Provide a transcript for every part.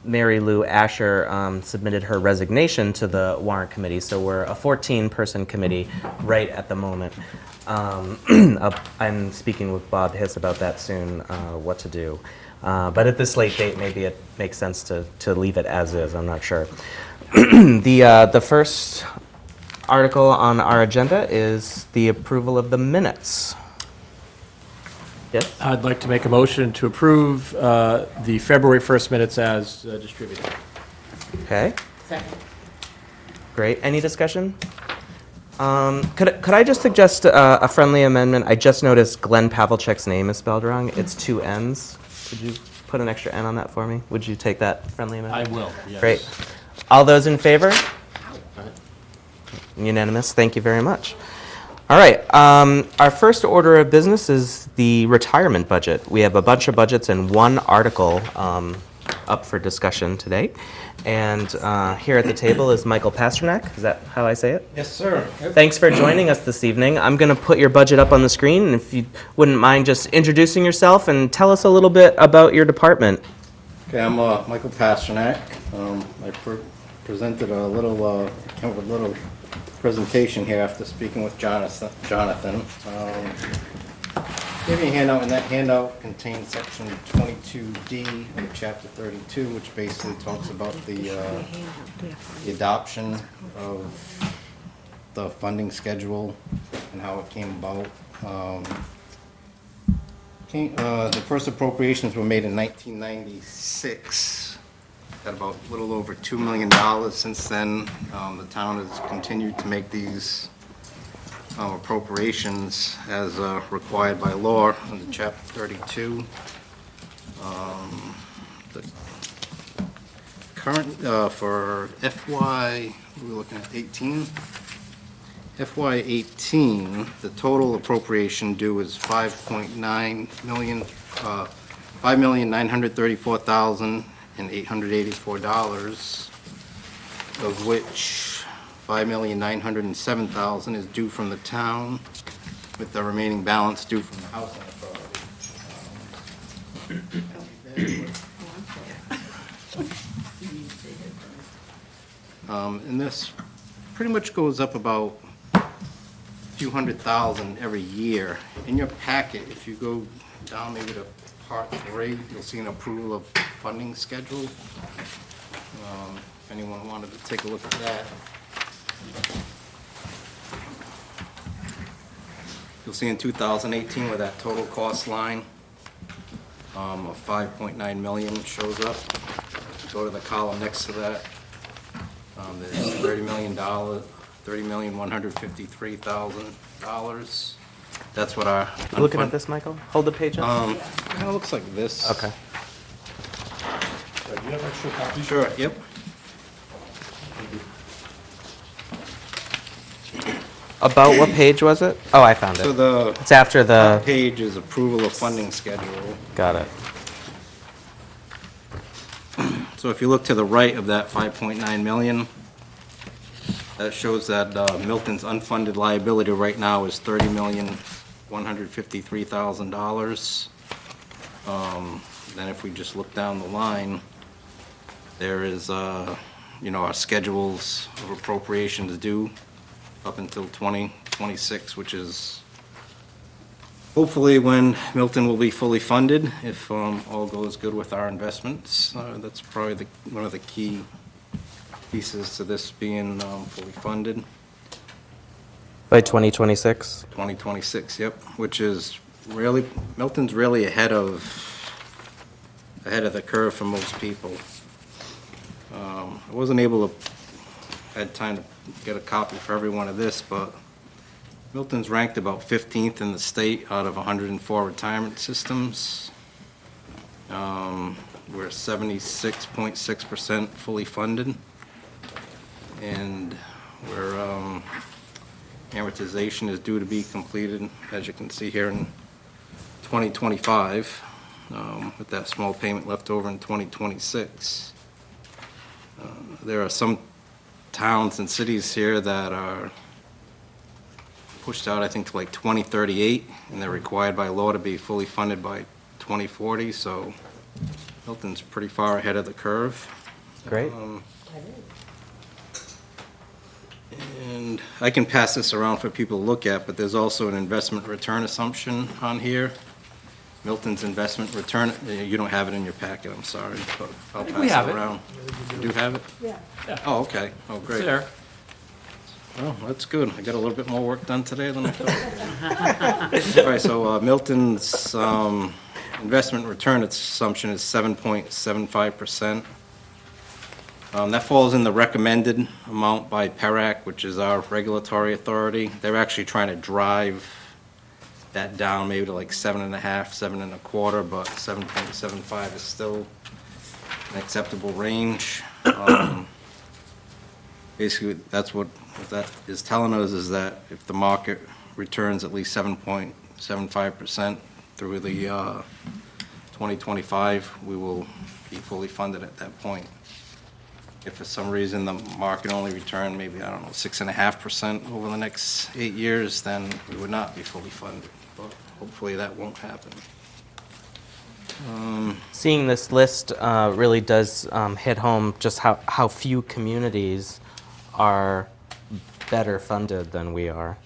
Mary Lou Asher submitted her resignation to the Warrant Committee, so we're a 14-person committee right at the moment. I'm speaking with Bob Hiss about that soon, what to do. But at this late date, maybe it makes sense to leave it as is. I'm not sure. The first article on our agenda is the approval of the minutes. Yes? I'd like to make a motion to approve the February 1st minutes as distributed. Okay. Second. Great. Any discussion? Could I just suggest a friendly amendment? I just noticed Glenn Pavlicek's name is spelled wrong. It's 2 N's. Could you put an extra N on that for me? Would you take that friendly amendment? I will, yes. Great. All those in favor? Unanimous. Thank you very much. All right. Our first order of business is the retirement budget. We have a bunch of budgets and one article up for discussion today. And here at the table is Michael Pasternak. Is that how I say it? Yes, sir. Thanks for joining us this evening. I'm going to put your budget up on the screen, and if you wouldn't mind just introducing yourself and tell us a little bit about your department. Okay, I'm Michael Pasternak. I presented a little presentation here after speaking with Jonathan. Gave me a handout, and that handout contains section 22D of chapter 32, which basically talks about the adoption of the funding schedule and how it came about. The first appropriations were made in 1996. Got about a little over $2 million since then. The town has continued to make these appropriations as required by law under Chapter 32. The current for FY, we're looking at 18. FY 18, the total appropriation due is $5.9 million, $5,934,884, of which $5,907,000 is due from the town, with the remaining balance due from the housing authority. And this pretty much goes up about a few $100,000 every year. In your packet, if you go down maybe to Part 3, you'll see an approval of funding schedule. If anyone wanted to take a look at that. You'll see in 2018 where that total cost line of $5.9 million shows up. Go to the column next to that. There's $30,153,000. That's what our You looking at this, Michael? Hold the page up. kind of looks like this. Okay. Do you have extra copies? Sure. Yep. About what page was it? Oh, I found So it. It's after the... page is approval of funding schedule. Got it. So if you look to the right of that 5.9 million, that shows that Milton's unfunded liability right now is $30,153,000. Then if we just look down the line, there is, our schedules of appropriations due up until 2026, which is hopefully when Milton will be fully funded, if all goes good with our investments. That's probably one of the key pieces to this being fully funded. By 2026? 2026, yep, which is really, Milton's really ahead of the curve for most people. I wasn't able to, had time to get a copy for every one of this, but Milton's ranked about 15th in the state out of 104 retirement systems. We're 76.6% fully funded, and we're amortization is due to be completed, as you can see here, in 2025, with that small payment left over in 2026. There are some towns and cities here that are pushed out, I think, to like 2038, and they're required by law to be fully funded by 2040, so Milton's pretty far ahead of the curve. Great. And I can pass this around for people to look at, but there's also an investment return assumption on here. Milton's investment return, you don't have it in your packet, I'm sorry, but I'll pass we have it it. around. You do have it? Yeah. Oh, okay. Oh, It's great. there. Oh, that's good. I got a little bit more work done today than I thought. All right, so Milton's investment return assumption is 7.75%. That falls in the recommended amount by PERAC, which is our regulatory authority. They're actually trying to drive that down maybe to like 7.5, 7.25, but 7.75 is still an acceptable range. Basically, that's what that is telling us, is that if the market returns at least 7.75% through the 2025, we will be fully funded at that point. If for some reason the market only returned maybe, I don't know, 6.5% over the next 8 years, then we would not be fully funded. But hopefully that won't happen. Seeing this list really does hit home just how few communities are better funded than we are.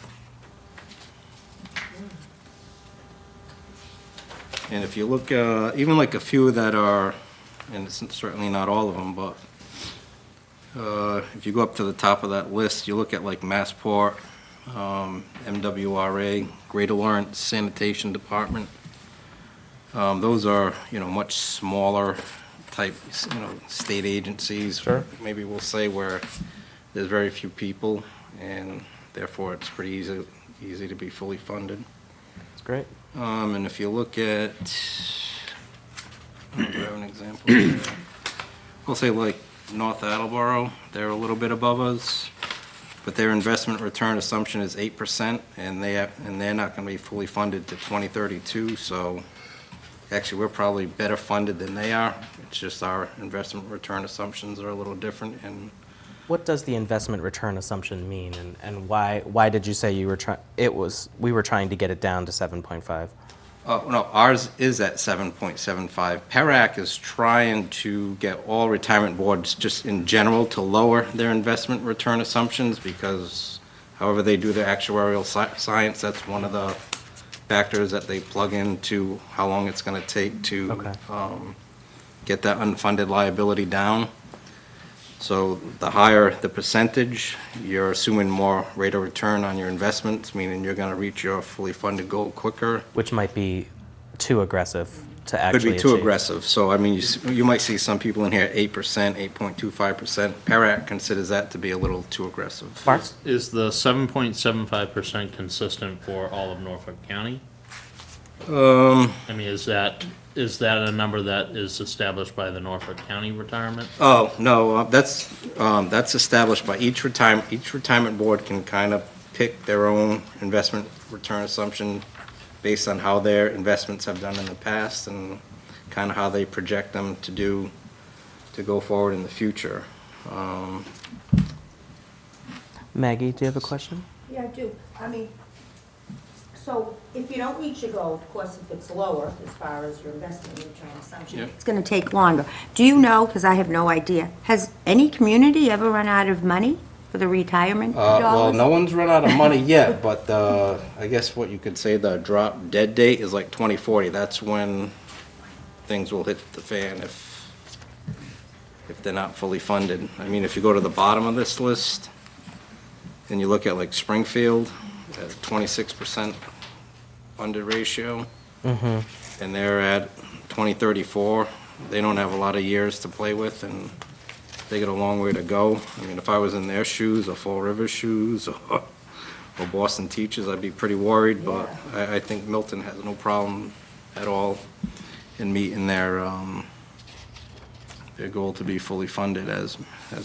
And if you look, even like a few that are, and it's certainly not all of them, but if you go up to the top of that list, you look at like Massport, MWRA, Greater Lawrence Sanitation Department. Those are, much smaller type, state agencies. Sure. Maybe we'll say where there's very few people, and therefore it's pretty easy to be fully funded. It's great. And if you look at, do I have an example here? We'll say like North Attleboro, they're a little bit above us, but their investment return assumption is 8%, and they're not going to be fully funded to 2032. So actually, we're probably better funded than they are. It's just our investment return assumptions are a little different. And What does the investment return assumption mean, and why did you say we were trying to get it down to 7.5? no, ours is at 7.75. PERAC is trying to get all retirement boards just in general to lower their investment return assumptions, because however they do their actuarial science, that's one of the factors that they plug into how long it's going to take to Okay. get that unfunded liability down. So the higher the percentage, you're assuming more rate of return on your investments, meaning you're going to reach your fully funded goal quicker. Which might be too aggressive to Could actually be too achieve. aggressive. So, I mean, you might see some people in here, 8%, 8.25%. PERAC considers that to be a little too aggressive. Mark? Is the 7.75% consistent for all of Norfolk County? I mean, is that a number that is established by the Norfolk County Retirement? Oh, no, that's established by each retirement. Each retirement board can kind of pick their own investment return assumption based on how their investments have done in the past and kind of how they project them to go forward in the future. Maggie, do you have a question? Yeah, I do. I mean, so if you don't reach your goal, of course, if it's lower as far as your investment return assumption, Yep. it's going to take longer. Do you know, because I have no idea, has any community ever run out of money for the retirement dollars? Well, no one's run out of money yet, but I guess what you could say the drop dead date is like 2040. That's when things will hit the fan if they're not fully funded. I mean, if you go to the bottom of this list and you look at like Springfield, at 26% funded ratio, and they're at 2034. They don't have a lot of years to play with, and they got a long way to go. I mean, if I was in their shoes, or Fall River shoes, or Boston Teachers, I'd be pretty worried, but I think Milton has no problem at all in meeting their goal to be fully funded as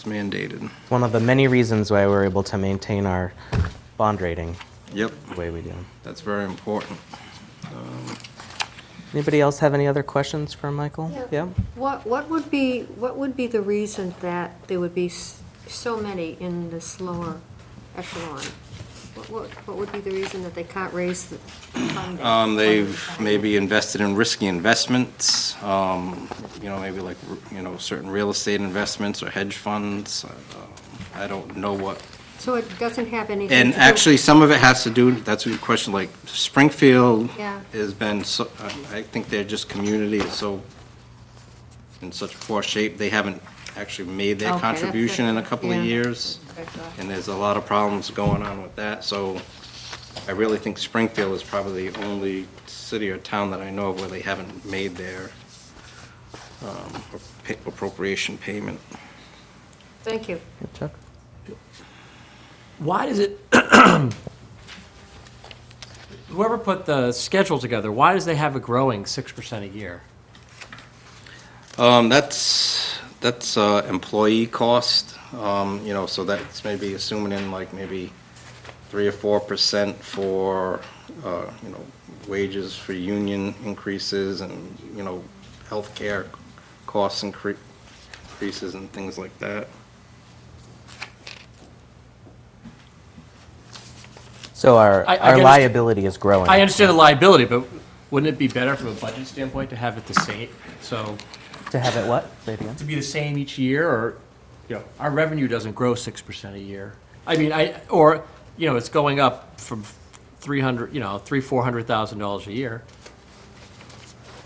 mandated. One of the many reasons why we're able to maintain our bond rating Yep, the way we do. that's very important. Anybody else have any other questions for Michael? Yeah? What would be the reason that there would be so many in this lower echelon? What would be the reason that they can't raise the funding? They've maybe invested in risky investments, maybe like, certain real estate investments or hedge funds. I don't know what. So it doesn't have anything And to do- actually, some of it has to do, that's a good question, like Springfield Yeah. has been, I think their just community is so, in such poor shape, they haven't actually made their Okay, that's contribution it. in a couple of Yeah. years. Okay. And there's a lot of problems going on with that, so I really think Springfield is probably the only city or town that I know of where they haven't made their appropriation payment. Thank you. Chuck? Why does it, whoever put the schedule together, why does they have it growing 6% a year? That's employee cost, so that's maybe assuming in like maybe 3 or 4% for, wages for union increases and, healthcare costs increases and things like that. So our I understand- liability is growing. I understand the liability, but wouldn't it be better from a budget standpoint to have it the same? So, To have it what? Say it again. to be the same each year, or, our revenue doesn't grow 6% a year. I mean, it's going up from $400,000 a year.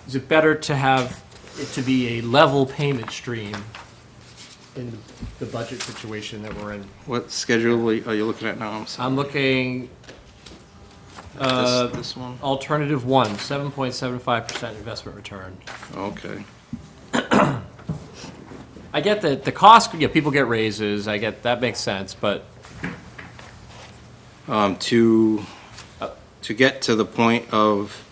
Is it better to have it to be a level payment stream in the budget situation that we're in? What schedule are you looking at now? I'm sorry. I'm looking, This one? alternative 1, 7.75% investment return. Okay. I get that the cost, people get raises, I get, that makes sense, but To get to the point of,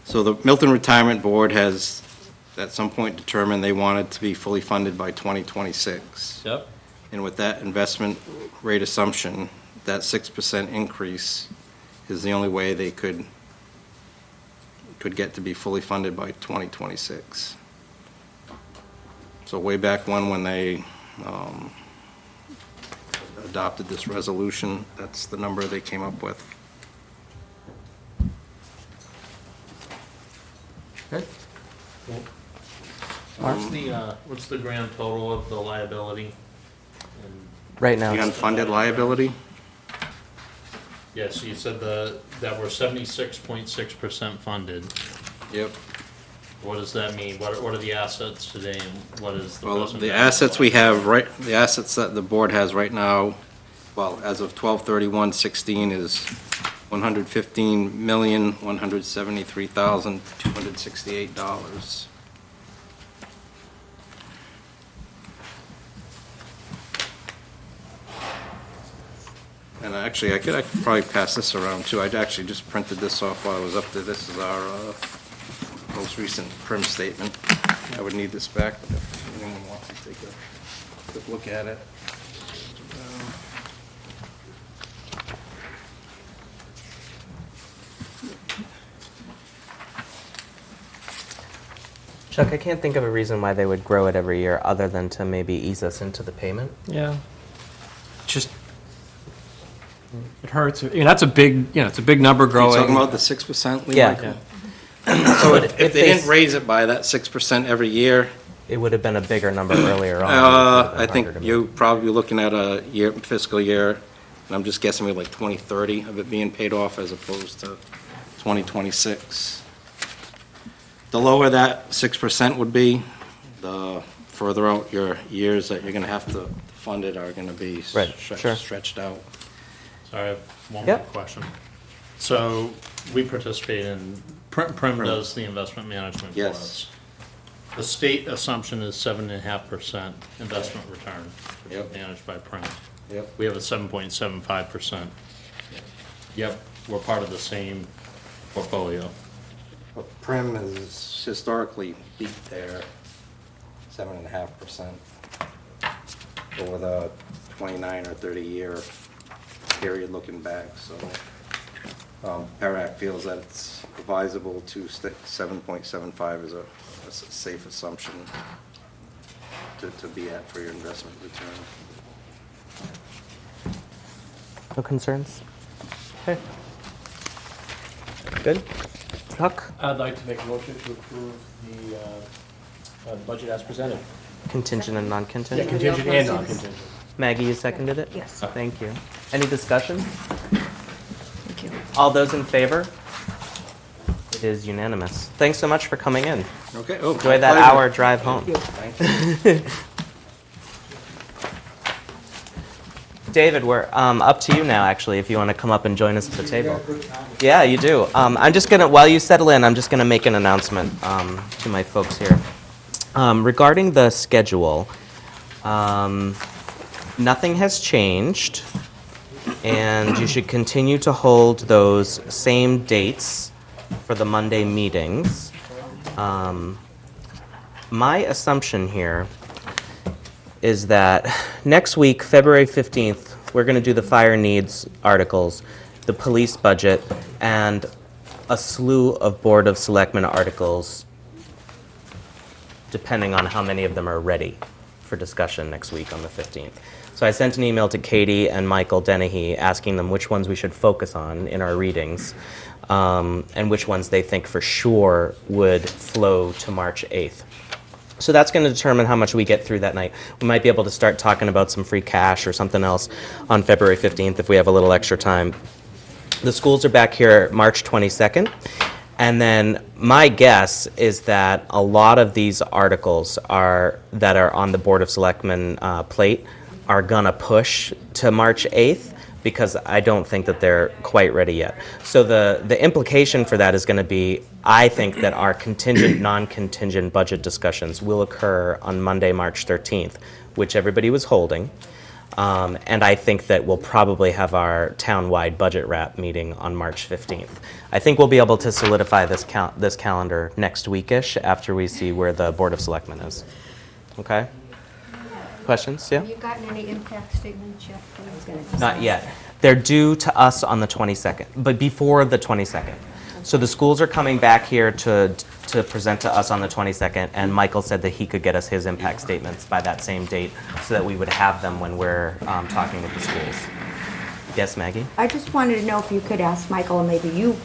so the Milton Retirement Board has at some point determined they wanted to be fully funded by 2026. Yep. And with that investment rate assumption, that 6% increase is the only way they could get to be fully funded by 2026. So way back when they adopted this resolution, that's the number they came up with. What's the grand total of the liability? And- Right now, The it's- unfunded liability? Yes, you said that we're 76.6% funded. Yep. What does that mean? What are the assets today and what is the Well, present the value? assets we have, the assets that the board has right now, well, as of 12/31/16 is $115,173,268. And actually, I could probably pass this around too. I actually just printed this off while I was up there. This is our most recent prim statement. I would need this back if anyone wants to take a quick look at it. Chuck, I can't think of a reason why they would grow it every year other than to maybe ease us into the payment. Yeah. Just, it hurts. That's a big, it's a big number You're growing. talking about the 6%, Lee? Yeah. Michael? So If they didn't raise it by that 6% every year, it would have been a bigger number earlier on. It would have been I think harder to you're make. probably looking at a fiscal year, and I'm just guessing with like 2030 of it being paid off as opposed to 2026. The lower that 6% would be, the further out your years that you're going to have to fund it are going to be Right, sure. stretched out. Sorry, I have one more Yep. question. So we participate in, Prim does the investment management for Yes. us. The state assumption is 7.5% investment return, Yep. managed by Prim. Yep. We have a 7.75%. Yep, we're part of the same portfolio. But Prim has historically beat their 7.5% over the 29 or 30-year period looking back, so PERAC feels that it's advisable to stick 7.75 as a safe assumption to be at for your investment return. No concerns? Okay. Good. Chuck? I'd like to make a motion to approve the budget as presented. Contingent and Yeah, non-contingent? contingent and non-contingent. Maggie, you seconded it? Yes. Thank you. Any discussion? Thank you. All those in favor? It is unanimous. Thanks so much for coming in. Okay. Oh, Enjoy that pleasure. hour drive home. David, we're up to you now, actually, if you want to come up and join us at the table. Yeah, you do. I'm just going to, while you settle in, I'm just going to make an announcement to my folks here. Regarding the schedule, nothing has changed, and you should continue to hold those same dates for the Monday meetings. My assumption here is that next week, February 15th, we're going to do the fire needs articles, the police budget, and a slew of Board of Selectmen articles, depending on how many of them are ready for discussion next week on the 15th. So I sent an email to Katie and Michael Dennehy asking them which ones we should focus on in our readings, and which ones they think for sure would flow to March 8th. So that's going to determine how much we get through that night. We might be able to start talking about some free cash or something else on February 15th if we have a little extra time. The schools are back here March 22nd. And then my guess is that a lot of these articles that are on the Board of Selectmen plate are going to push to March 8th, because I don't think that they're quite ready yet. So the implication for that is going to be, I think that our contingent, non-contingent budget discussions will occur on Monday, March 13th, which everybody was holding. And I think that we'll probably have our town-wide budget wrap meeting on March 15th. I think we'll be able to solidify this calendar next weekish after we see where the Board of Selectmen is. Okay? Questions? Yeah? Have you gotten any impact statements yet? Not yet. They're due to us on the 22nd, but before the 22nd. So the schools are coming back here to present to us on the 22nd, and Michael said that he could get us his impact statements by that same date so that we would have them when we're talking with the schools. Yes, Maggie? I just wanted to know if you could ask Michael, and maybe you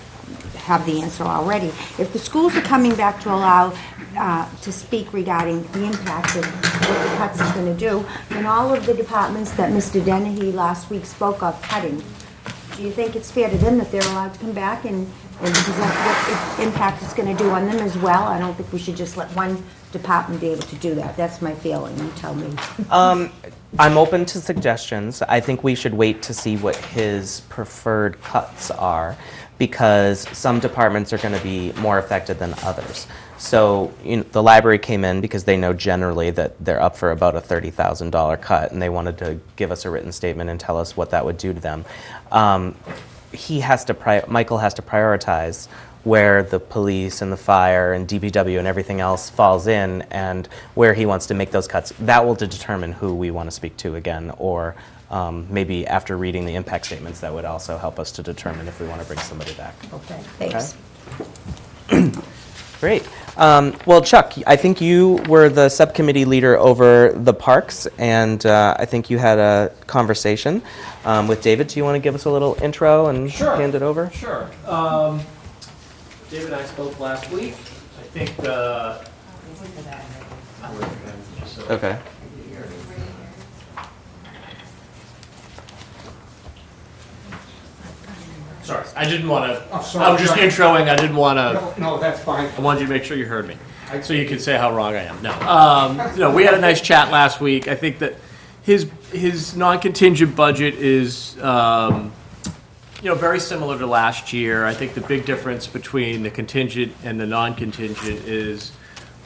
have the answer already. If the schools are coming back to allow, to speak regarding the impact of what the cuts is going to do, then all of the departments that Mr. Dennehy last week spoke of cutting, do you think it's fair to them that they're allowed to come back and present what impact it's going to do on them as well? I don't think we should just let one department be able to do that. That's my feeling. You tell me. I'm open to suggestions. I think we should wait to see what his preferred cuts are, because some departments are going to be more affected than others. So the library came in because they know generally that they're up for about a $30,000 cut, and they wanted to give us a written statement and tell us what that would do to them. Michael has to prioritize where the police and the fire and DPW and everything else falls in, and where he wants to make those cuts. That will determine who we want to speak to again, or maybe after reading the impact statements, that would also help us to determine if we want to bring somebody back. Okay, thanks. Great. Well, Chuck, I think you were the subcommittee leader over the parks, and I think you had a conversation with David. Do you want to give us a little intro and hand it over? Sure. David and I spoke last week. I think Okay. Sorry, I didn't want to. Oh, sorry, I was just sorry. introing. I didn't want to. No, that's fine. I wanted you to make sure you heard me, so you could say how wrong I am. No, we had a nice chat last week. I think that his non-contingent budget is, very similar to last year. I think the big difference between the contingent and the non-contingent is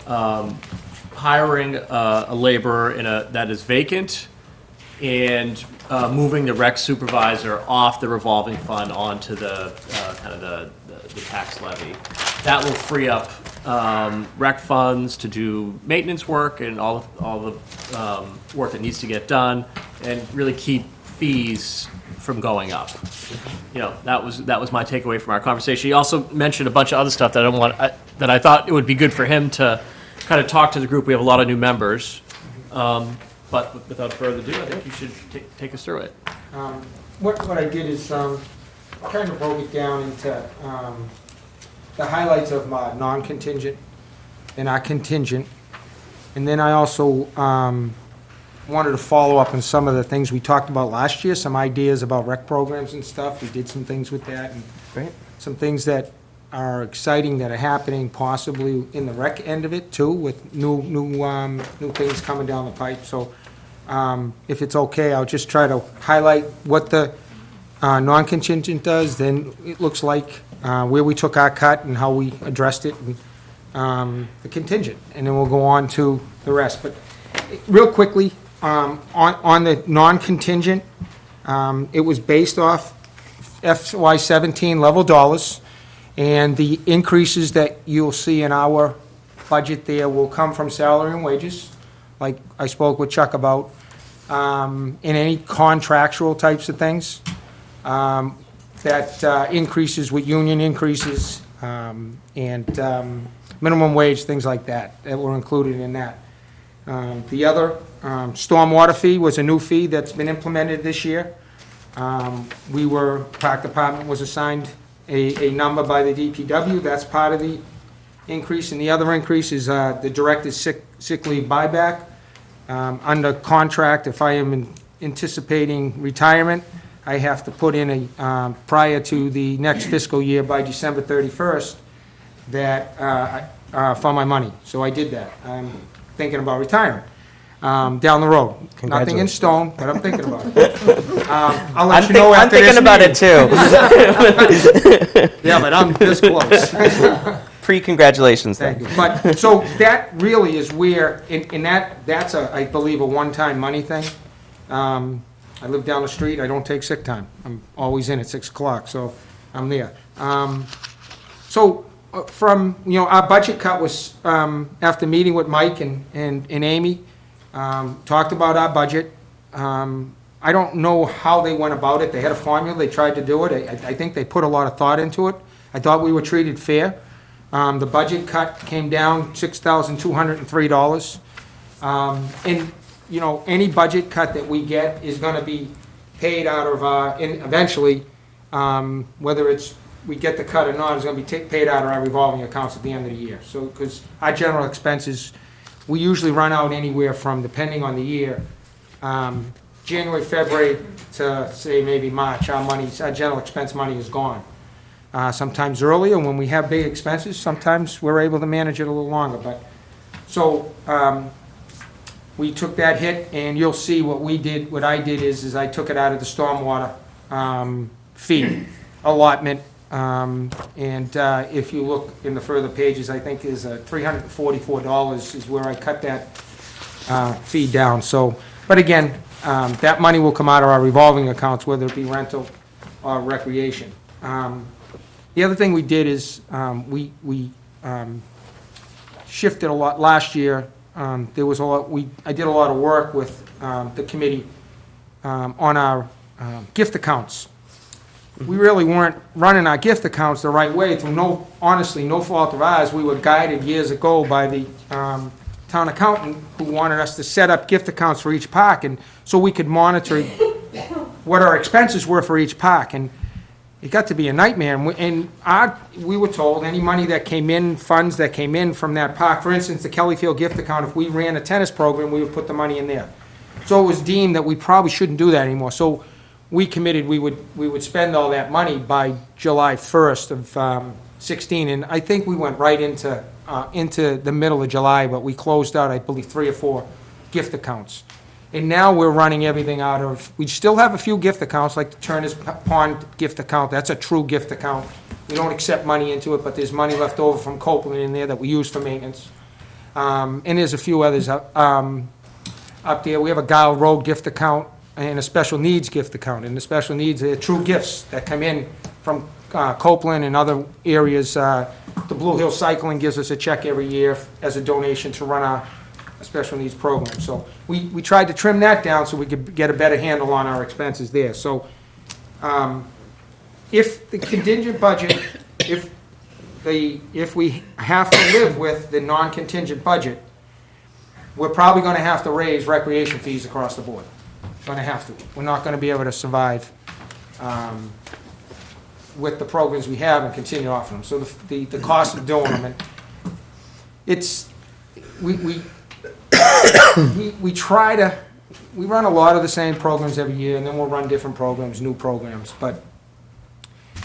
hiring a laborer that is vacant, and moving the rec supervisor off the revolving fund onto the kind of the tax levy. That will free up rec funds to do maintenance work and all the work that needs to get done, and really keep fees from going up. That was my takeaway from our conversation. He also mentioned a bunch of other stuff that I thought it would be good for him to kind of talk to the group. We have a lot of new members. But without further ado, I think you should take us through it. What I did is, kind of broke it down into the highlights of my non-contingent and our contingent. And then I also wanted to follow up on some of the things we talked about last year, some ideas about rec programs and stuff. We did some things with that, and Great. some things that are exciting that are happening possibly in the rec end of it too, with new things coming down the pipe. So if it's okay, I'll just try to highlight what the non-contingent does, then it looks like where we took our cut and how we addressed it, and the contingent, and then we'll go on to the rest. But real quickly, on the non-contingent, it was based off FY17 level dollars, and the increases that you'll see in our budget there will come from salary and wages, like I spoke with Chuck about, in any contractual types of things, that increases with union increases, and minimum wage, things like that, that were included in that. The other, stormwater fee was a new fee that's been implemented this year. Park Department was assigned a number by the DPW, that's part of the increase, and the other increase is the directed sick leave buyback. Under contract, if I am anticipating retirement, I have to put in prior to the next fiscal year by December 31st, that, for my money. So I did that. I'm thinking about retiring down the road. Nothing in stone, but I'm thinking about it. I'll let you know I'm after this thinking about meeting. it too. Yeah, but I'm this close. Pre-congratulations then. Thank you. But, so that really is where, that's I believe, a one-time money thing. I live down the street, I don't take sick time. I'm always in at 6 o'clock, so I'm there. From, our budget cut was, after meeting with Mike and Amy, talked about our budget. I don't know how they went about it. They had a formula, they tried to do it. I think they put a lot of thought into it. I thought we were treated fair. The budget cut came down $6,203. And, any budget cut that we get is gonna be paid out of, and eventually, whether we get the cut or not, is gonna be paid out of our revolving accounts at the end of the year. So, because our general expenses, we usually run out anywhere from, depending on the year, January, February to, say, maybe March, our general expense money is gone. Sometimes earlier, when we have big expenses, sometimes we're able to manage it a little longer, but, so, we took that hit, and you'll see what I did is I took it out of the stormwater, fee allotment, and, if you look in the further pages, I think is $344 is where I cut that, fee down, so, but again, that money will come out of our revolving accounts, whether it be rental or recreation. The other thing we did is, we shifted a lot last year. There was a lot, I did a lot of work with the committee on our gift accounts. We really weren't running our gift accounts the right way through honestly, no fault of ours. We were guided years ago by the town accountant who wanted us to set up gift accounts for each park, and so we could monitor what our expenses were for each park. And it got to be a nightmare, and we were told any money that came in, funds that came in from that park, for instance, the Kellyfield gift account, if we ran a tennis program, we would put the money in there. So it was deemed that we probably shouldn't do that anymore. So we committed we would spend all that money by July 1st of 16, and I think we went right into the middle of July, but we closed out, I believe, 3 or 4 gift accounts. And now we're running everything out of, we still have a few gift accounts, like the Turner's Pond gift account. That's a true gift account. We don't accept money into it, but there's money left over from Copeland in there that we use for maintenance. And there's a few others up there. We have a Guile Road gift account and a special needs gift account. And the special needs are true gifts that come in from Copeland and other areas. The Blue Hill Cycling gives us a check every year as a donation to run our special needs program. So we tried to trim that down so we could get a better handle on our expenses there. So if the contingent budget, if we have to live with the non-contingent budget, we're probably going to have to raise recreation fees across the board. Going to have to. We're not going to be able to survive with the programs we have and continue offering them. So the cost of doing them, and it's, we try to, we run a lot of the same programs every year, and then we'll run different programs, new programs. But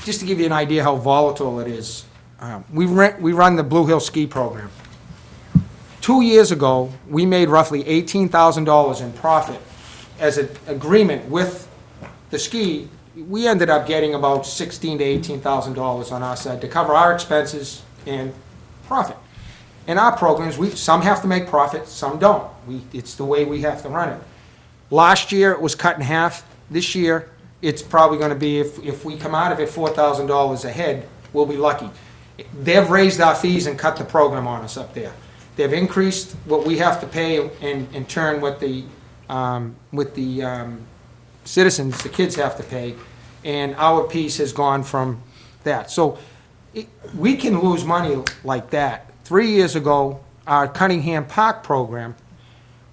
just to give you an idea how volatile it is, we run the Blue Hill Ski Program. 2 years ago, we made roughly $18,000 in profit as an agreement with the ski. We ended up getting about $16,000 to $18,000 on our side to cover our expenses and profit. In our programs, some have to make profit, some don't. It's the way we have to run it. Last year, it was cut in half. This year, it's probably going to be, if we come out of it $4,000 ahead, we'll be lucky. They've raised our fees and cut the program on us up there. They've increased what we have to pay and in turn what the citizens, the kids have to pay, and our piece has gone from that. So we can lose money like that. 3 years ago, our Cunningham Park program,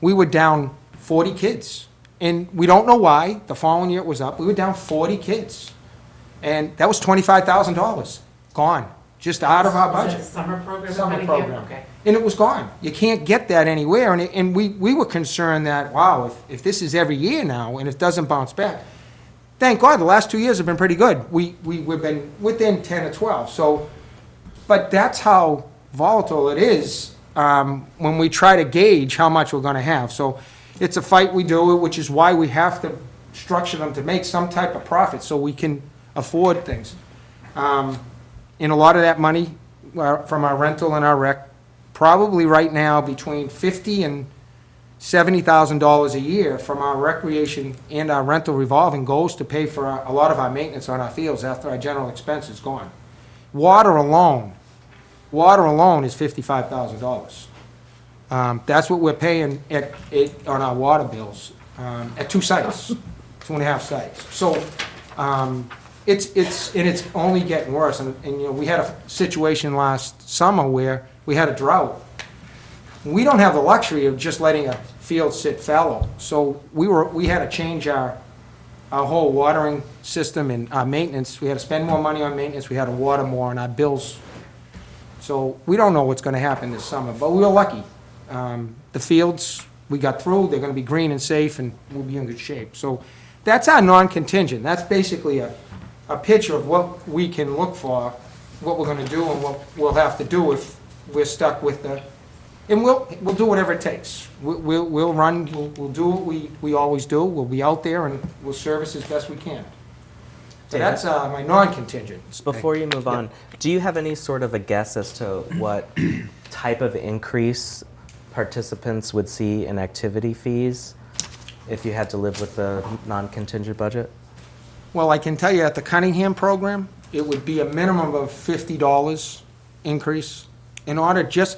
we were down 40 kids. And we don't know why. The following year it was up. We were down 40 kids. And that was $25,000 gone, just out of our budget. Was that the summer program? Summer in Cunningham? program. Okay. And it was gone. You can't get that anywhere. And we were concerned that, wow, if this is every year now and it doesn't bounce back. Thank God, the last 2 years have been pretty good. We've been within 10 or 12. So, but that's how volatile it is when we try to gauge how much we're going to have. So it's a fight we do, which is why we have to structure them to make some type of profit so we can afford things. And a lot of that money from our rental and our rec, probably right now between $50,000 and $70,000 a year from our recreation and our rental revolving goes to pay for a lot of our maintenance on our fields after our general expense is gone. Water alone is $55,000. That's what we're paying on our water bills at 2 sites, 2.5 sites. So it's only getting worse. And you know, we had a situation last summer where we had a drought. We don't have the luxury of just letting a field sit fallow. So we had to change our whole watering system and our maintenance. We had to spend more money on maintenance. We had to water more, and our bills. So we don't know what's going to happen this summer, but we were lucky. The fields, we got through, they're going to be green and safe, and we'll be in good shape. So that's our non-contingent. That's basically a picture of what we can look for, what we're going to do, and what we'll have to do if we're stuck with the, and we'll do whatever it takes. We'll run, we'll do what we always do. We'll be out there, and we'll service as best we can. So that's my non-contingent. Before you move on, do you have any sort of a guess as to what type of increase participants would see in activity fees if you had to live with the non-contingent budget? Well, I can tell you at the Cunningham program, it would be a minimum of $50 increase in order just,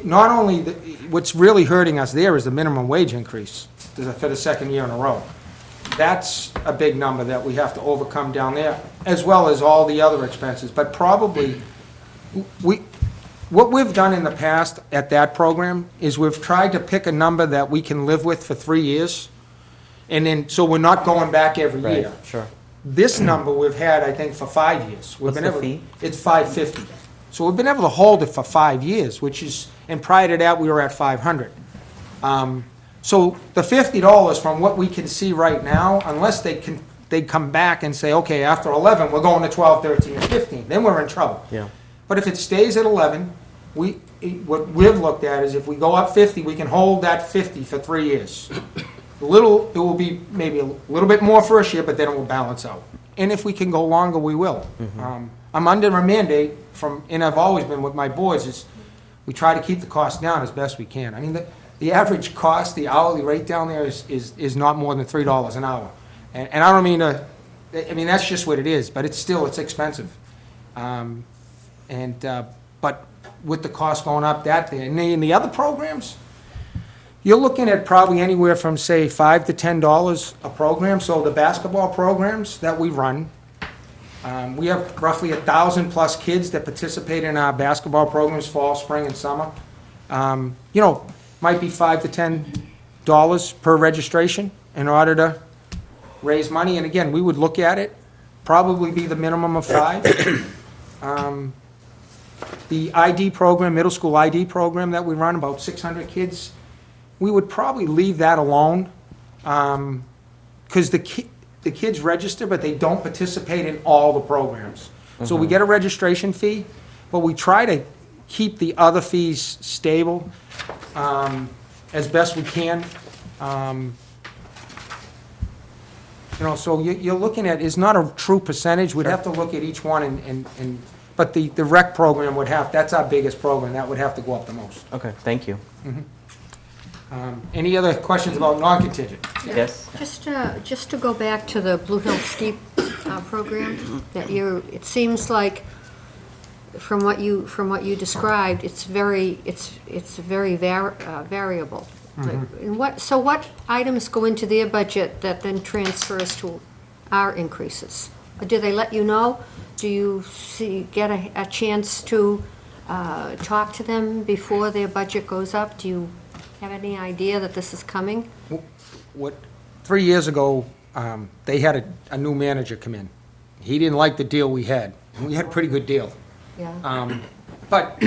not only, what's really hurting us there is the minimum wage increase for the second year in a row. That's a big number that we have to overcome down there, as well as all the other expenses. But probably, what we've done in the past at that program is we've tried to pick a number that we can live with for 3 years, and then, so we're not going back every year. Sure. This number we've had, I think, for 5 years. What's the fee? It's $550. So we've been able to hold it for 5 years, which is, and prior to that, we were at $500. So the $50, from what we can see right now, unless they come back and say, okay, after 11, we're going to 12, 13, and 15, then we're in trouble. Yeah. But if it stays at 11, what we've looked at is if we go up 50, we can hold that 50 for 3 years. It will be maybe a little bit more first year, but then it will balance out. And if we can go longer, we will. Mm-hmm. I'm under a mandate and I've always been with my boards, is we try to keep the cost down as best we can. I mean, the average cost, the hourly rate down there is not more than $3 an hour. And I don't mean to, I mean, that's just what it is, but it's expensive. But with the cost going up and in the other programs, you're looking at probably anywhere from, say, $5 to $10 a program. So the basketball programs that we run, we have roughly 1,000+ kids that participate in our basketball programs, fall, spring, and summer. Might be $5 to $10 per registration in order to raise money. And again, we would look at it probably be the minimum of 5. The ID program, middle school ID program that we run, about 600 kids, we would probably leave that alone, because the kids register, but they don't participate in all the programs. So we get a registration fee, but we try to keep the other fees stable as best we can. So you're looking at, it's not a true percentage, we'd have to look at each one but the rec program would have, that's our biggest program, that would have to go up the most. Okay, thank you. Any other questions about non-contingent? Yes? Just to go back to the Blue Hill Ski program, that it seems like, from what you described, it's very variable. And so what items go into their budget that then transfers to our increases? Do they let you know? Do you get a chance to talk to them before their budget goes up? Do you have any idea that this is coming? 3 years ago, they had a new manager come in. He didn't like the deal we had. We had a pretty good deal. Yeah. But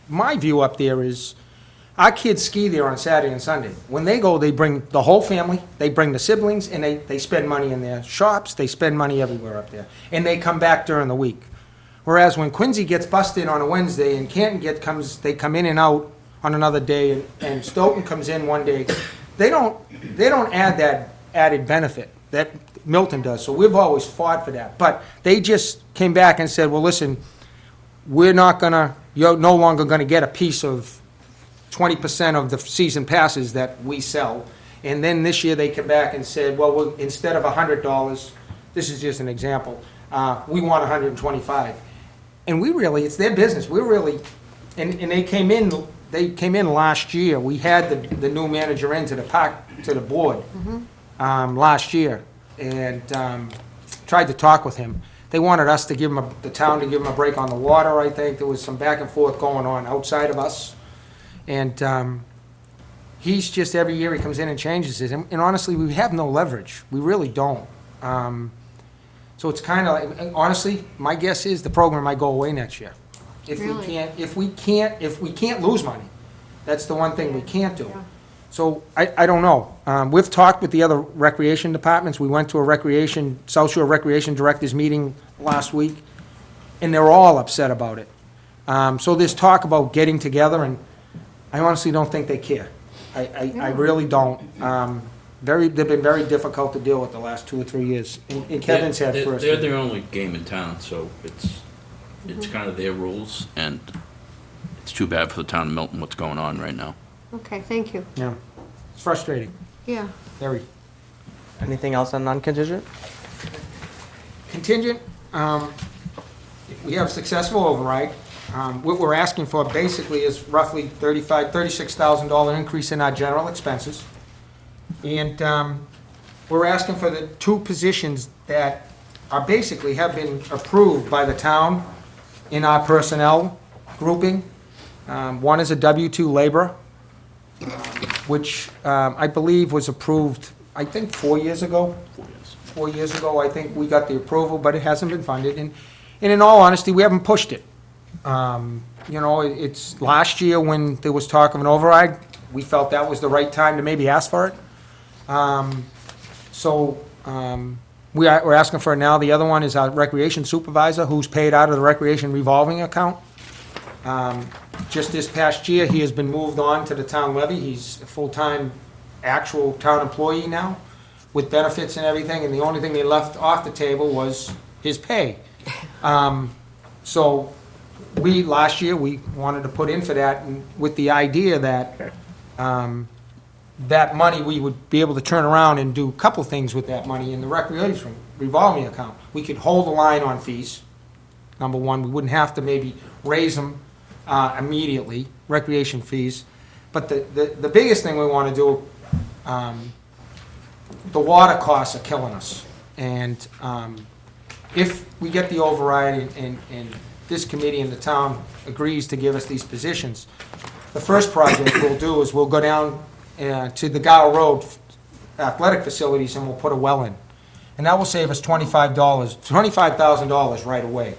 my view up there is, our kids ski there on Saturday and Sunday. When they go, they bring the whole family, they bring the siblings, and they spend money in their shops, they spend money everywhere up there. And they come back during the week. Whereas when Quincy gets busted on a Wednesday and Canton they come in and out on another day, and Stoughton comes in one day, they don't add that added benefit that Milton does. So we've always fought for that. But they just came back and said, well, listen, you're no longer gonna get a piece of 20% of the season passes that we sell. And then this year they came back and said, well, instead of $100, this is just an example, we want 125. And it's their business. And they came in last year. We had the new manager into the board last year, and tried to talk with him. They wanted us to the town to give them a break on the water, I think. There was some back and forth going on outside of us. And he's just, every year he comes in and changes it. And honestly, we have no leverage. We really don't. So it's kind of like, honestly, my guess is the program might go away next year. Really? If we can't lose money. That's the one thing we can't do. Yeah. So I don't know. We've talked with the other recreation departments. We went to a South Shore Recreation Directors meeting last week, and they're all upset about it. So there's talk about getting together, and I honestly don't think they care. I really don't. They've been very difficult to deal with the last 2 or 3 years. And Kevin's had first. They're their only game in town, so it's kind of their rules, and it's too bad for the town of Milton what's going on right now. Okay, thank you. Yeah, it's frustrating, Yeah. very. Anything else on non-contingent? Contingent, if we have successful override, what we're asking for basically is roughly $36,000 increase in our general expenses. And we're asking for the 2 positions that are basically have been approved by the town in our personnel grouping. One is a W-2 laborer, which I believe was approved, I think, 4 years ago. 4 years ago, I think we got the approval, but it hasn't been funded. And in all honesty, we haven't pushed it. It's last year when there was talk of an override, we felt that was the right time to maybe ask for it. We're asking for it now. The other one is our recreation supervisor, who's paid out of the recreation revolving account. Just this past year, he has been moved on to the town levy. He's a full-time, actual town employee now, with benefits and everything, and the only thing they left off the table was his pay. Last year, we wanted to put in for that, and with the idea that that money, we would be able to turn around and do a couple things with that money in the recreation revolving account. We could hold the line on fees, number one. We wouldn't have to maybe raise them immediately, recreation fees. But the biggest thing we want to do, the water costs are killing us. And if we get the override and this committee in the town agrees to give us these positions, the first project we'll do is we'll go down to the Gower Road athletic facilities and we'll put a well in. And that will save us $25,000 right away.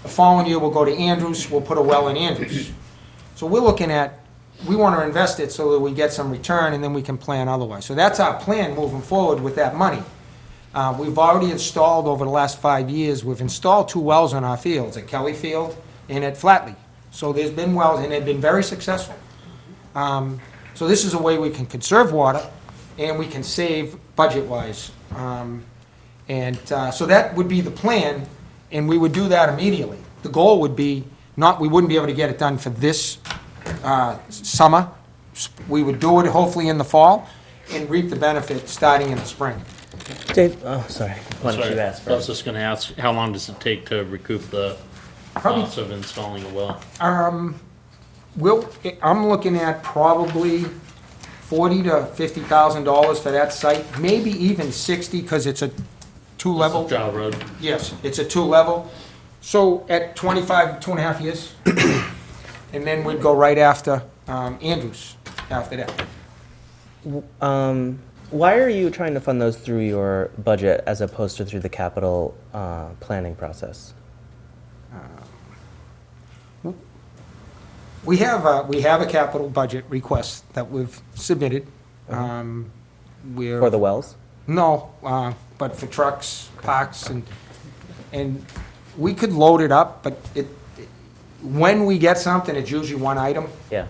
The following year, we'll go to Andrews, we'll put a well in Andrews. So we're looking at, we want to invest it so that we get some return, and then we can plan otherwise. So that's our plan moving forward with that money. We've already installed, over the last 5 years, we've installed 2 wells on our fields, at Kelly Field and at Flatley. So there's been wells, and they've been very successful. So this is a way we can conserve water, and we can save budget-wise. So that would be the plan, and we would do that immediately. The goal would be, we wouldn't be able to get it done for this summer. We would do it hopefully in the fall, and reap the benefit starting in the spring. Dave, oh, sorry. Why don't Sorry, you ask I was first? just gonna ask, how long does it take to recoup the Probably- cost of installing a well? I'm looking at probably $40,000 to $50,000 for that site, maybe even 60, because it's a two-level. Jaw Road. Yes, it's a two-level. So at 2.5 years. And then we'd go right after Andrews, after that. Why are you trying to fund those through your budget as opposed to through the capital planning process? We have a capital budget request that we've submitted. For the wells? No, but for trucks, parks, and we could load it up, but when we get something, it's usually one item. Yeah.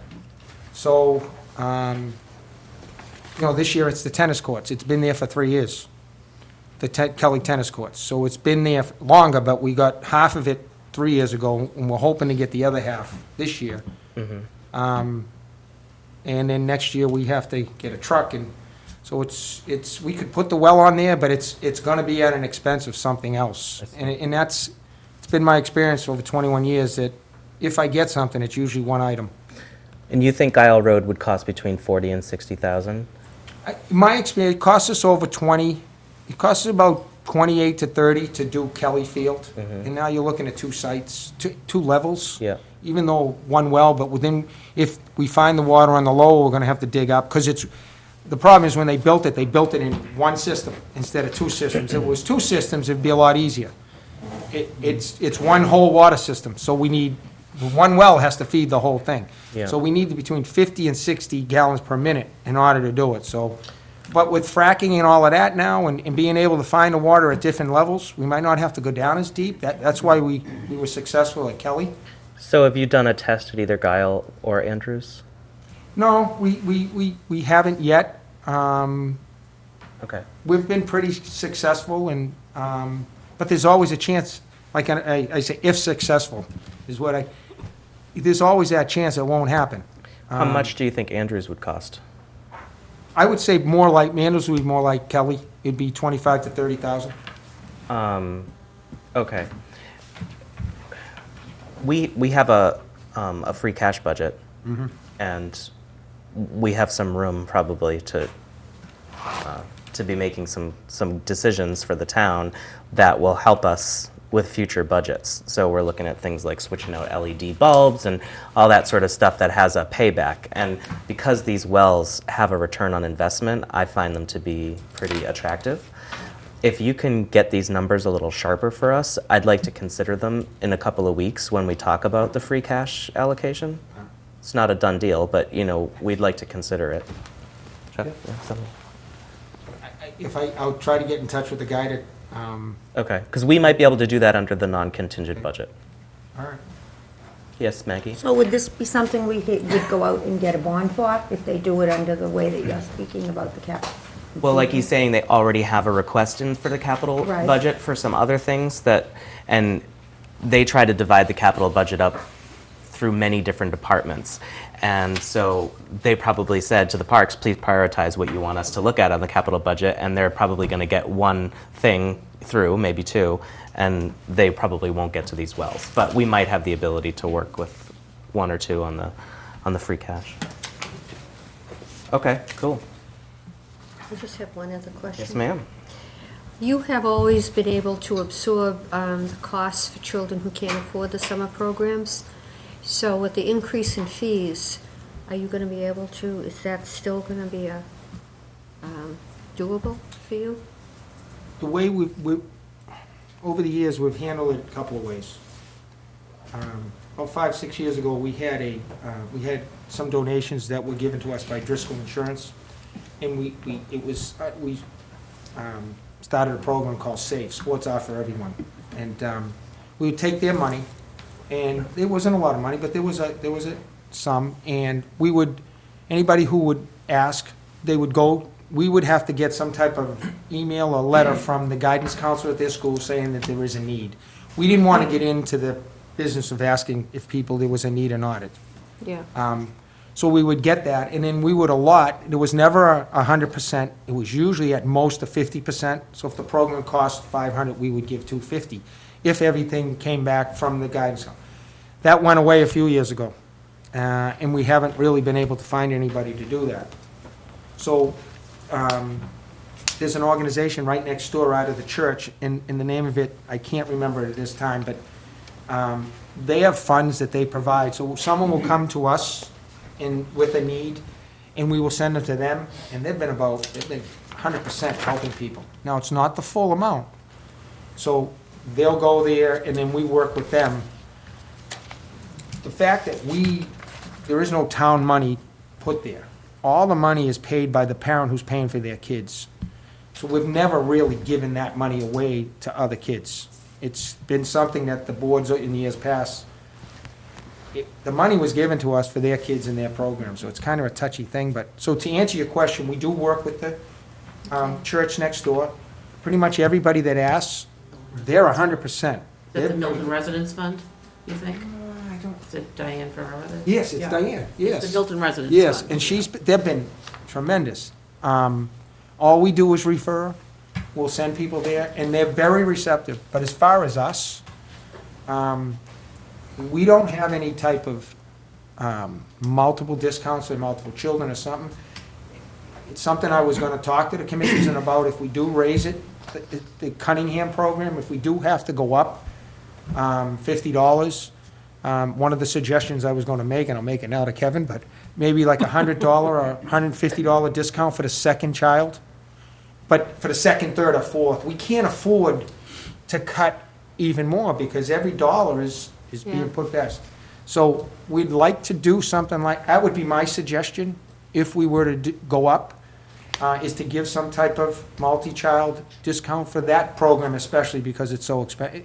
So, this year it's the tennis courts. It's been there for 3 years, the Kelly tennis courts. So it's been there longer, but we got half of it 3 years ago, and we're hoping to get the other half this year. And then next year, we have to get a truck, and so we could put the well on there, but it's gonna be at an expense of something else. And it's been my experience over 21 years that if I get something, it's usually one item. And you think Isle Road would cost between 40 and 60,000? My experience, it costs us over 20, it costs us about 28 to 30 to do Kelly Field. And now you're looking at 2 sites, two levels. Yeah. Even though one well, but if we find the water on the low, we're gonna have to dig up, because the problem is when they built it in one system instead of 2 systems. If it was 2 systems, it'd be a lot easier. It's one whole water system, so one well has to feed the whole thing. Yeah. So we need between 50 and 60 gallons per minute in order to do it, so. But with fracking and all of that now, and being able to find the water at different levels, we might not have to go down as deep. That's why we were successful at Kelly. So have you done a test at either Guile or Andrews? No, we haven't yet. Okay. We've been pretty successful, but there's always a chance, like I say, if successful, there's always that chance it won't happen. How much do you think Andrews would cost? I would say Mandels would be more like Kelly. It'd be 25 to 30,000. Okay. We have a free cash budget, and we have some room probably to be making some decisions for the town that will help us with future budgets. So we're looking at things like switching out LED bulbs and all that sort of stuff that has a payback. And because these wells have a return on investment, I find them to be pretty attractive. If you can get these numbers a little sharper for us, I'd like to consider them in a couple of weeks when we talk about the free cash allocation. It's not a done deal, but we'd like to consider it. Chuck, yeah, something? I'll try to get in touch with the guy that, Okay, because we might be able to do that under the non-contingent budget. all right. Yes, Maggie? So would this be something would go out and get a bond for, if they do it under the way that you're speaking about the cap? Well, like he's saying, they already have a request in for the capital Right. budget for some other things and they try to divide the capital budget up through many different departments. And so they probably said to the parks, please prioritize what you want us to look at on the capital budget, and they're probably going to get one thing through, maybe 2, and they probably won't get to these wells. But we might have the ability to work with 1 or 2 on the free cash. Okay, cool. I just have one other question. Yes, ma'am. You have always been able to absorb the costs for children who can't afford the summer programs. So with the increase in fees, are you going to be able to, is that still going to be doable for you? the way over the years, we've handled it a couple of ways. About 5, 6 years ago, we had some donations that were given to us by Driscoll Insurance, and we started a program called SAFE, Sports Off for Everyone. And we would take their money, and there wasn't a lot of money, but there was a sum, and anybody who would ask, we would have to get some type of email or letter from the guidance counselor at their school saying that there is a need. We didn't want to get into the business of asking if there was a need or not. Yeah. So we would get that, and then we would allot, there was never 100%, it was usually at most a 50%, so if the program cost $500, we would give $250, if everything came back from the guidance. That went away a few years ago, and we haven't really been able to find anybody to do that. So, there's an organization right next door out of the church, and the name of it, I can't remember it at this time, but they have funds that they provide, so someone will come to us with a need, and we will send them to them, and they've been 100% helping people. Now, it's not the full amount, so they'll go there, and then we work with them. The fact that there is no town money put there. All the money is paid by the parent who's paying for their kids. So we've never really given that money away to other kids. It's been something that the boards in years past, the money was given to us for their kids and their program, so it's kind of a touchy thing. But, so to answer your question, we do work with the church next door. Pretty much everybody that asks, they're 100%. Is that the Milton Residence Fund, you think? I don't. Is it Diane Ferrara? Yes, it's Yeah. Diane, yes. It's the Milton Residence Fund. Yes, and they've been tremendous. All we do is refer, we'll send people there, and they're very receptive. But as far as us, we don't have any type of multiple discounts or multiple children or something. It's something I was gonna talk to the commissioners about if we do raise it, the Cunningham program, if we do have to go up $50. One of the suggestions I was gonna make, and I'll make it now to Kevin, but maybe like $100 or $150 discount for the second child. But for the second, third, or fourth, we can't afford to cut even more because every dollar is Yeah. being put best. So we'd like to do something like, that would be my suggestion, if we were to go up, is to give some type of multi-child discount for that program especially because it's so expensive.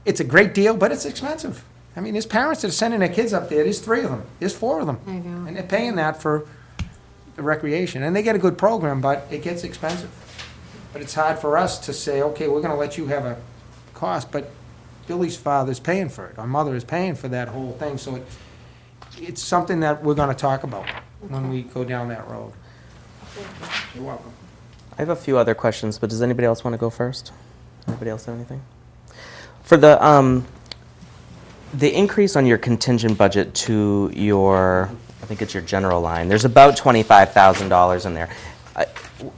It's a great deal, but it's expensive. I mean, there's parents that are sending their kids up there, there's 3 of them, there's 4 of them. I know. And they're paying that for the recreation, and they get a good program, but it gets expensive. But it's hard for us to say, okay, we're gonna let you have a cost, but Billy's father's paying for it, our mother is paying for that whole thing, so it's something that we're gonna talk about when we go down that road. You're welcome. I have a few other questions, but does anybody else want to go first? Anybody else have anything? For the increase on your contingent budget to your, I think it's your general line, there's about $25,000 in there.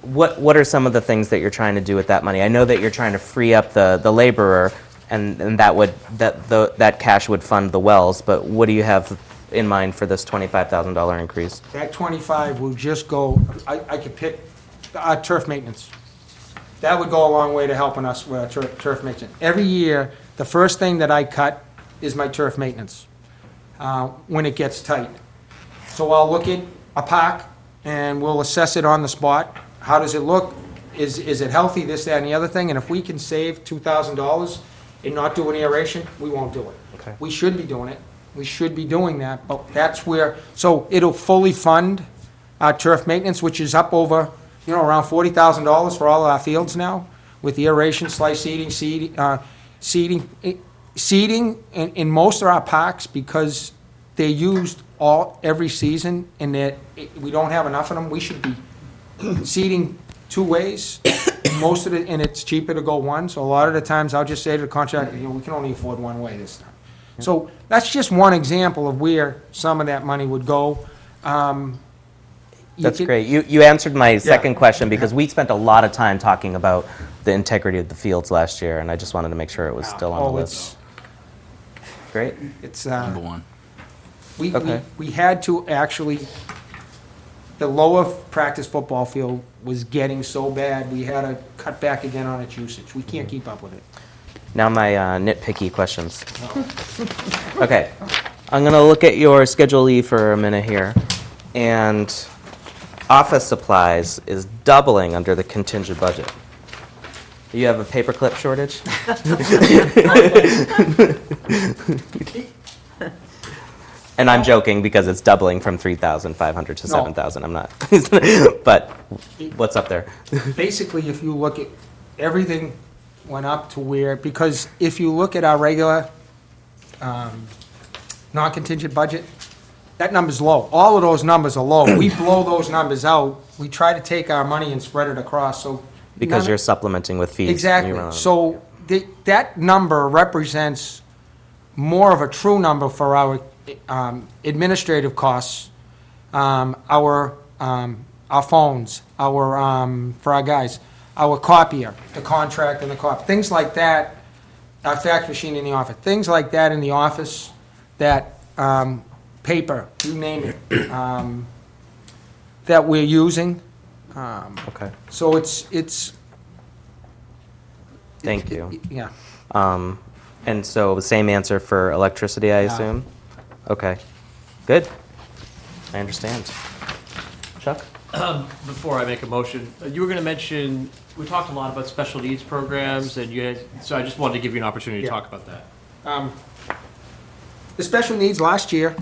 What are some of the things that you're trying to do with that money? I know that you're trying to free up the laborer, and that cash would fund the wells, but what do you have in mind for this $25,000 increase? That 25 will just go, I could pick turf maintenance. That would go a long way to helping us with turf maintenance. Every year, the first thing that I cut is my turf maintenance, when it gets tight. So I'll look at a park, and we'll assess it on the spot. How does it look? Is it healthy, this, that, and the other thing? And if we can save $2,000 and not do an aeration, we won't do it. Okay. We should be doing it. We should be doing that, but that's where, so it'll fully fund our turf maintenance, which is up over, around $40,000 for all of our fields now, with aeration, slice seeding in most of our parks, because they're used every season, and we don't have enough of them. We should be seeding 2 ways, and it's cheaper to go one, so a lot of the times I'll just say to the contractor, we can only afford 1 way this time. So that's just one example of where some of that money would go. That's great. You answered my second question, because we spent a lot of time talking about the integrity of the fields last year, and I just wanted to make sure it was still on the list. Great. It's Number one. we Okay. had to actually the lower practice football field was getting so bad, we had to cut back again on its usage. We can't keep up with it. Now my nitpicky questions. Okay, I'm gonna look at your Schedule E for a minute here, and office supplies is doubling under the contingent budget. You have a paperclip shortage? And I'm joking because it's doubling from 3,500 to No. 7,000. I'm not. But what's up there? Basically, if you look at, everything went up to where, because if you look at our regular non-contingent budget, that number's low. All of those numbers are low. We blow those numbers out. We try to take our money and spread it across, so. Because none- you're supplementing with fees. when you Exactly. run. So that number represents more of a true number for our administrative costs, our phones, for our guys, our copier, the contract and the copy, things like that, our fax machine in the office, things like that in the office, that paper, you name it, that we're using. Okay, So it's. thank you. Yeah. And so the same answer for electricity, I Yeah. assume? Okay, good. I understand. Chuck? Before I make a motion, you were going to mention, we talked a lot about special needs programs, and you had, so I just wanted to give you an opportunity to Yeah. talk about that. The special needs last year,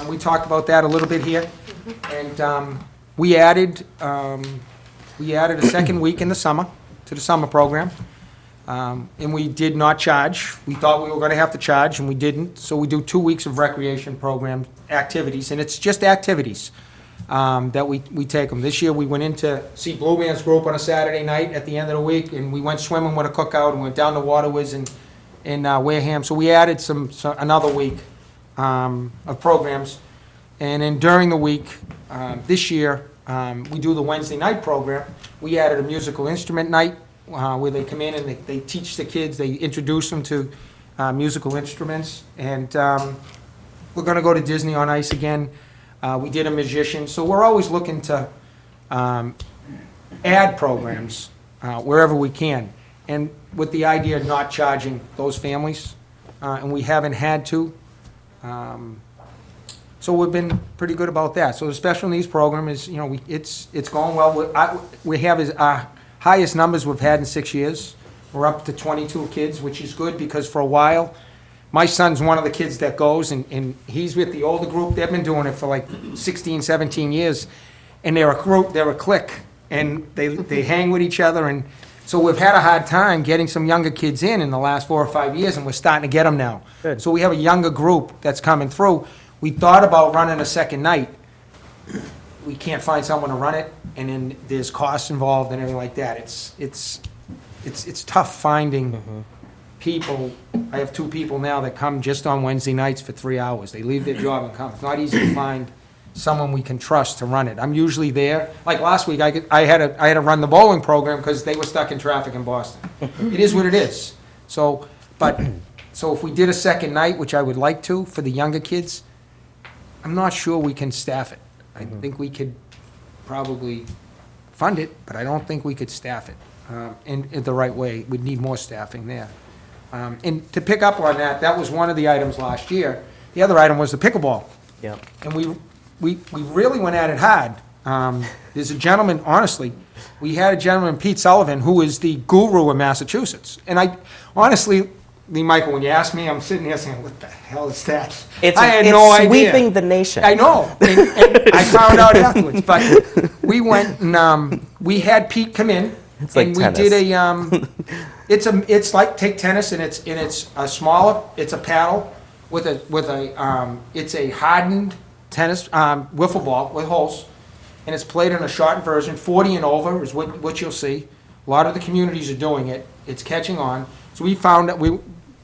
we talked about that a little bit here, and we added a second week in the summer, to the summer program, and we did not charge. We thought we were going to have to charge, and we didn't, so we do 2 weeks of recreation program activities, and it's just activities that we take them. This year, we went in to see Blue Man's Group on a Saturday night at the end of the week, and we went swimming with a cookout, and went down to Waterways in Wareham, so we added another week of programs. And then during the week, this year, we do the Wednesday night program. We added a musical instrument night where they come in and they teach the kids, they introduce them to musical instruments. And we're going to go to Disney on Ice again. We did a magician. So we're always looking to add programs wherever we can. And with the idea of not charging those families, and we haven't had to. So we've been pretty good about that. So the special needs program is, it's going well. We have our highest numbers we've had in 6 years. We're up to 22 kids, which is good because for a while, my son's one of the kids that goes, and he's with the older group. They've been doing it for like 16, 17 years. And they're a group, they're a clique, and they hang with each other. And so we've had a hard time getting some younger kids in the last 4 or 5 years, and we're starting to get them now. Good. So we have a younger group that's coming through. We thought about running a second night. We can't find someone to run it, and then there's costs involved and everything like that. It's tough finding people. I have 2 people now that come just on Wednesday nights for 3 hours. They leave their job and come. It's not easy to find someone we can trust to run it. I'm usually there. Like last week, I had to run the bowling program because they were stuck in traffic in Boston. It is what it is. So if we did a second night, which I would like to for the younger kids, I'm not sure we can staff it. I think we could probably fund it, but I don't think we could staff it in the right way. We'd need more staffing there. And to pick up on that, that was one of the items last year. The other item was the pickleball. Yep. And we really went at it hard. There's a gentleman, honestly, we had a gentleman, Pete Sullivan, who is the guru in Massachusetts. And I, honestly, Michael, when you ask me, I'm sitting here saying, what the hell is that? I had no idea. Sweeping the nation. I know, and I found out afterwards, but we went and, we had Pete come in. It's like and we tennis. did it's like, take tennis, and it's a smaller, it's a paddle with it's a hardened tennis, wiffle ball with holes, and it's played in a shortened version, 40 and over is what you'll see. A lot of the communities are doing it, it's catching on. So we found that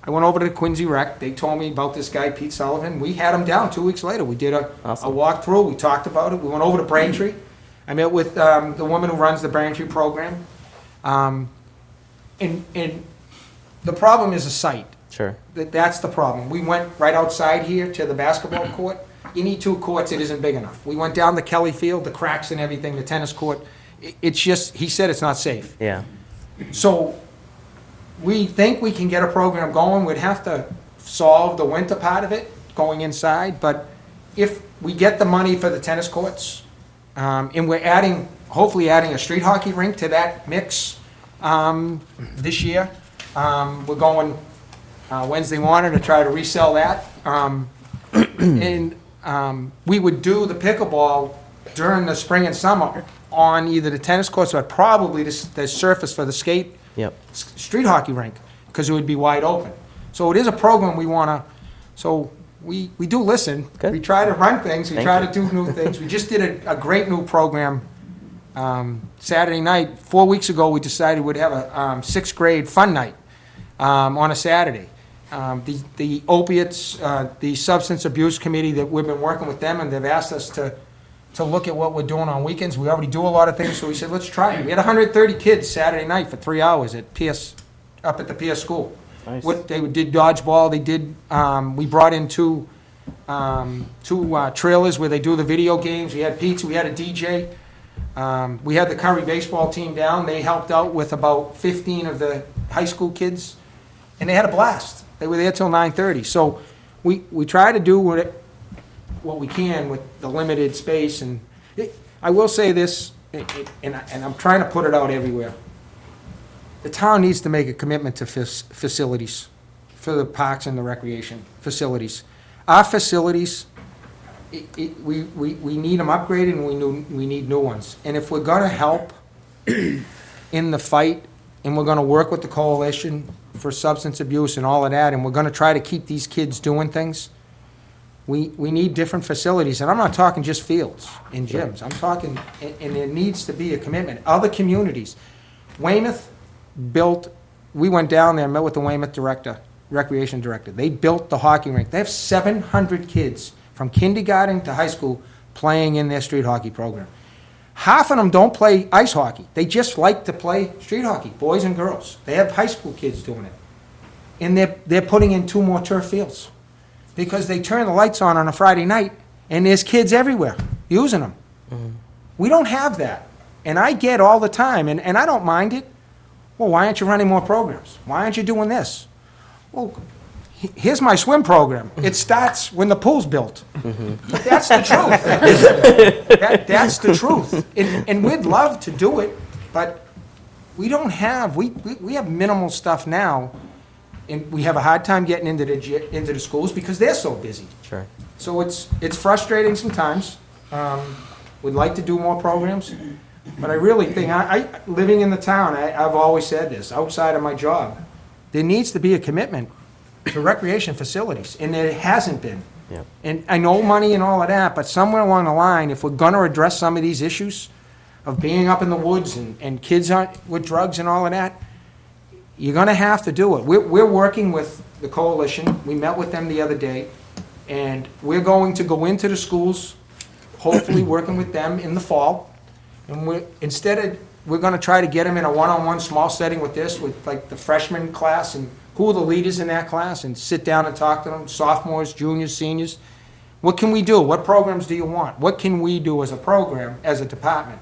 I went over to the Quincy Rec. They told me about this guy, Pete Sullivan. We had him down 2 weeks later. We did a walkthrough. We talked about it. We went over to Braintree. I met with the woman who runs the Braintree program. And the problem is a site. Sure. That's the problem. We went right outside here to the basketball court. you need 2 courts, it isn't big enough. We went down to Kelly Field, the cracks and everything, the tennis court, it's just, he said it's not safe. Yeah. So, we think we can get a program going, we'd have to solve the winter part of it, going inside, but if we get the money for the tennis courts, and we're adding, hopefully adding a street hockey rink to that mix, this year. We're going, Wednesday morning to try to resell that. And, we would do the pickleball during the spring and summer on either the tennis courts or probably the surface for the Yep. street hockey rink, because it would be wide open. So it is a program we wanna, so we do listen. Good. We try to run things, we Thank try you. to do new things. We just did a great new program, Saturday night. 4 weeks ago, we decided we'd have a, 6th grade fun night, on a Saturday. The opiates, the substance abuse committee, that we've been working with them, and they've asked us to look at what we're doing on weekends. We already do a lot of things, so we said, let's try it. We had 130 kids Saturday night for 3 hours at PS, up at the PS school. Nice. They did dodgeball, they did, we brought in two trailers where they do the video games, we had pizza, we had a DJ. We had the Curry baseball team down, they helped out with about 15 of the high school kids, and they had a blast. They were there till 9:30, so we try to do what we can with the limited space, and I will say this, and I'm trying to put it out everywhere. The town needs to make a commitment to facilities, for the parks and the recreation facilities. Our facilities, we need them upgraded, and we need new ones. And if we're gonna help in the fight, and we're gonna work with the coalition for substance abuse and all of that, and we're gonna try to keep these kids doing things, we need different facilities, and I'm not talking just fields and gyms, I'm talking, and there needs to be a commitment. Other communities, Weymouth built, we went down there and met with the Weymouth director, recreation director, they built the hockey rink. They have 700 kids from kindergarten to high school playing in their street hockey program. Half of them don't play ice hockey, they just like to play street hockey, boys and girls. They have high school kids doing it. And they're putting in 2 more turf fields, because they turn the lights on a Friday night, and there's kids everywhere using them. We don't have that. And I get all the time, and I don't mind it. Well, why aren't you running more programs? Why aren't you doing this? Well, here's my swim program. It starts when the pool's built. But that's the truth. That's the truth. And we'd love to do it, but we don't have, we have minimal stuff now, and we have a hard time getting into the schools because they're so busy. Sure. So it's frustrating sometimes. We'd like to do more programs, but I really think, living in the town, I've always said this, outside of my job, there needs to be a commitment to recreation facilities, and there hasn't been. Yeah. And I know money and all of that, but somewhere along the line, if we're gonna address some of these issues of being up in the woods and kids aren't with drugs and all of that, you're gonna have to do it. We're working with the coalition, we met with them the other day, and we're going to go into the schools, hopefully working with them in the fall, and we're gonna try to get them in a one-on-one small setting with this, with like the freshman class, and who are the leaders in that class, and sit down and talk to them, sophomores, juniors, seniors. What can we do? What programs do you want? What can we do as a program, as a department,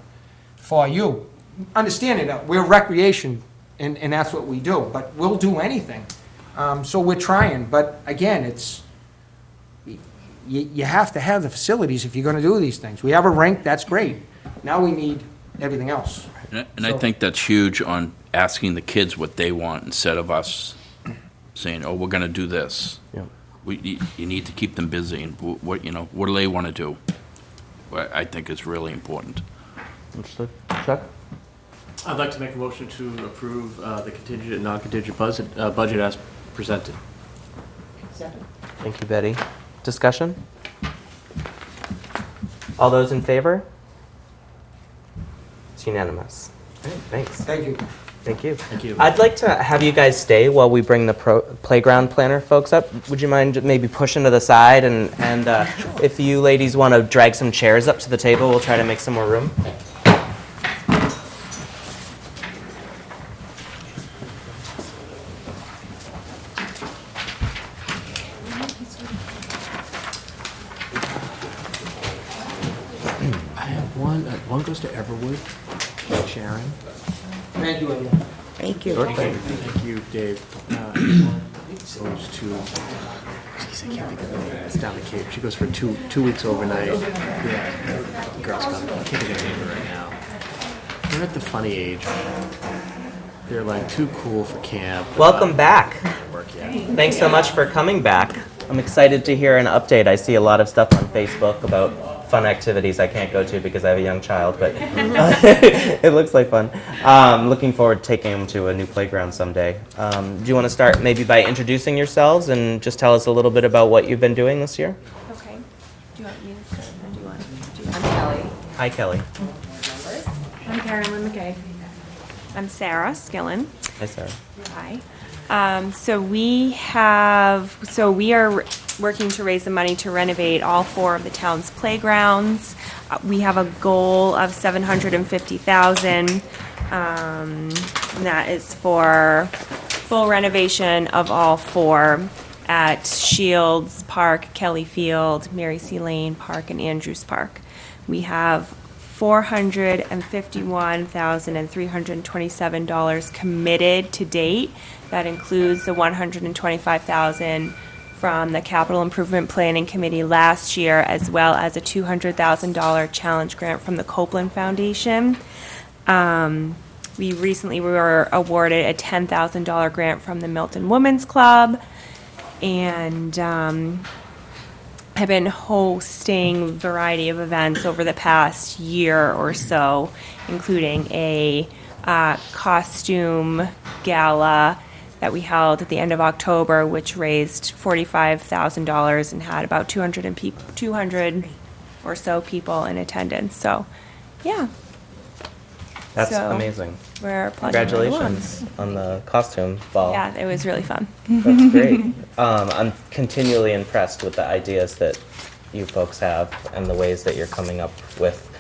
for you? Understanding that we're recreation, and that's what we do, but we'll do anything. So we're trying, but again, you have to have the facilities if you're gonna do these things. We have a rink, that's great. Now we need everything else. And I think that's huge on asking the kids what they want instead of us saying, oh, we're gonna do this. Yeah. You need to keep them busy, and what do they wanna do? I think it's really important. Understood. Chuck? I'd like to make a motion to approve the contingent and non-contingent budget as presented. Thank you, Betty. Discussion? All those in favor? It's unanimous. All right, thanks. Thank you. Thank you. Thank you. I'd like to have you guys stay while we bring the playground planner folks up. Would you mind maybe pushing to the side, and if you ladies want to drag some chairs up to the table, we'll try to make some more room. One goes to Everwood, Sharon. Thank you, Amy. Thank you. Thank you, Dave. Goes to, geez, I can't think of the name. It's down the Cape. She goes for two weeks overnight. Yeah. Girls Cup. I can't think of the name right now. They're at the funny age. They're like too cool for camp. Welcome back. Work yet. Thanks so much for coming back. I'm excited to hear an update. I see a lot of stuff on Facebook about fun activities I can't go to because I have a young child, but it looks like fun. Looking forward to taking them to a new playground someday. Do you want to start maybe by introducing yourselves and just tell us a little bit about what you've been doing this year? Okay. Do you want me to start or do you want to? I'm Kelly. Hi, Kelly. I'm Carolyn McKay. I'm Sarah Skillen. Hi, Sarah. Hi. So we are working to raise the money to renovate all 4 of the town's playgrounds. We have a goal of $750,000. And that is for full renovation of all 4 at Shields Park, Kelly Field, Mary C. Lane Park, and Andrews Park. We have $451,327 committed to date. That includes the $125,000 from the Capital Improvement Planning Committee last year, as well as a $200,000 challenge grant from the Copeland Foundation. We recently were awarded a $10,000 grant from the Milton Women's Club, and have been hosting a variety of events over the past year or so, including a costume gala that we held at the end of October, which raised $45,000 and had about 200 or so people in attendance. So, yeah. That's So, amazing. We're plugging right along. Congratulations on the costume ball. Yeah, it was really fun. That's great. I'm continually impressed with the ideas that you folks have and the ways that you're coming up with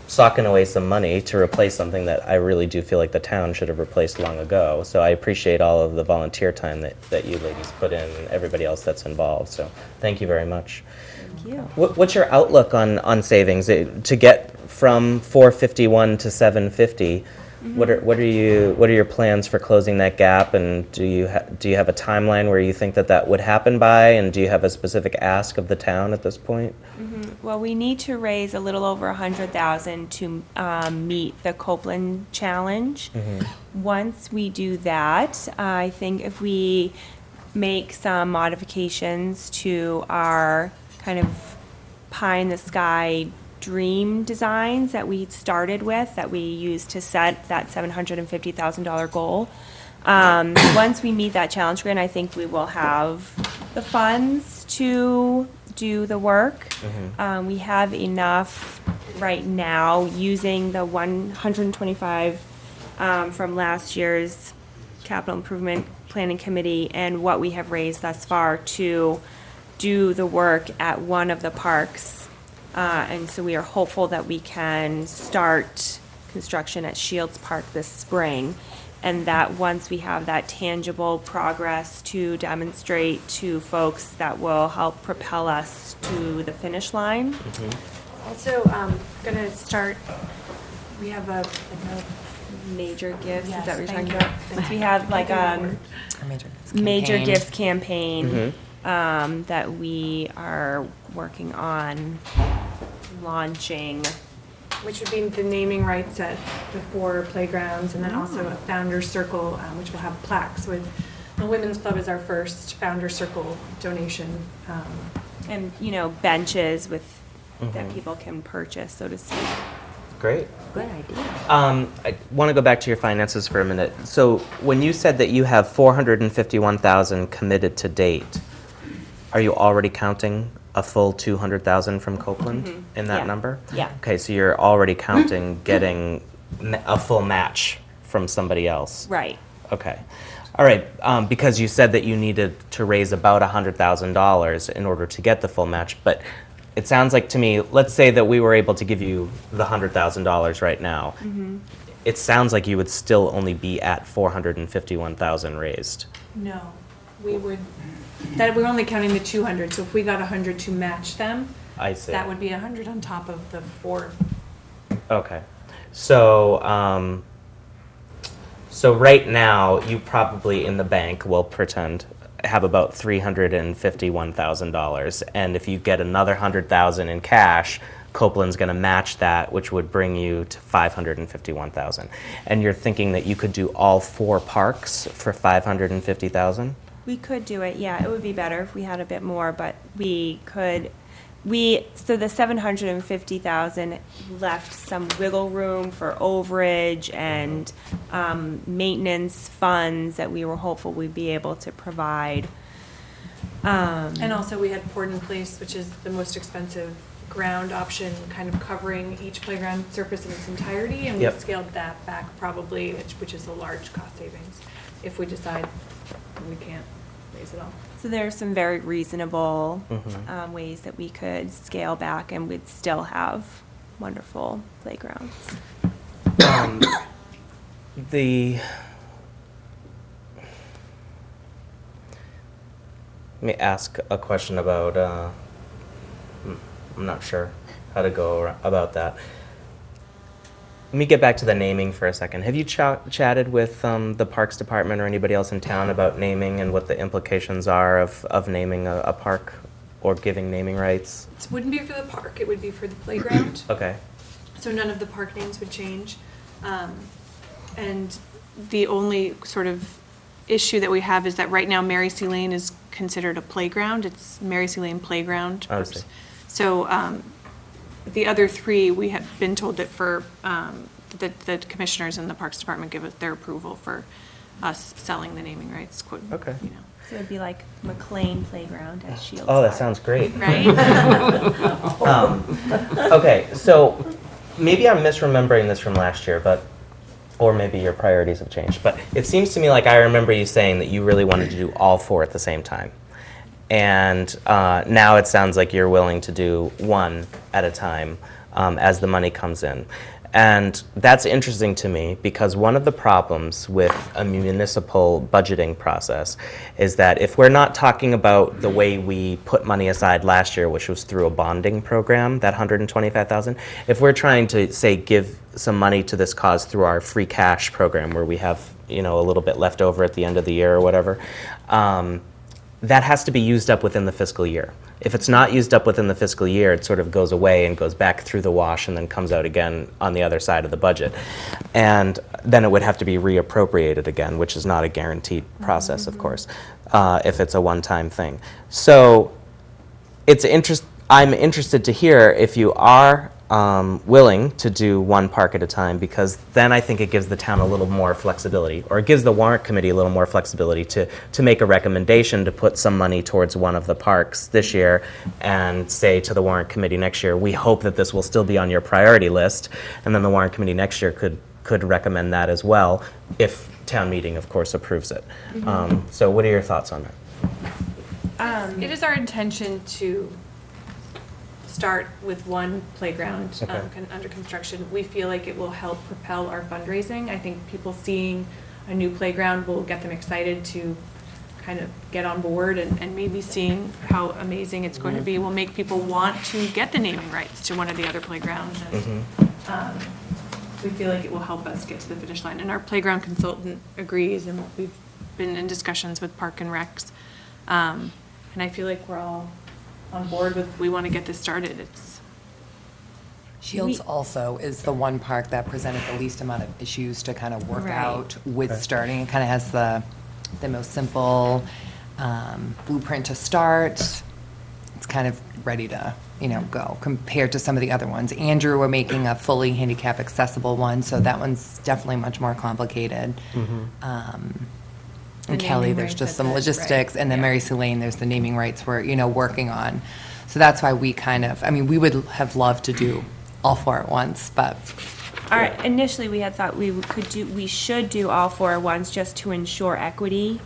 socking away some money to replace something that I really do feel like the town should have replaced long ago. So I appreciate all of the volunteer time that you ladies put in and everybody else that's involved. So thank you very much. Thank you. What's your outlook on savings to get from 451 to 750? What are your plans for closing that gap? And do you have a timeline where you think that would happen by? And do you have a specific ask of the town at this point? Well, we need to raise a little over $100,000 to meet the Copeland challenge. Once we do that, I think if we make some modifications to our kind of pie in the sky dream designs that we started with, that we used to set that $750,000 goal. Once we meet that challenge grant, I think we will have the funds to do the work. We have enough right now using the 125 from last year's Capital Improvement Planning Committee and what we have raised thus far to do the work at one of the parks. And so we are hopeful that we can start construction at Shields Park this spring, and that once we have that tangible progress to demonstrate to folks, that will help propel us to the finish line. Also, gonna start, we have a Major gifts, is Yes, that what you're thank talking you. about? Thank We you. have like major campaign. gifts campaign that we are working on launching. which would be the naming rights at the 4 playgrounds, and then also a Founder's Circle, which will have plaques with, the Women's Club is our first Founder's Circle donation. And, benches with, that people can purchase, so to speak. Great. Good idea. I want to go back to your finances for a minute. So when you said that you have $451,000 committed to date, are you already counting a full $200,000 from Copeland in that Yeah. number? Yeah. Okay, so you're already counting getting a full match from somebody else. Right. Okay. All right, because you said that you needed to raise about $100,000 in order to get the full match, but it sounds like to me, let's say that we were able to give you the $100,000 right now. It sounds like you would still only be at $451,000 raised. No, we would, that, we're only counting the 200, so if we got 100 to match them, I see. That would be 100 on top of the 4. Okay. So, so right now, you probably in the bank, we'll pretend, have about $351,000. And if you get another 100,000 in cash, Copeland's going to match that, which would bring you to 551,000. And you're thinking that you could do all 4 parks for 550,000? We could do it, yeah. It would be better if we had a bit more, but we could. So the 750,000 left some wiggle room for overage and maintenance funds that we were hopeful we'd be able to provide. And also, we had poured in place, which is the most expensive ground option, kind of covering each playground surface in its entirety, and Yep. we've scaled that back probably, which is a large cost savings, if we decide we can't raise it all. So there are some very reasonable ways that we could scale back and we'd still have wonderful playgrounds. The Let me ask a question about, I'm not sure how to go about that. Let me get back to the naming for a second. Have you chatted with the Parks Department or anybody else in town about naming and what the implications are of naming a park or giving naming rights? It wouldn't be for the park, it would be for the playground. Okay. So none of the park names would change. And the only sort of issue that we have is that right now Mary C. Lane is considered a playground. It's Mary C. Lane Playground. I see. So the other 3, we have been told that for, the commissioners in the Parks Department give it their approval for us selling the naming rights, quote, Okay. you know. So it'd be like McLean Playground at Shields. Oh, that Park. sounds great. Right? Okay, so maybe I'm misremembering this from last year, or maybe your priorities have changed. But it seems to me like I remember you saying that you really wanted to do all 4 at the same time. And now it sounds like you're willing to do 1 at a time as the money comes in. And that's interesting to me because one of the problems with a municipal budgeting process is that if we're not talking about the way we put money aside last year, which was through a bonding program, that $125,000, if we're trying to, say, give some money to this cause through our free cash program where we have, a little bit left over at the end of the year or whatever, that has to be used up within the fiscal year. If it's not used up within the fiscal year, it sort of goes away and goes back through the wash and then comes out again on the other side of the budget. And then it would have to be reappropriated again, which is not a guaranteed process, of course, if it's a one-time thing. So I'm interested to hear if you are willing to do 1 park at a time, because then I think it gives the town a little more flexibility, or it gives the warrant committee a little more flexibility to make a recommendation to put some money towards one of the parks this year and say to the warrant committee next year, we hope that this will still be on your priority list, and then the warrant committee next year could recommend that as well, if town meeting, of course, approves it. So what are your thoughts on that? It is our intention to start with 1 playground Okay. under construction. We feel like it will help propel our fundraising. I think people seeing a new playground will get them excited to kind of get on board, and maybe seeing how amazing it's going to be will make people want to get the naming rights to one of the other playgrounds. And, we feel like it will help us get to the finish line. And our playground consultant agrees, and we've been in discussions with Park and Recs. And I feel like we're all on board with, we want to get this started. Shields also is the one park that presented the least amount of issues to kind of work Right. out with starting. It kind of has the most simple blueprint to start. It's kind of ready to, go compared to some of the other ones. Andrew, we're making a fully handicap accessible one, so that one's definitely much more complicated. And The Kelly, naming there's rights just at some the- logistics, right, and then yeah. Mary Sue Lane, there's the naming rights we're, working on. So that's why we we would have loved to do all 4 at once, but Initially, we had thought we should do all 4 at once just to ensure equity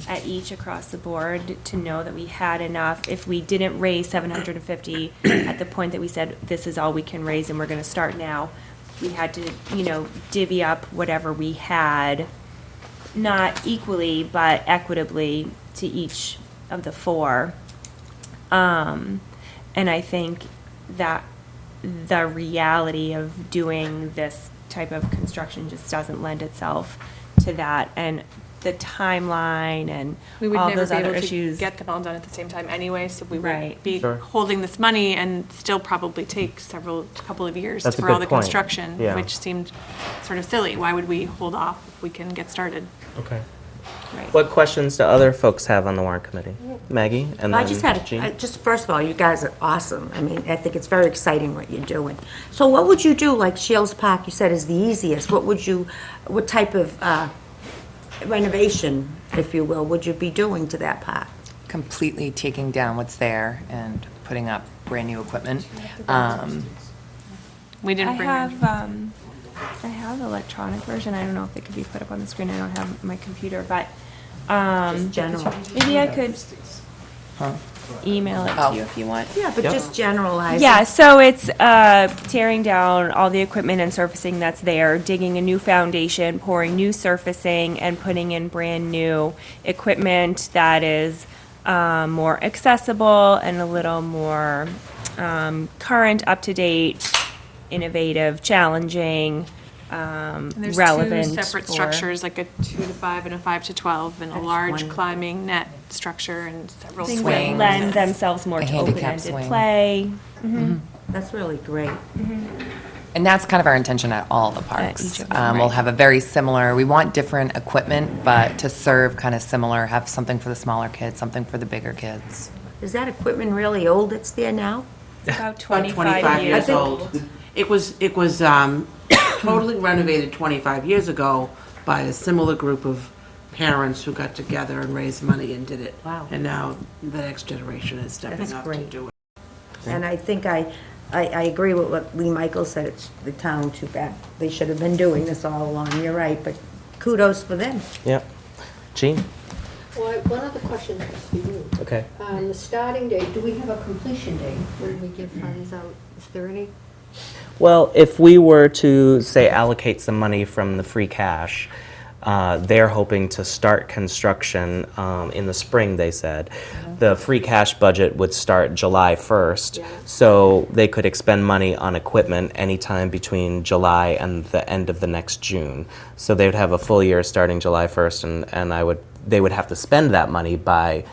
at each across the board, to know that we had enough. If we didn't raise 750 at the point that we said this is all we can raise and we're going to start now, we had to, divvy up whatever we had, not equally but equitably to each of the 4. And I think that the reality of doing this type of construction just doesn't lend itself to that, and the timeline and We would all never those be other able to issues. get them all done at the same time anyway, so we Right. would be Sure. holding this money and still probably take couple of years That's a for all good the point. construction, Yeah. which seemed sort of silly. Why would we hold off if we can get started? Okay. Right. What questions do other folks have on the warrant committee? Maggie, and I then just had, Jean? just first of all, you guys are awesome. I mean, I think it's very exciting what you're doing. So what would you do, like Shields Park, you said is the easiest. What type of renovation, if you will, would you be doing to that park? Completely taking down what's there and putting up brand-new equipment. We didn't bring. I have the electronic version. I don't know if it could be put up on the screen. I don't have my computer, but Just general. maybe I could email it Oh. to you if you want. Yeah, but just generalize. Yeah, so it's tearing down all the equipment and surfacing that's there, digging a new foundation, pouring new surfacing, and putting in brand-new equipment that is more accessible and a little more current, up-to-date, innovative, challenging, And there's relevant. two separate for- structures, like a 2 to 5 and a 5 to 12, and a That's large one. climbing net structure and several Things swings. that lend themselves more A to handicap open-ended swing. play. That's really great. And that's kind of our intention at all the At parks. each of them, We'll right. have a very similar, we want different equipment, but to serve kind of similar, have something for the smaller kids, something for the bigger kids. Is that equipment really old that's there now? About About 25 years. think- old. It was totally renovated 25 years ago by a similar group of parents who got together and raised money and did it. Wow. And now the next generation is stepping That's up to great. do it. And I think I agree with what Lee Michael said, it's the town too bad. They should have been doing this all along, you're right, but kudos for them. Yep. Jean? Well, one other question is for you. Okay. The starting date, do we have a completion date when we give funds out? Is there any? Well, if we were to, say, allocate some money from the free cash, they're hoping to start construction in the spring, they said. The free cash budget would start July 1st, so they could expend money on equipment anytime between July and the end of the next June. So they would have a full year starting July 1st, and they would have to spend that money by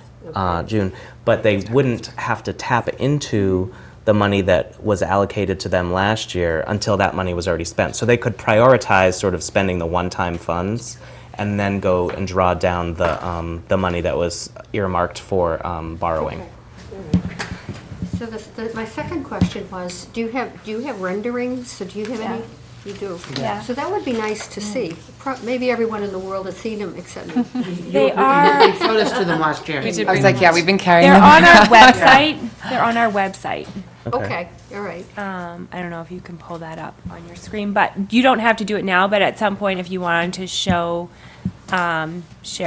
June, but they wouldn't have to tap into the money that was allocated to them last year until that money was already spent. So they could prioritize sort of spending the one-time funds and then go and draw down the money that was earmarked for borrowing. So my second question was, do you have renderings? So do you have any? You do? Yeah. So that would be nice to see. Maybe everyone in the world has seen them except me. They are. We showed us to them last year. We did I was bring like, them yeah, last we've been carrying They're them. on our website. They're on our website. Okay, all right. I don't know if you can pull that up on your screen, but you don't have to do it now, but at some point, if you wanted to share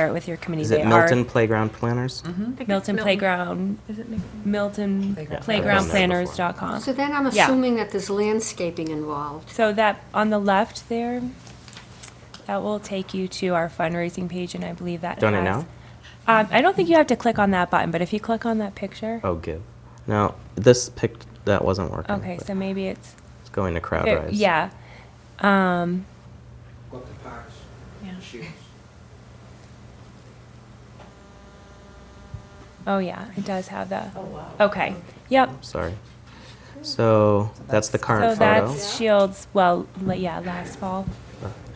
it with your committee. Is they it are Milton Playground Planners? Milton Playground, Is it Milton I've Playgroundplanners.com. So then I'm Yeah. assuming that there's landscaping involved. So that, on the left there, that will take you to our fundraising page, and I believe that Donate has- now? I don't think you have to click on that button, but if you click on that picture. Oh, give. No, this that wasn't working. Okay, but so maybe it's, it's going to crowd there- rise. yeah. Oh, yeah, it does have the. Oh, wow. Okay, yep. Sorry. So that's the current So photo. that's Shields, well, yeah, last fall.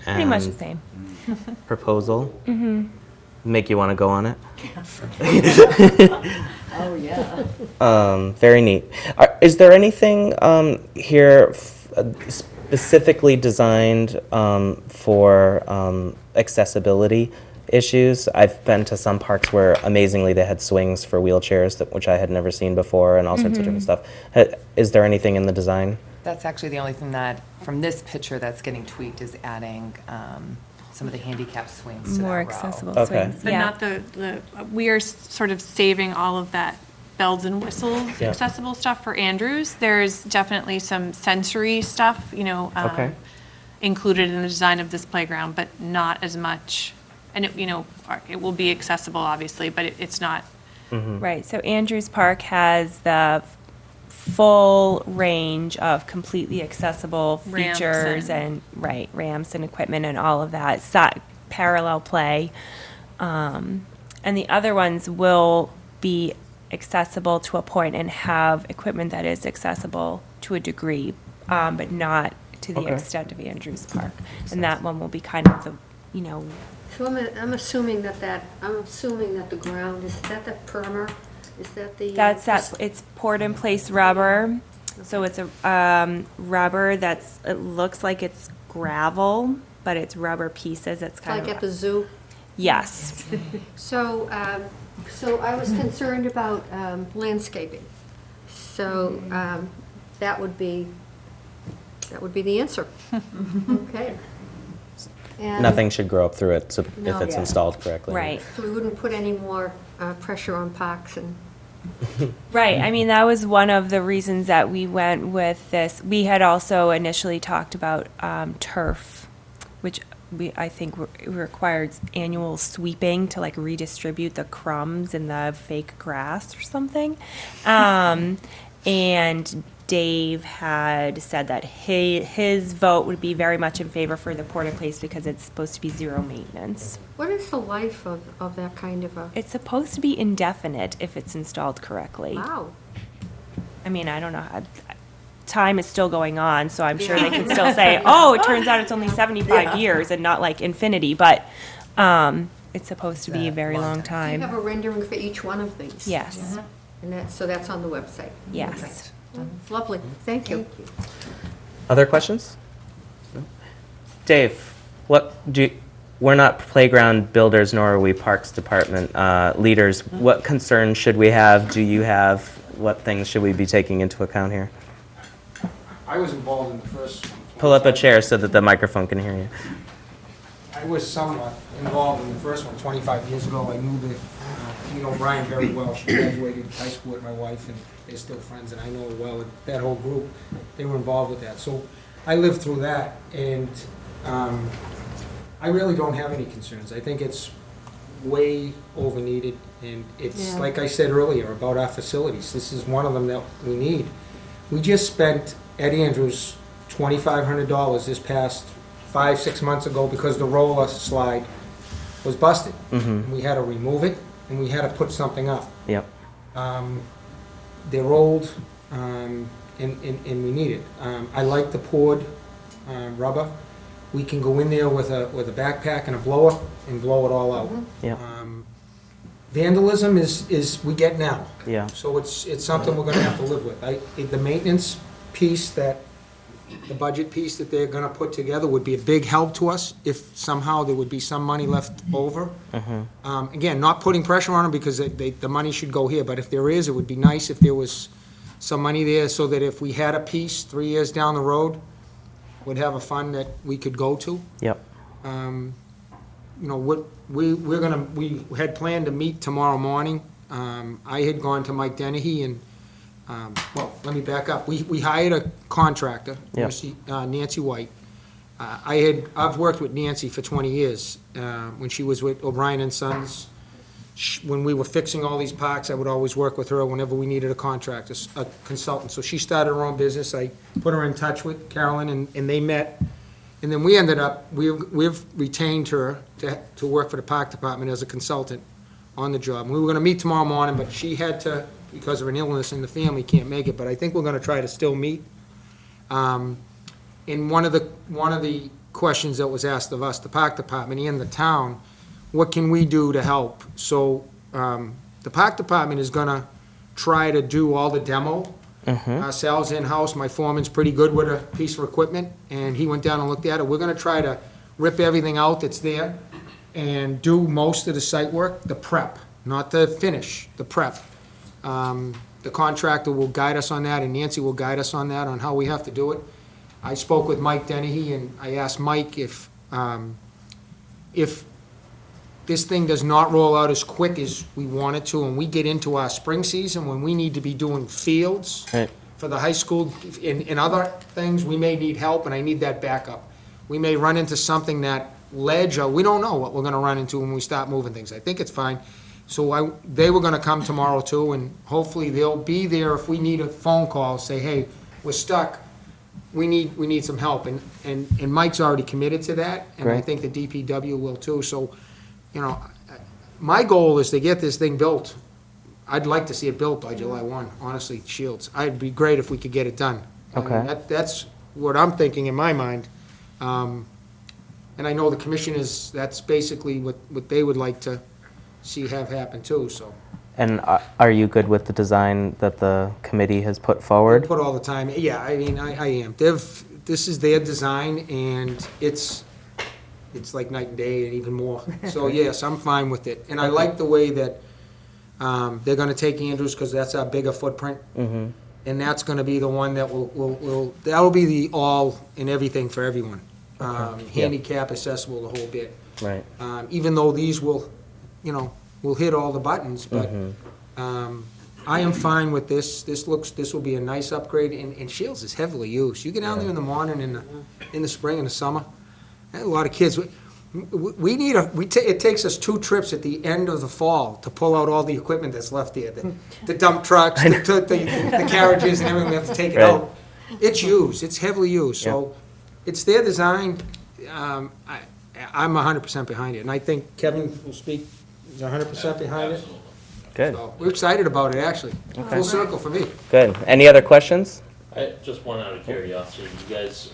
Pretty much the And same. proposal. Mm-hmm. Make you want to go on it? Oh, yeah. Very neat. Is there anything here specifically designed for accessibility issues? I've been to some parks where amazingly they had swings for wheelchairs, which I had never seen before, and all sorts of different stuff. Is there anything in the design? That's actually the only thing that, from this picture that's getting tweaked, is adding some of the handicap swings to that More row. accessible Okay. swings, But yeah. not we are sort of saving all of that bells and whistles Yeah. accessible stuff for Andrews. There's definitely some sensory stuff, Okay. included in the design of this playground, but not as much. And it will be accessible, obviously, but it's not. Right, so Andrews Park has the full range of completely accessible Ramps features and- and ramps and equipment and all of that, parallel play. And the other ones will be accessible to a point and have equipment that is accessible to a degree, but not to the Okay. extent of Andrews Park. And that one will be kind of the, you know, So I'm assuming that the ground, is that the primer? Is that the? it's poured in place rubber. So it's a rubber it looks like it's gravel, but it's rubber pieces. It's kind Like of. at the zoo? Yes. So, so I was concerned about landscaping. So that would be the answer. Okay. And Nothing should grow up through it if No. it's Yeah. installed correctly. Right. So we wouldn't put any more pressure on parks and, Right. I mean, that was one of the reasons that we went with this. We had also initially talked about turf, which I think required annual sweeping to like redistribute the crumbs in the fake grass or something. And Dave had said that his vote would be very much in favor for the porta place because it's supposed to be zero maintenance. what is the life of that kind of a, It's supposed to be indefinite if it's installed correctly. wow. I mean, I don't know how, time is still going on, so I'm sure they can still say, oh, it turns out it's only 75 years and not like infinity, but it's supposed to be a very long Do you time. have a rendering for each one of these? Yes, And that's on the website? yes. Lovely, thank you. Other questions? No? Dave, we're not playground builders, nor are we Parks Department leaders. What concerns should we have? Do you have? What things should we be taking into account here? I was involved in the first one. Pull up a chair so that the microphone can hear you. I was somewhat involved in the first one 25 years ago. I knew that, Brian very well. She graduated high school with my wife, and they're still friends, and I know her well. And that whole group, they were involved with that. So I lived through that, and I really don't have any concerns. I think it's way over needed, and it's, Yeah. like I said earlier, about our facilities. This is one of them that we need. We just spent at Andrews $2,500 this past 5-6 months ago because the roller slide was busted. Mm-hmm. We had to remove it, and we had to put something up. Yep. They're old, and we need it. I like the poured rubber. We can go in there with a backpack and a blower and blow it all out. Yep. Vandalism is we get now. Yeah. So it's something we're gonna have to live with. The maintenance piece the budget piece that they're gonna put together would be a big help to us if somehow there would be some money left over. Again, not putting pressure on them because the money should go here, but if there is, it would be nice if there was some money there so that if we had a piece 3 years down the road, we'd have a fund that we could go to. Yep. What we had planned to meet tomorrow morning. I had gone to Mike Dennehy and, let me back up. We hired a contractor, Yep. Nancy White. I've worked with Nancy for 20 years. When she was with O'Brien and Sons, when we were fixing all these parks, I would always work with her whenever we needed a contractor, a consultant. So she started her own business. I put her in touch with Carolyn, and they met. And then we ended up, we've retained her to work for the park department as a consultant on the job. We were gonna meet tomorrow morning, but she had to, because of an illness in the family, can't make it, but I think we're gonna try to still meet. And one of the questions that was asked of us, the park department and the town, what can we do to help? So, the park department is gonna try to do all the demo ourselves in-house. My foreman's pretty good with a piece of equipment, and he went down and looked at it. We're gonna try to rip everything out that's there and do most of the site work, the prep, not the finish, the prep. The contractor will guide us on that, and Nancy will guide us on that, on how we have to do it. I spoke with Mike Dennehy, and I asked Mike if this thing does not roll out as quick as we want it to, and we get into our spring season, when we need to be doing fields Right. for the high school, in other things, we may need help, and I need that backup. We may run into something that ledge, or we don't know what we're gonna run into when we start moving things. I think it's fine. So they were gonna come tomorrow too, and hopefully they'll be there if we need a phone call, say, hey, we're stuck, we need some help, and Mike's already committed to that, and I Great. think the DPW will too, so, you know, my goal is to get this thing built. I'd like to see it built by July 1, honestly, Shields. It'd be great if we could get it done. I mean, Okay. That's what I'm thinking in my mind. And I know the commission that's basically what they would like to see have happen too, so. And are you good with the design that the committee has put forward? Put all the time, yeah, I mean, I am. This is their design, and it's like night and day and even more. So yes, I'm fine with it. And I like the way that they're gonna take Andrews, because that's our bigger footprint. Mm-hmm. And that's gonna be the one that that'll be the all and everything for everyone. Yeah. Handicap accessible, the whole bit. Right. Even though these will hit all the buttons, but I am fine with this. This will be a nice upgrade, and Shields is heavily used. You get down there in the morning, in the spring, in the summer, a lot of kids. It takes us 2 trips at the end of the fall to pull out all the equipment that's left there, the dump trucks, the carriages and everything, we have to take it Right. out. It's used, it's heavily used, so it's their design. I'm 100% behind it, and I think Kevin will speak, is 100% behind it. Good. So we're excited about it, actually. Full circle for me. Good. Any other questions? Just one out of curiosity, you guys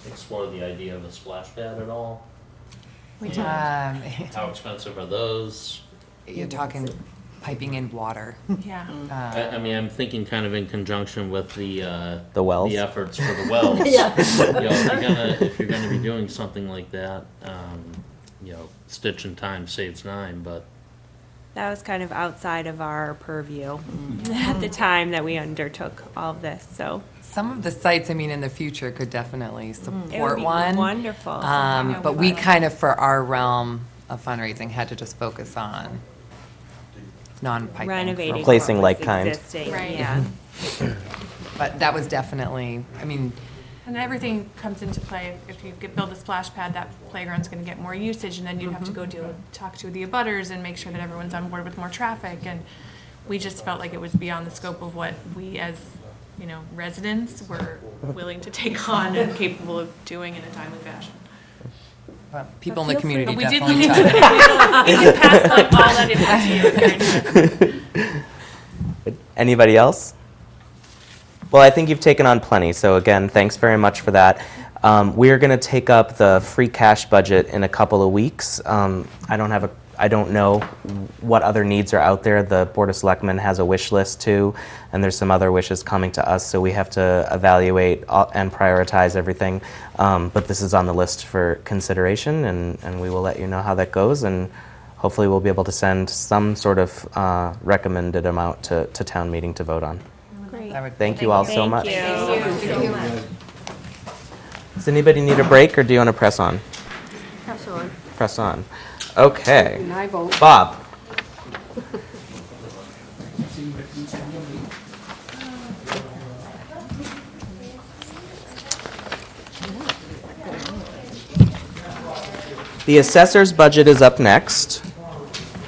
explore the idea of a splash pad at all? How expensive are those? You're talking piping in water. Yeah. I mean, I'm thinking kind of in conjunction with the wells? the efforts for the wells. Yeah. You know, if you're gonna be doing something like that, stitch in time saves 9, but That was kind of outside of our purview at the time that we undertook all of this, so. Some of the sites, I mean, in the future could definitely It would support be one. wonderful. But we kind of, for our realm of fundraising, had to just focus on non-piping. Renovating. Replacing what was like kind. existing, Right. Yeah. But that was definitely, I mean, And everything comes into play. If you build a splash pad, that playground's gonna get more usage, and then you'd have to go talk to the abutters and make sure that everyone's on board with more traffic. And we just felt like it was beyond the scope of what we as, residents were willing to take on and capable of doing in a timely fashion. people in the community But we did definitely look into tried. it. We can pass like all that information to you if you're interested. Anybody else? Well, I think you've taken on plenty, so again, thanks very much for that. We're going to take up the free cash budget in a couple of weeks. I don't know what other needs are out there. The Board of Selectmen has a wish list too, and there's some other wishes coming to us, so we have to evaluate and prioritize everything. But this is on the list for consideration, and we will let you know how that goes, and hopefully we'll be able to send some sort of recommended amount to town meeting to vote on. Great. Thank you all so much. Thank you. Does anybody need a break, or do you want to press on? Press on. Press on. Okay. And I vote. Bob? The assessor's budget is up next,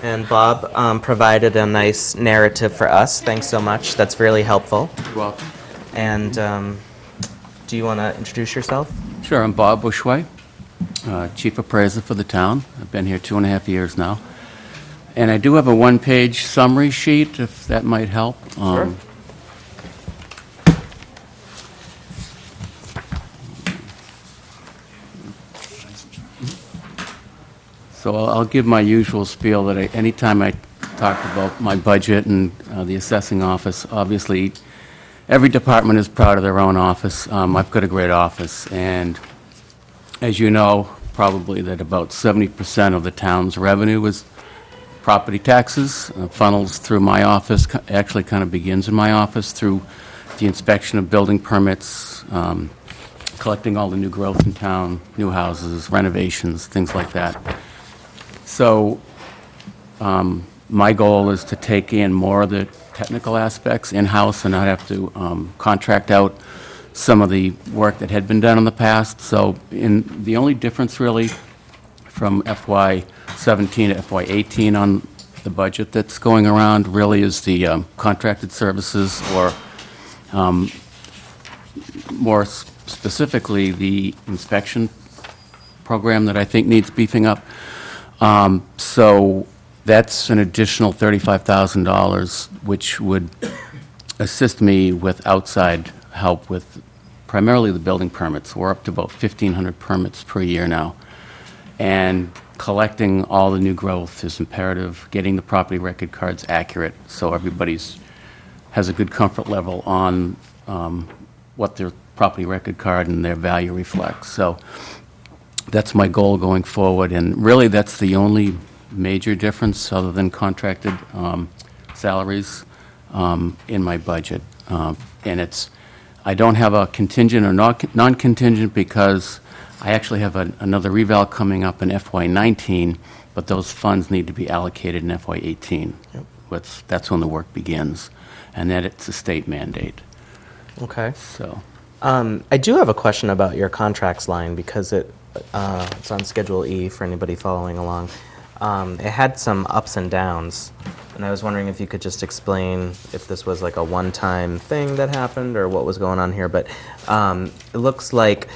and Bob provided a nice narrative for us. Thanks so much. That's really helpful. You're welcome. And do you want to introduce yourself? Sure, I'm Bob Bushway, Chief Appraiser for the town. I've been here 2.5 years now. And I do have a one-page summary sheet, if that might help. Sure. So I'll give my usual spiel that anytime I talk about my budget and the assessing office, obviously, every department is proud of their own office. I've got a great office, and as you know, probably that about 70% of the town's revenue is property taxes, funnels through my office, actually kind of begins in my office through the inspection of building permits, collecting all the new growth in town, new houses, renovations, things like that. So my goal is to take in more of the technical aspects in-house and not have to contract out some of the work that had been done in the past. So the only difference really from FY17 to FY18 on the budget that's going around really is the contracted services, or more specifically, the inspection program that I think needs beefing up. So that's an additional $35,000, which would assist me with outside help with primarily the building permits. We're up to about 1,500 permits per year now. And collecting all the new growth is imperative, getting the property record cards accurate so everybody's has a good comfort level on what their property record card and their value reflects. So that's my goal going forward, and really that's the only major difference other than contracted salaries in my budget. And I don't have a contingent or non-contingent because I actually have another reval coming up in FY19, but those funds need to be allocated in FY18. Yep. That's when the work begins, and that it's a state mandate. Okay. So, I do have a question about your contracts line because it's on Schedule E for anybody following along. It had some ups and downs, and I was wondering if you could just explain if this was like a one-time thing that happened or what was going on here. But it looks like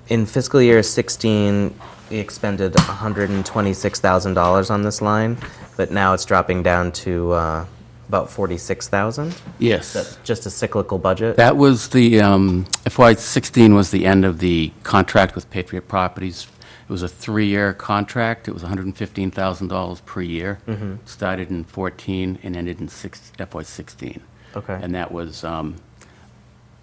in fiscal year 16, we expended $126,000 on this line, but now it's dropping down to about $46,000. yes. That's just a cyclical budget. That was the, FY16 was the end of the contract with Patriot Properties. It was a 3-year contract. It was $115,000 per year. Started in 14 and ended in FY16. Okay. And that was,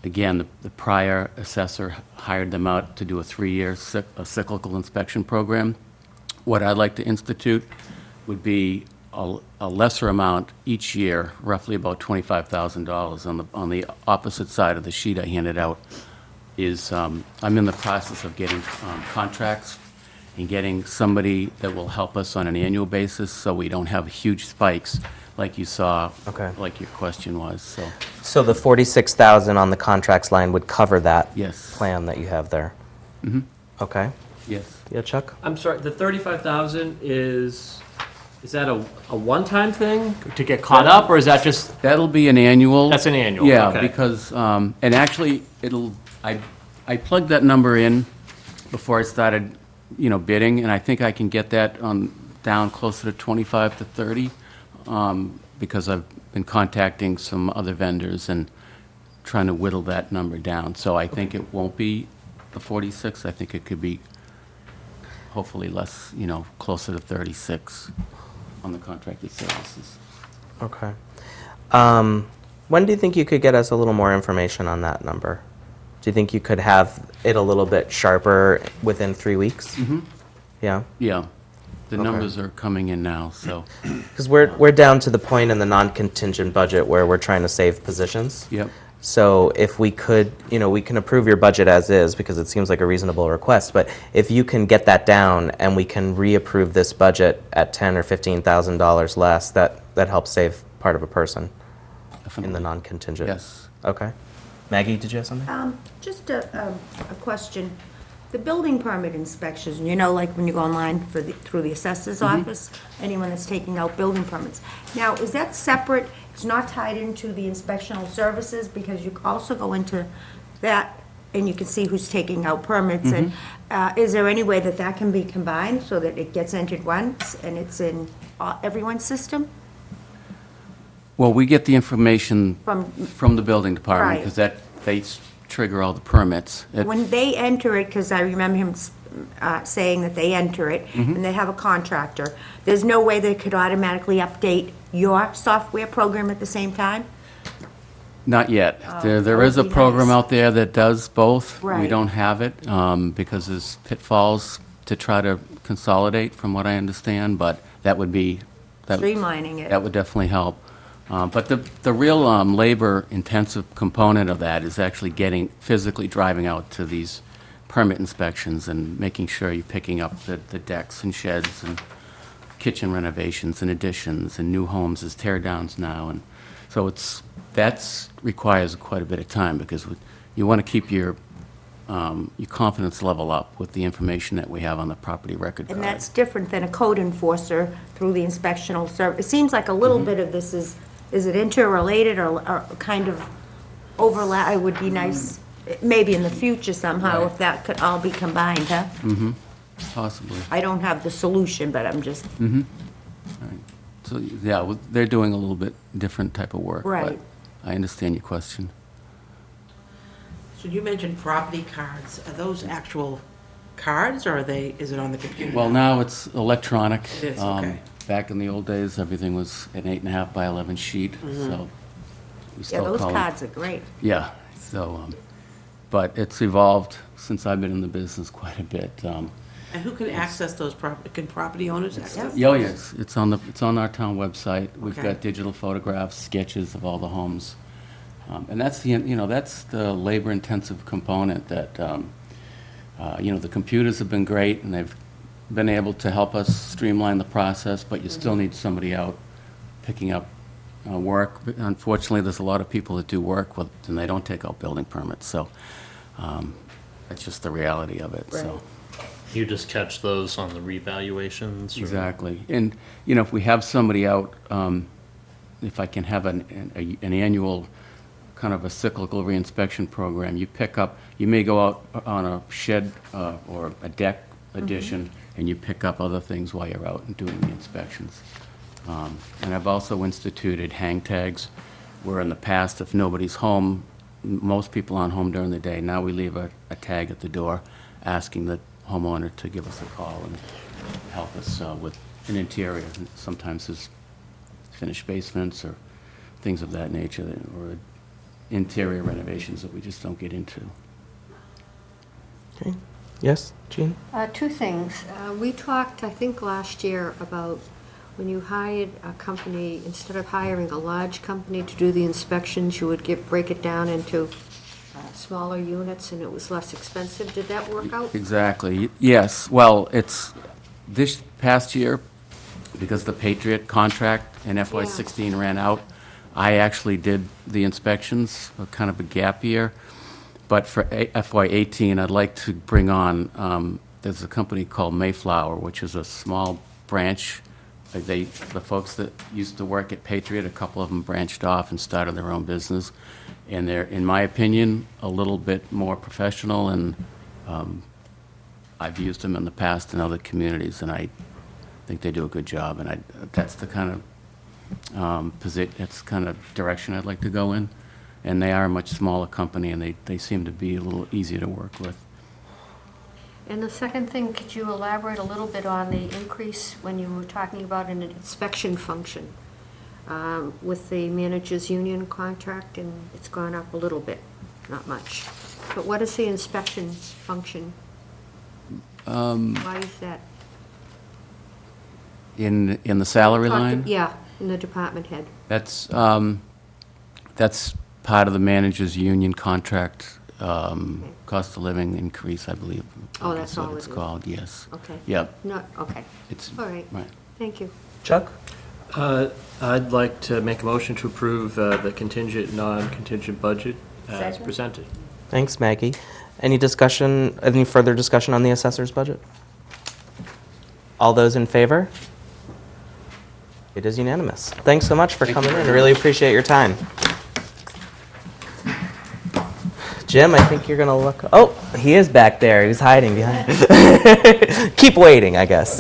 again, the prior assessor hired them out to do a 3-year cyclical inspection program. What I'd like to institute would be a lesser amount each year, roughly about $25,000. On the opposite side of the sheet I handed out is I'm in the process of getting contracts and getting somebody that will help us on an annual basis so we don't have huge spikes like you saw, Okay. like your question was. So, So the $46,000 on the contracts line would cover that yes. plan that you have there? Okay. Yes. Yeah, Chuck? I'm sorry, the 35,000 is that a one-time thing to get caught up, or is that just, That'll be an annual. that's an annual? Yeah, Okay. because, and actually, I plugged that number in before I started, bidding, and I think I can get that down closer to 25 to 30, because I've been contacting some other vendors and trying to whittle that number down. So I think it won't be the 46, I think it could be hopefully less, closer to 36 on the contracted services. Okay. When do you think you could get us a little more information on that number? Do you think you could have it a little bit sharper within 3 weeks? Yeah? Yeah, the Okay. numbers are coming in now, so, Because we're down to the point in the non-contingent budget where we're trying to save positions. yep. So if we could, we can approve your budget as is because it seems like a reasonable request, but if you can get that down and we can reapprove this budget at $10,000 or $15,000 less, that helps save part of a person in the Definitely. non-contingent. Yes. Okay. Maggie, did you have something? Just a question. The building permit inspections, like when you go online through the assessor's office, anyone that's taking out building permits. Now, is that separate? It's not tied into the inspectional services because you also go into that and you can see who's taking out permits. And is there any way that can be combined so that it gets entered once and it's in everyone's system? Well, we get the information From the building department, Right. because they trigger all the permits. When they enter it, because I remember him saying that they enter it, and they have a contractor, there's no way they could automatically update your software program at the same time? Not yet. There that is a would be program nice. out there that does both. We Right. don't have it, because there's pitfalls to try to consolidate, from what I understand, but that would be... Streamlining it. That would definitely help. But the real labor-intensive component of that is actually physically driving out to these permit inspections and making sure you're picking up the decks and sheds and kitchen renovations and additions and new homes as tear-downs now. And so that requires quite a bit of time because you want to keep your your confidence level up with the information that we have on the property record card. And that's different than a code enforcer through the inspectional service. It seems like a little bit of this is it interrelated or kind of overlap? It would be nice, maybe in the future somehow, if that could all be combined, huh? Possibly. I don't have the solution, but I'm just, So, yeah, they're doing a little bit different type of work. Right. But I understand your question. So you mentioned property cards. Are those actual cards, or is it on the computer? Well, now it's electronic. It is, okay. Back in the old days, everything was an 8.5 by 11 sheet, so we yeah, still those call it. cards are great. Yeah, so, but it's evolved since I've been in the business quite a bit. And who can access those can property owners access? Oh, yes, it's on our town website. We've Okay. got digital photographs, sketches of all the homes. And that's that's the labor-intensive component that, the computers have been great, and they've been able to help us streamline the process, but you still need somebody out picking up work. But unfortunately, there's a lot of people that do work and they don't take out building permits, so that's just the reality of it, so. You just catch those on the revaluations? Or? Exactly. And, if we have somebody out, if I can have an annual kind of a cyclical reinspection program, you may go out on a shed or a deck addition, and you pick up other things while you're out and doing the inspections. And I've also instituted hang tags, where in the past, if nobody's home, most people aren't home during the day. Now we leave a tag at the door asking the homeowner to give us a call and help us with an interior. Sometimes there's finished basements or things of that nature, or interior renovations that we just don't get into. Okay. Yes, Jean? Two things. We talked, I think, last year about when you hired a company, instead of hiring a large company to do the inspections, you would break it down into smaller units, and it was less expensive. Did that work out? Exactly, yes. Well, it's this past year, because the Patriot contract in FY16 ran out, I actually did the inspections, kind of a gap year. But for FY18, I'd like to bring on, there's a company called Mayflower, which is a small branch. The folks that used to work at Patriot, a couple of them branched off and started their own business. And they're, in my opinion, a little bit more professional, and I've used them in the past in other communities, and I think they do a good job. And that's the kind of that's kind of direction I'd like to go in. And they are a much smaller company, and they seem to be a little easier to work with. And the second thing, could you elaborate a little bit on the increase when you were talking about an inspection function with the manager's union contract, and it's gone up a little bit, not much. But what is the inspection function? Why is that? In the salary line? Yeah, in the department head. That's part of the manager's union contract, cost of living increase, I believe. Oh, that's all it it's is. called, yes. Okay. Yep. Not, okay. It's, All right. right. Thank you. Chuck? I'd like to make a motion to approve the contingent, non-contingent budget as Second. presented. Thanks, Maggie. Any further discussion on the assessor's budget? All those in favor? It is unanimous. Thanks so much for coming in. I really appreciate your time. Jim, I think you're going to look... Oh, he is back there. He's hiding behind... Keep waiting, I guess.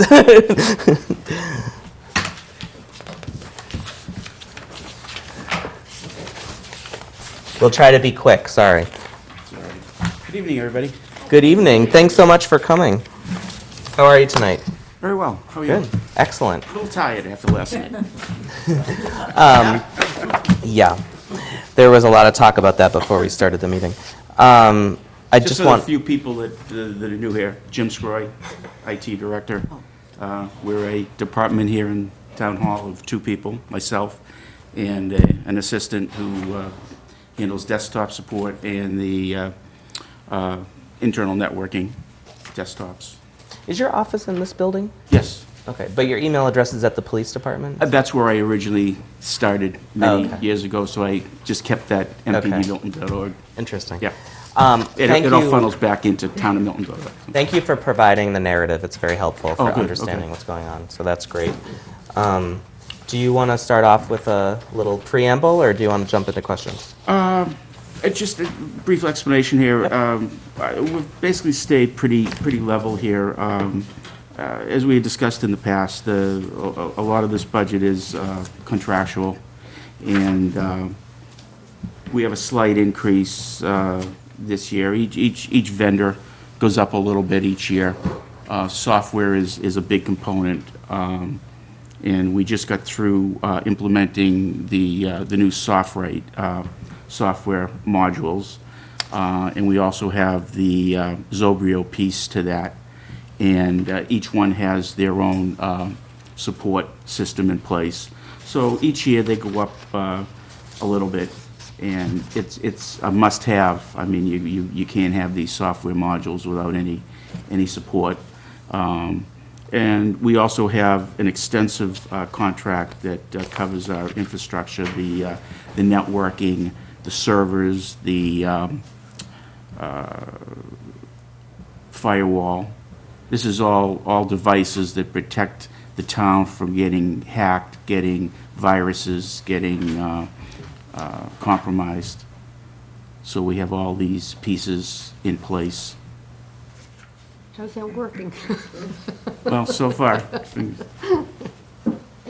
We'll try to be quick, sorry. Good evening, everybody. Good evening. Thanks so much for coming. How are you tonight? Very well. How are you? Good. Excellent. A little tired after last night. Yeah. There was a lot of talk about that before we started the meeting. I just for want... a few people that are new here, Jim Scroy, IT Director. We're a department here in Town Hall of 2 people, myself and an assistant who handles desktop support and the internal networking desktops. Is your office in this building? Yes. Okay, but your email address is at the police department? That's where I originally started many Okay. years ago, so I just kept that Okay. mpbmilton.org. Interesting. Yeah. Thank It all you. funnels back into town of Milton. Thank you for providing the narrative. It's very helpful for good, understanding okay. what's going on, so that's great. Do you want to start off with a little preamble, or do you want to jump into questions? It's just a brief explanation here. We've basically stayed pretty level here. As we had discussed in the past, a lot of this budget is contractual, and we have a slight increase this year. Each vendor goes up a little bit each year. Software is a big component, and we just got through implementing the new software modules, and we also have the Zobrio piece to that, and each one has their own support system in place. So each year they go up a little bit, and it's a must-have. I mean, you can't have these software modules without any support. And we also have an extensive contract that covers our infrastructure, the networking, the servers, the firewall. This is all devices that protect the town from getting hacked, getting viruses, getting compromised. So we have all these pieces in place. How's that working? Well, so far,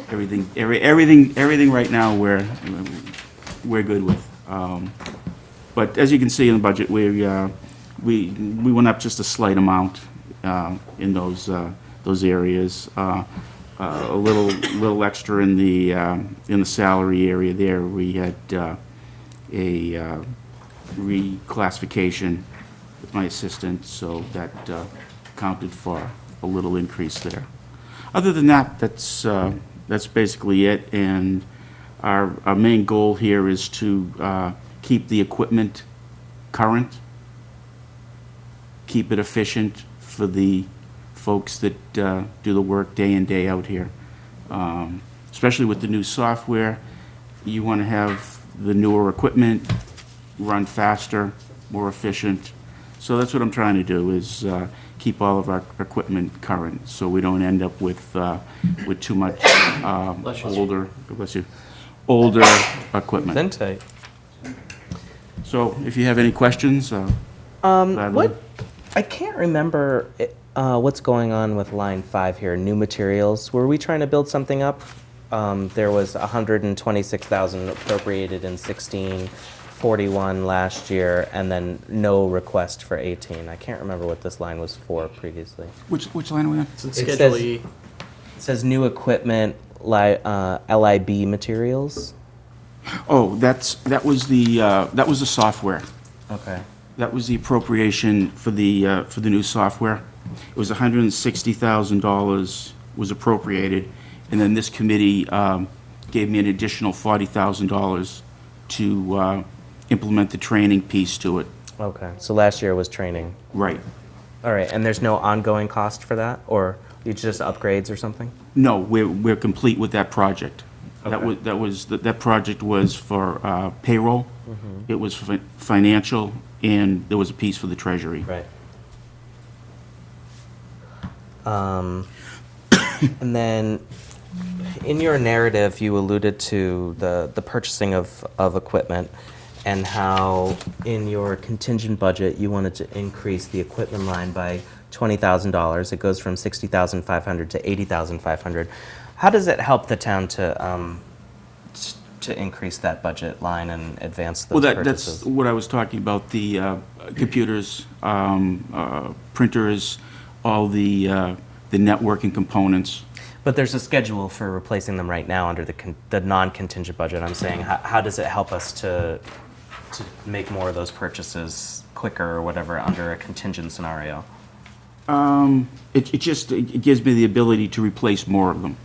everything right now we're good with. But as you can see in the budget, we went up just a slight amount in those areas. A little extra in the salary area there. We had a reclassification with my assistant, so that accounted for a little increase there. Other than that, that's basically it. And our main goal here is to keep the equipment current, keep it efficient for the folks that do the work day in, day out here. Especially with the new software, you want to have the newer equipment run faster, more efficient. So that's what I'm trying to do, is keep all of our equipment current, so we don't end up with too much older equipment. Then tight. So if you have any questions, gladly. I can't remember what's going on with line 5 here, new materials. Were we trying to build something up? There was 126,000 appropriated in 16, 41 last year, and then no request for 18. I can't remember what this line was for previously. Which line are we on? It's in It Schedule says- E. It says new equipment, LIB materials. Oh, that was the software. Okay. That was the appropriation for the new software. It was $160,000 was appropriated, and then this committee gave me an additional $40,000 to implement the training piece to it. Okay, so last year was training. Right. All right, and there's no ongoing cost for that, or it's just upgrades or something? No, we're complete with that project. Okay. That project was for payroll. It was for financial, and there was a piece for the treasury. Right. And then, in your narrative, you alluded to the purchasing of equipment, and how in your contingent budget, you wanted to increase the equipment line by $20,000. It goes from $60,500 to $80,500. How does it help the town to increase that budget line and advance those Well, purchases? that's what I was talking about, the computers, printers, all the networking components. But there's a schedule for replacing them right now under the non-contingent budget. I'm saying, how does it help us to make more of those purchases quicker or whatever under a contingent scenario? It gives me the ability to replace more of them.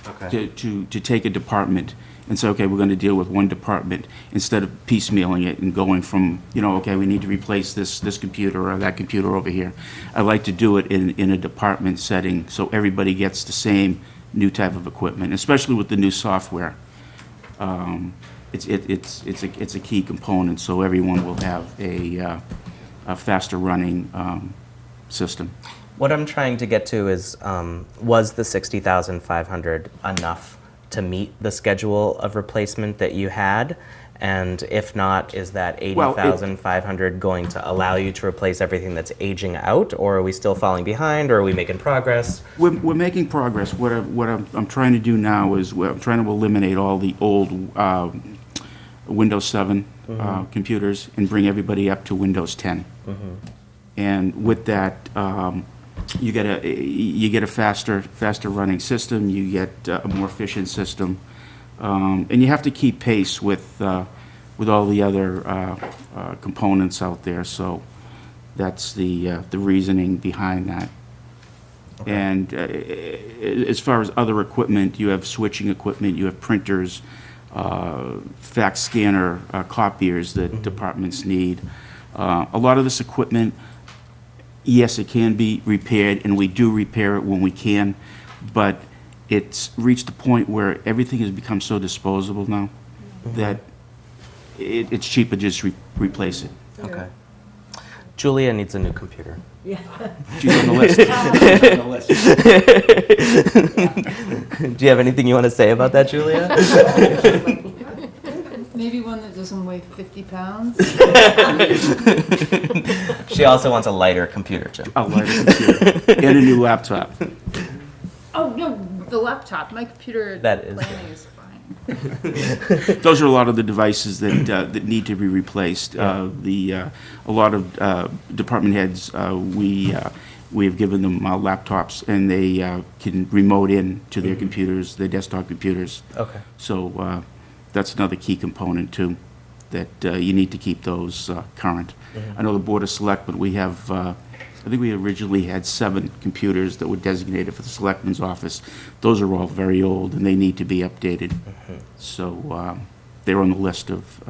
Okay. To take a department and say, okay, we're going to deal with one department instead of piecemealing it and going from, okay, we need to replace this computer or that computer over here. I like to do it in a department setting so everybody gets the same new type of equipment, especially with the new software. it's a key component, so everyone will have a faster running system. What I'm trying to get to is, was the 60,500 enough to meet the schedule of replacement that you had? And if not, is that Well, 80,500 going to allow you to replace everything that's aging out? Or are we still falling behind, or are we making progress? We're making progress. What I'm trying to do now is I'm trying to eliminate all the old Windows 7 computers and bring everybody up to Windows 10. And with that, you get a faster running system. You get a more efficient system, and you have to keep pace with all the other components out there. So that's the reasoning behind that. Okay. And as far as other equipment, you have switching equipment, you have printers, fax scanner, copiers that departments need. A lot of this equipment, yes, it can be repaired, and we do repair it when we can, but it's reached a point where everything has become so disposable now that it's cheaper to just replace it. Okay. Julia needs a new computer. She's on the list. Do you have anything you want to say about that, Julia? Maybe one that doesn't weigh 50 pounds. She also wants a lighter computer, Jim. A lighter computer. And a new laptop. Oh, no, the laptop. My computer planning is fine. Those are a lot of the devices that need to be replaced. A lot of department heads, we have given them laptops, and they can remote in to their computers, their desktop computers. Okay. So that's another key component too, that you need to keep those current. I know the Board of Selectmen, we have, I think we originally had 7 computers that were designated for the Selectmen's office. Those are all very old, and they need to be updated. So they're on the list of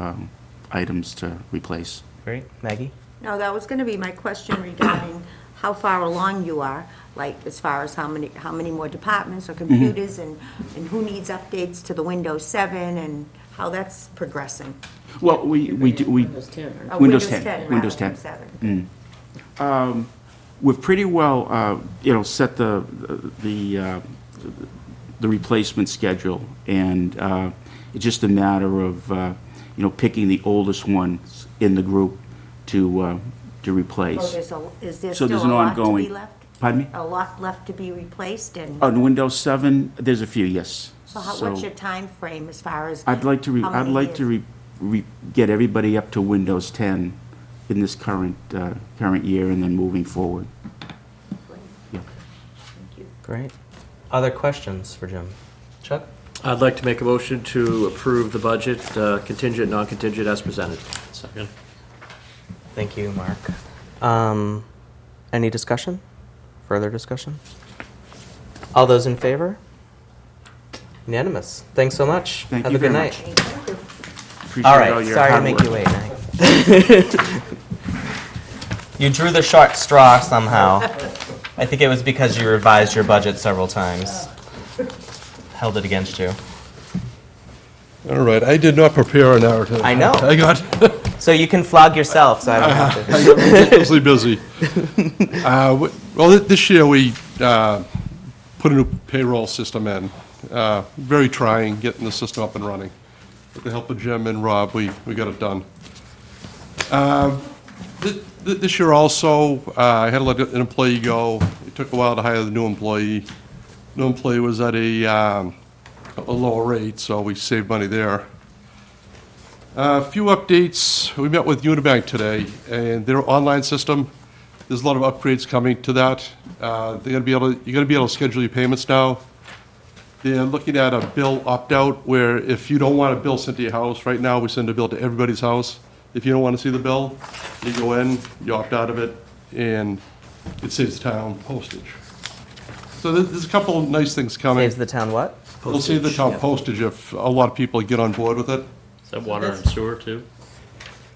items to replace. Great. Maggie? No, that was going to be my question regarding how far along you are, like as far as how many more departments or computers and who needs updates to the Windows 7 and how that's progressing. Well, we do, Windows 10, right? Oh, Windows 10, rather Windows than 10. 7. We've pretty well, set the replacement schedule, and it's just a matter of, picking the oldest ones in the group to replace. Oh, is there So still there's a an lot to ongoing- be left? Pardon me? A lot left to be replaced and, On Windows 7, there's a few, yes. so what's your time frame as far as? I'd like to how many years? get everybody up to Windows 10 in this current year, and then moving forward. Yeah. Great. Other questions for Jim? Chuck? I'd like to make a motion to approve the budget, contingent, non-contingent, as presented. Second. Thank you, Mark. Any discussion? Further discussion? All those in favor? Unanimous. Thanks so much. Thank Have you a good very night. much. Appreciate All all right, your sorry to hard make work. you wait, Nick. You drew the short straw somehow. I think it was because you revised your budget several times. Held it against you. All right, I did not prepare a narrative. I know. I got So you can flog yourself, so I don't have to. I got ridiculously busy. Well, this year we put a new payroll system in. Very trying, getting the system up and running. With the help of Jim and Rob, we got it done. This year also, I had to let an employee go. It took a while to hire the new employee. New employee was at a lower rate, so we saved money there. A few updates. We met with Unibank today, and their online system, there's a lot of upgrades coming to that. You're gonna be able to schedule your payments now. They're looking at a bill opt-out, where if you don't want a bill sent to your house, right now, we send a bill to everybody's house. If you don't want to see the bill, you go in, you opt out of it, and it saves the town postage. So there's a couple of nice things coming. Saves the town what? It'll save the town postage if a lot of people get on board with it. Is that water and sewer too?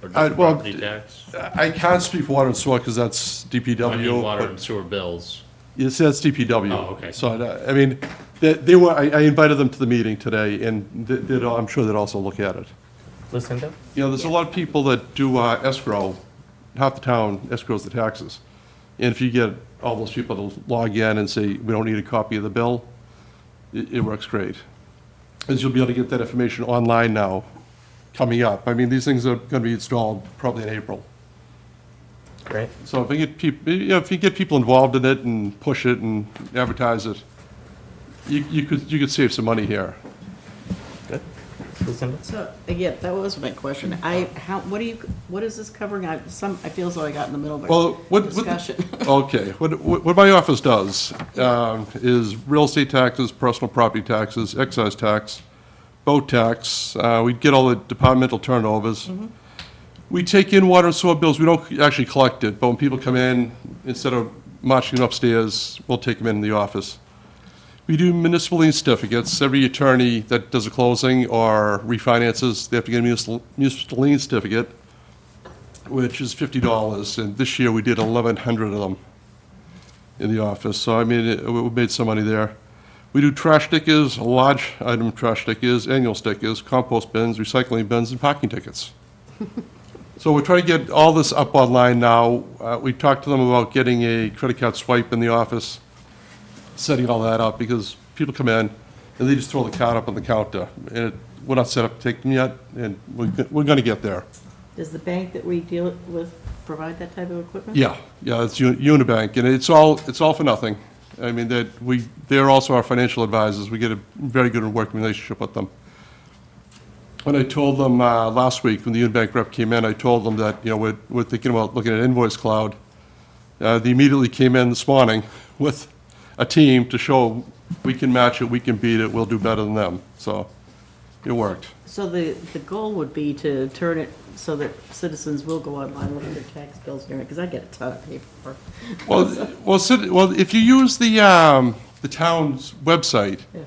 Or just Well, property tax? I can't speak for water and sewer because that's DPW. I mean, water but- and sewer bills. Yes, that's DPW. Oh, okay. So, I mean, they were, I invited them to the meeting today, and I'm sure they'd also look at it. Lucinda? You know, there's a lot of people that do escrow, half the town escrows the taxes. And if you get all those people to log in and say, we don't need a copy of the bill, it works great. As you'll be able to get that information online now, coming up. I mean, these things are going to be installed probably in April. Great. So if you get people, you know, if you get people involved in it and push it and advertise it, you could save some money here. Good. Lucinda? So, again, that was my question. What is this covering? I feel as though I got in the middle of Well, a discussion. Okay, what my office does is real estate taxes, personal property taxes, excise tax, boat tax. We get all the departmental turnovers. We take in water and sewer bills. We don't actually collect it, but when people come in, instead of marching them upstairs, we'll take them in the office. We do municipal lien certificates. Every attorney that does a closing or refinances, they have to get a municipal lien certificate, which is $50. And this year, we did 1,100 of them in the office. So, I mean, we made some money there. We do trash stickers, large item trash stickers, annual stickers, compost bins, recycling bins, and parking tickets. So we're trying to get all this up online now. We talked to them about getting a credit card swipe in the office, setting all that up, because people come in and they just throw the card up on the counter. And we're not set up to take them yet, and we're going to get there. Does the bank that we deal with provide that type of equipment? Yeah, it's Unibank, and it's all for nothing. I mean, they're also our financial advisors. We get a very good working relationship with them. When I told them last week, when the Unibank rep came in, I told them that, you know, we're thinking about looking at Invoice Cloud. They immediately came in this morning with a team to show we can match it, we can beat it, we'll do better than them. So it worked. So the goal would be to turn it so that citizens will go online, look at their tax bills and everything, because I get a ton of paperwork. Well, if you use the town's website, Yeah.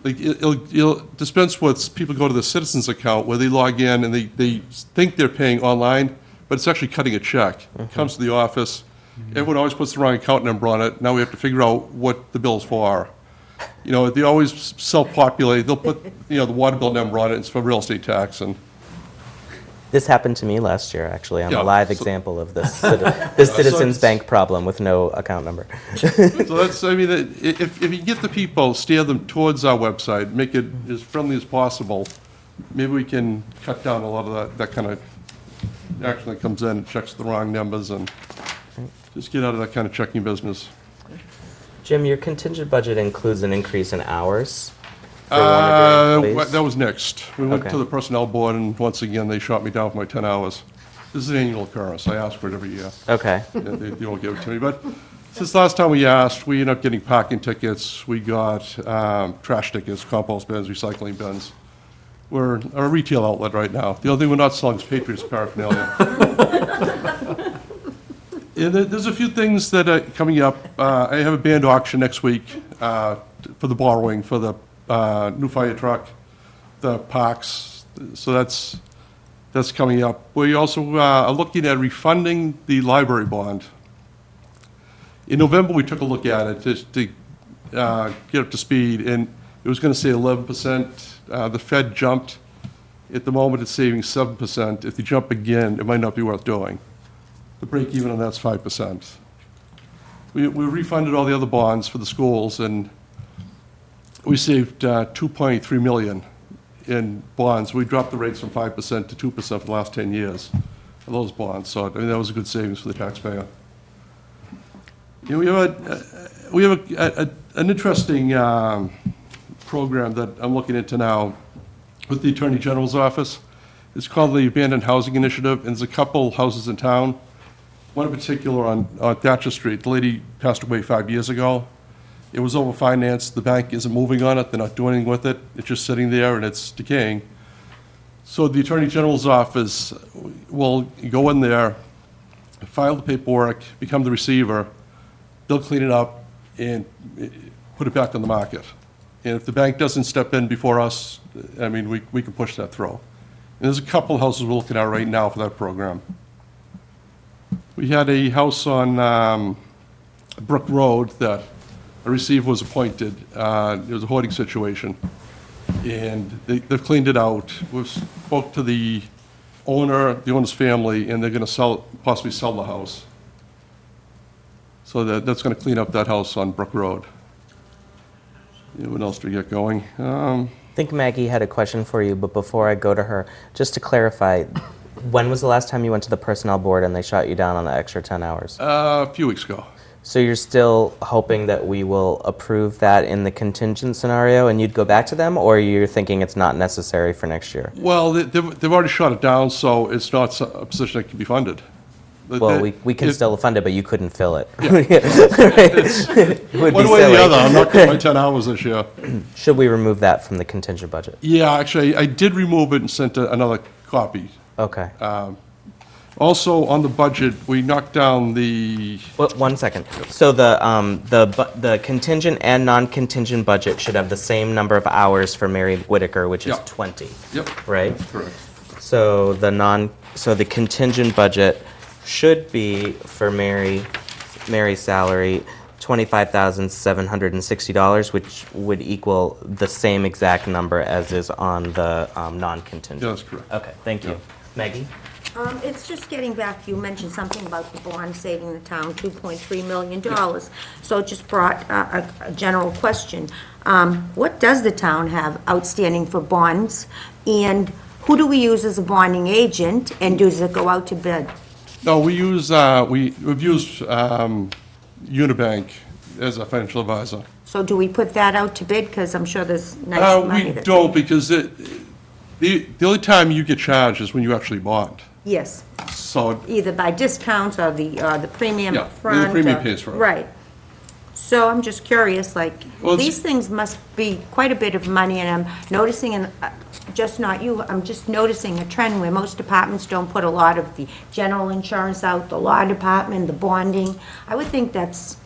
like you'll dispense with people go to the citizens account where they log in and they think they're paying online, but it's actually cutting a check. It comes to the office. Everyone always puts the wrong account number on it. Now we have to figure out what the bill's for. You know, they always self-populate. They'll put, you know, the water bill number on it. It's for real estate tax. And This happened to me last year, actually. I'm Yeah, a live so- example of this Citizens Bank problem with no account number. so that's, I mean, if you get the people, steer them towards our website, make it as friendly as possible, maybe we can cut down a lot of that kind of action that comes in, checks the wrong numbers, and just get out of that kind of checking business. Jim, your contingent budget includes an increase in hours for one of your employees? That was next. We went Okay. to the personnel board, and once again, they shot me down for my 10 hours. This is an annual occurrence. I ask for it every year. Okay. Yeah, they won't give it to me. But since last time we asked, we ended up getting parking tickets. We got trash tickets, compost bins, recycling bins. We're a retail outlet right now. The only thing we're not selling is Patriots paraphernalia. And there's a few things that are coming up. I have a band auction next week for the borrowing for the new fire truck, the parks. So that's coming up. We also are looking at refunding the library bond. In November, we took a look at it just to get up to speed, and it was going to say 11%. The Fed jumped. At the moment, it's saving 7%. If they jump again, it might not be worth doing. The break even on that's 5%. We refunded all the other bonds for the schools, and we saved $2.3 million in bonds. We dropped the rates from 5% to 2% for the last 10 years of those bonds. So I mean, that was a good savings for the taxpayer. You know, we have an interesting program that I'm looking into now with the Attorney General's office. It's called the Abandoned Housing Initiative, and there's a couple houses in town. One in particular on Thatcher Street. The lady passed away 5 years ago. It was overfinanced. The bank isn't moving on it. They're not doing anything with it. It's just sitting there and it's decaying. So the Attorney General's office will go in there, file the paperwork, become the receiver. They'll clean it up and put it back on the market. And if the bank doesn't step in before us, I mean, we can push that through. And there's a couple of houses we're looking at right now for that program. We had a house on Brook Road that a receiver was appointed. It was a hoarding situation. and they've cleaned it out. We've spoke to the owner's family, and they're going to possibly sell the house. So that's going to clean up that house on Brook Road. Yeah, what else do we get going? I think Maggie had a question for you, but before I go to her, just to clarify, when was the last time you went to the personnel board and they shot you down on the extra 10 hours? A few weeks ago. So you're still hoping that we will approve that in the contingent scenario and you'd go back to them, or you're thinking it's not necessary for next year? Well, they've already shot it down, so it's not a position that can be funded. Well, we can still fund it, but you couldn't fill it. Yeah. It would One be way or silly. the other, I'm not getting my 10 hours this year. Should we remove that from the contingent budget? Yeah, actually, I did remove it and sent another copy. Okay. Also, on the budget, we knocked down the, Well, 1 second. So the contingent and non-contingent budget should have the same number of hours for Mary Whitaker, which is Yep. 20. Yep. Right? correct. So the contingent budget should be for Mary's salary, $25,760, which would equal the same exact number as is on the non-contingent. Yeah, that's correct. Okay, thank you. Maggie? It's just getting back, you mentioned something about the bond saving the town $2.3 million. So it just brought a general question. What does the town have outstanding for bonds? And who do we use as a bonding agent? And does it go out to bid? No, we've used Unibank as a financial advisor. So do we put that out to bid? Because I'm sure there's nice money We that. don't, because the only time you get charged is when you actually bond. Yes, So, either by discounts or the premium Yeah, up the front. premium or- pays for it. Right. So I'm just curious, like, Well, it's- these things must be quite a bit of money, and I'm noticing, and just not you, I'm just noticing a trend where most departments don't put a lot of the general insurance out, the law department, the bonding. I would think that's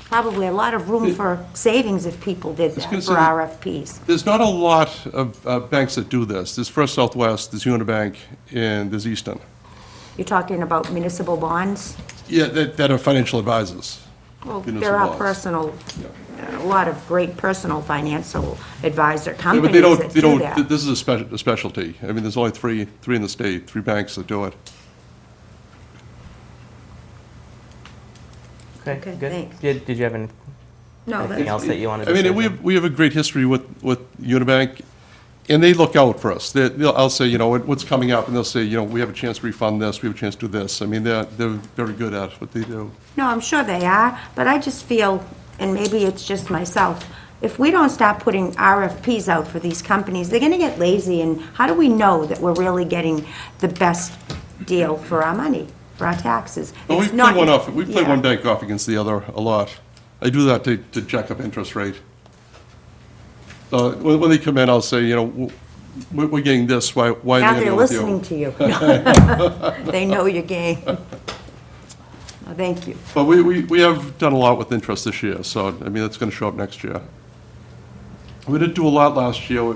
probably a lot of room for savings if people did gonna that for say- RFPs. there's not a lot of banks that do this. There's First Southwest, there's Unibank, and there's Easton. You're talking about municipal bonds? Yeah, that are financial advisors. Well, Municipal there are bonds. personal, a lot of great personal financial advisor Yeah, but companies they that don't, do that. this is a specialty. I mean, there's only three in the state, 3 banks that do it. Okay, good. thanks. Did you have anything No, else that's, that you wanted I to say? mean, we have a great history with Unibank, and they look out for us. I'll say, you know, what's coming up, and they'll say, you know, we have a chance to refund this, we have a chance to do this. I mean, they're very good at what they do. no, I'm sure they are, but I just feel, and maybe it's just myself, if we don't start putting RFPs out for these companies, they're gonna get lazy, and how do we know that we're really getting the best deal for our money, for our taxes? But we It's play not- we play yeah. one bank off against the other a lot. I do that to jack up interest rate. So when they come in, I'll say, you know, we're getting this, why are they Now gonna they're go with you? listening to you. They know your game. Well, thank you. But we have done a lot with interest this year, so, I mean, that's gonna show up next year. We didn't do a lot last year.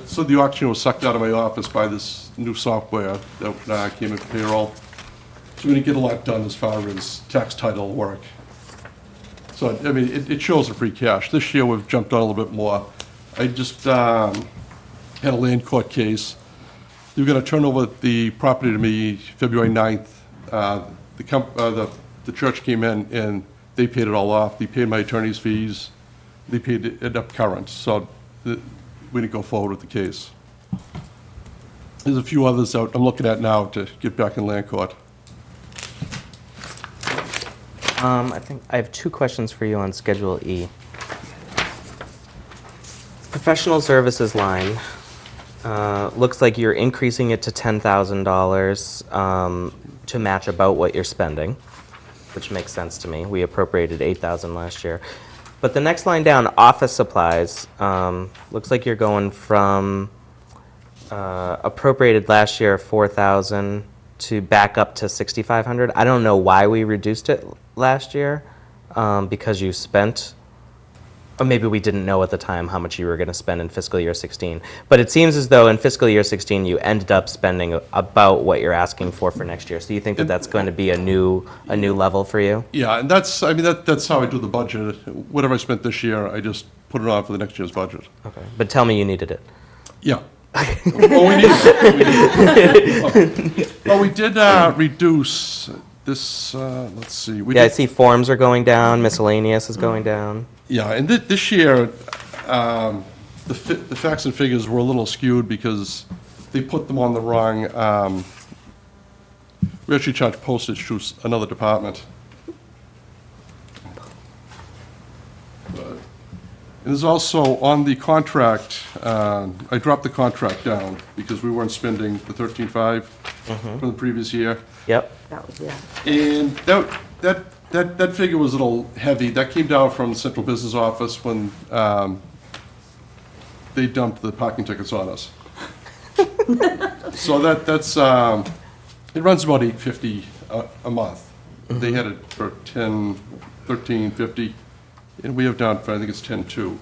So the auction was sucked out of my office by this new software that came in payroll. So we didn't get a lot done as far as tax title work. So, I mean, it shows the free cash. This year, we've jumped on a little bit more. I just had a land court case. They were gonna turn over the property to me February 9th. The church came in and they paid it all off. They paid my attorney's fees. They paid it up current, so we didn't go forward with the case. There's a few others out I'm looking at now to get back in land court. I think I have 2 questions for you on Schedule E. Professional services line, looks like you're increasing it to $10,000 to match about what you're spending, which makes sense to me. We appropriated $8,000 last year. But the next line down, office supplies, looks like you're going from appropriated last year $4,000 to back up to $6,500. I don't know why we reduced it last year, because you spent, or maybe we didn't know at the time how much you were going to spend in fiscal year 16. But it seems as though in fiscal year 16 you ended up spending about what you're asking for next year. So you think that that's going to be a new level for you? Yeah, and that's how I do the budget. Whatever I spent this year, I just put it on for the next year's budget. Okay, but tell me you needed it. Yeah. Oh, we need it. Well, we did reduce this, let's see. We Yeah, I did- see forms are going down, miscellaneous is going down. Yeah, and this year, the facts and figures were a little skewed because they put them on the wrong, we actually charged postage to another department. And there's also, on the contract, I dropped the contract down because we weren't spending the 13.5 from the previous year. Yep. That was, yeah. And that figure was a little heavy. That came down from the central business office when they dumped the parking tickets on us. So that's it runs about $850 a month. They had it for $13.50, and we have down for, I think it's $10.2.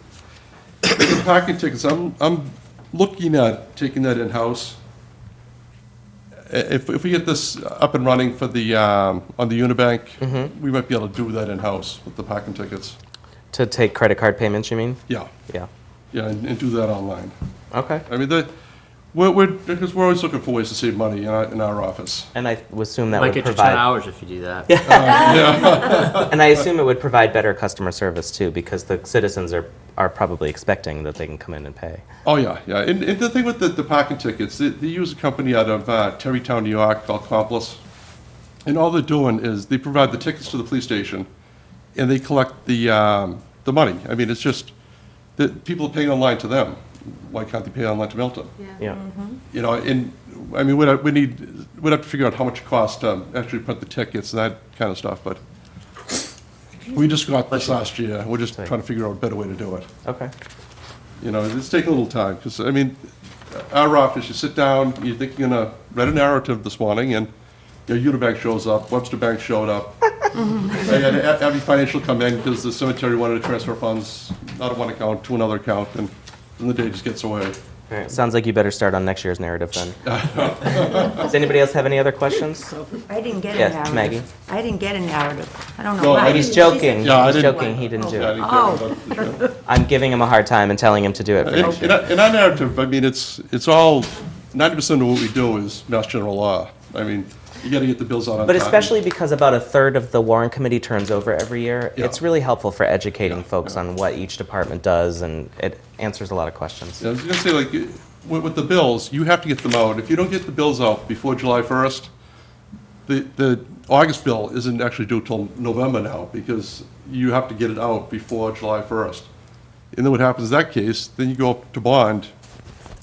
The parking tickets, I'm looking at taking that in-house. If we get this up and running for the, on the Unibank, we might be able to do that in-house with the parking tickets. To take credit card payments, you mean? Yeah, Yeah. yeah, and do that online. Okay. I mean, because we're always looking for ways to save money in our office. And I would assume that Might would get you 10 provide. hours if you do that. And I assume it would provide better customer service too, because the citizens are probably expecting that they can come in and pay. Oh, yeah, yeah. And the thing with the parking tickets, they use a company out of Terrytown, New York called Accomplice. And all they're doing is they provide the tickets to the police station and they collect the money. I mean, it's just that people are paying online to them. Why can't they pay online to Milton? Yeah. You know, and, I mean, we'd have to figure out how much it costs to actually print the tickets and that kind of stuff, but we just got this last year. We're just trying to figure out a better way to do it. Okay. You know, it's taking a little time, because, I mean, our office, you sit down, you think you're gonna write a narrative this morning, and your Unibank shows up, Webster Bank showed up. I had Abbey Financial come in because the cemetery wanted to transfer funds out of one account to another account, and then the day just gets away. All right. Sounds like you better start on next year's narrative then. Does anybody else have any other questions? I didn't get a Yes, narrative. Maggie. I didn't get a narrative. I don't know No, why. I He's didn't- joking. Yeah, I He's didn't- joking. He didn't do Yeah, I it. didn't Oh. care about the show. I'm giving him a hard time and telling him to do it for next year. In our narrative, I mean, it's all, 90% of what we do is Mass General Law. I mean, you gotta get the bills out on time. But especially because about a third of the Warrant Committee turns over every year, Yeah. it's really helpful for educating Yeah, folks yeah. on what each department does, and it answers a lot of questions. Yeah, I was gonna say, like, with the bills, you have to get them out. If you don't get the bills out before July 1st, the August bill isn't actually due till November now, because you have to get it out before July 1st. And then what happens in that case, then you go up to bond,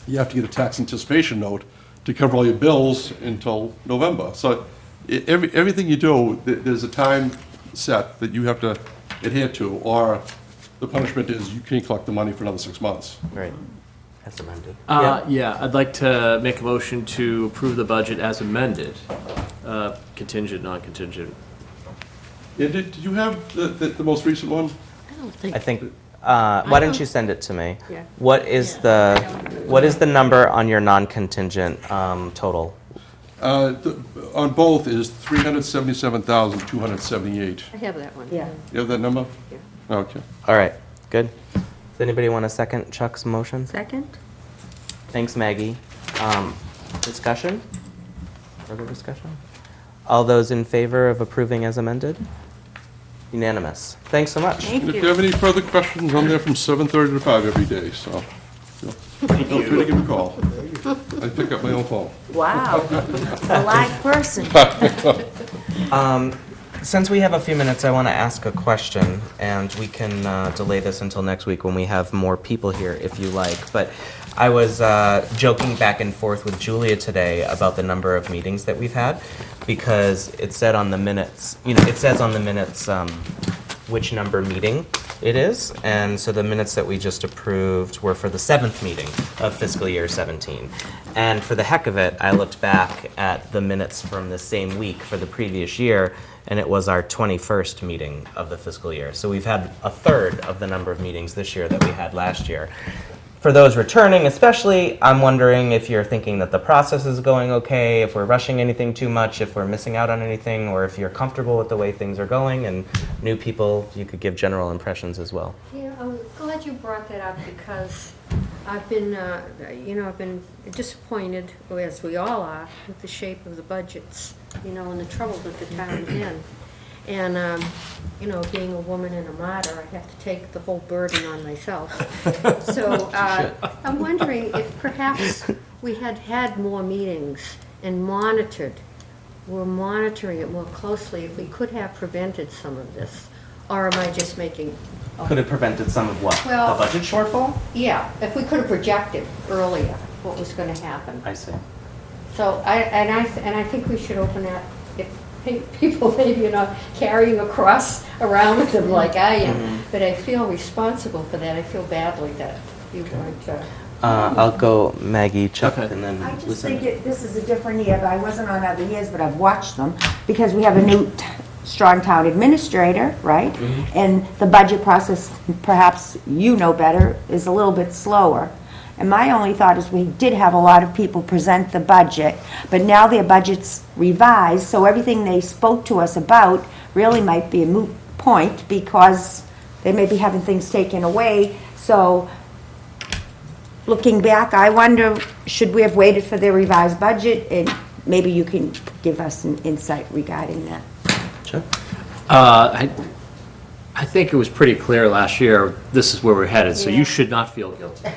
you have to get a tax anticipation note to cover all your bills until November. So everything you do, there's a time set that you have to adhere to, or the punishment is you can't collect the money for another 6 months. Right. As amended. Yeah, I'd like to make a motion to approve the budget as amended, contingent, non-contingent. Yeah, did you have the most recent one? I think, why don't you send it to me? Yeah. What is the number on your non-contingent total? On both is 377,278. I have that one. Yeah. You have that number? Okay. All right, good. Does anybody want to second Chuck's motion? Second? Thanks, Maggie. Discussion? Further discussion? All those in favor of approving as amended? Unanimous. Thanks so much. Thank And if you. you have any further questions, I'm there from 7:30 to 5 every day, so feel free to give me a call. I pick up my own phone. Wow. A live person. Since we have a few minutes, I want to ask a question, and we can delay this until next week when we have more people here, if you like. But I was joking back and forth with Julia today about the number of meetings that we've had, because it said on the minutes, it says on the minutes which number meeting it is, and so the minutes that we just approved were for the 7th meeting of fiscal year 17. And for the heck of it, I looked back at the minutes from the same week for the previous year, and it was our 21st meeting of the fiscal year. So we've had a third of the number of meetings this year that we had last year. for those returning especially, I'm wondering if you're thinking that the process is going okay, if we're rushing anything too much, if we're missing out on anything, or if you're comfortable with the way things are going, and new people, you could give general impressions as well. Yeah, I'm glad you brought that up because I've been, I've been disappointed, as we all are, with the shape of the budgets, and the trouble that the town's in. And, being a woman and a martyr, I have to take the whole burden on myself. So I'm wondering if perhaps we had more meetings and we're monitoring it more closely, if we could have prevented some of this. Or am I just making... Could have prevented some of what? Well, the budget shortfall? Yeah, if we could have projected earlier what was going to happen. I see. So I think we should open that, if people maybe are not carrying a cross around with them like I am, but I feel responsible for that. I feel badly that you weren't. I'll go Maggie, Chuck, Okay. and then I just Lucinda. think this is a different year, but I wasn't on other years, but I've watched them, because we have a new strong town administrator, right? And the budget process, perhaps you know better, is a little bit slower. And my only thought is we did have a lot of people present the budget, but now their budget's revised, so everything they spoke to us about really might be a moot point, because they may be having things taken away. So looking back, I wonder, should we have waited for their revised budget? And maybe you can give us an insight regarding that. Sure. I think it was pretty clear last year, this is where we're headed, so you should not feel guilty.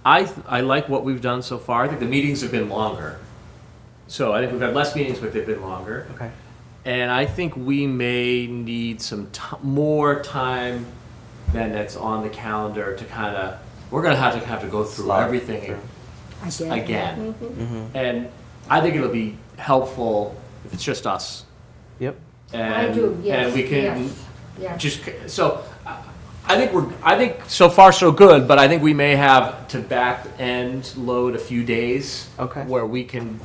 I like what we've done so far. I think the meetings have been longer. So I think we've had less meetings, but they've been longer. Okay. And I think we may need some more time than that's on the calendar to kind of, we're going to have to go through everything again. And I think it'll be helpful if it's just us. Yep. And, I do, yes, and we can yes. just, so I think so far so good, but I think we may have to back end load a few days. Okay. Where we can,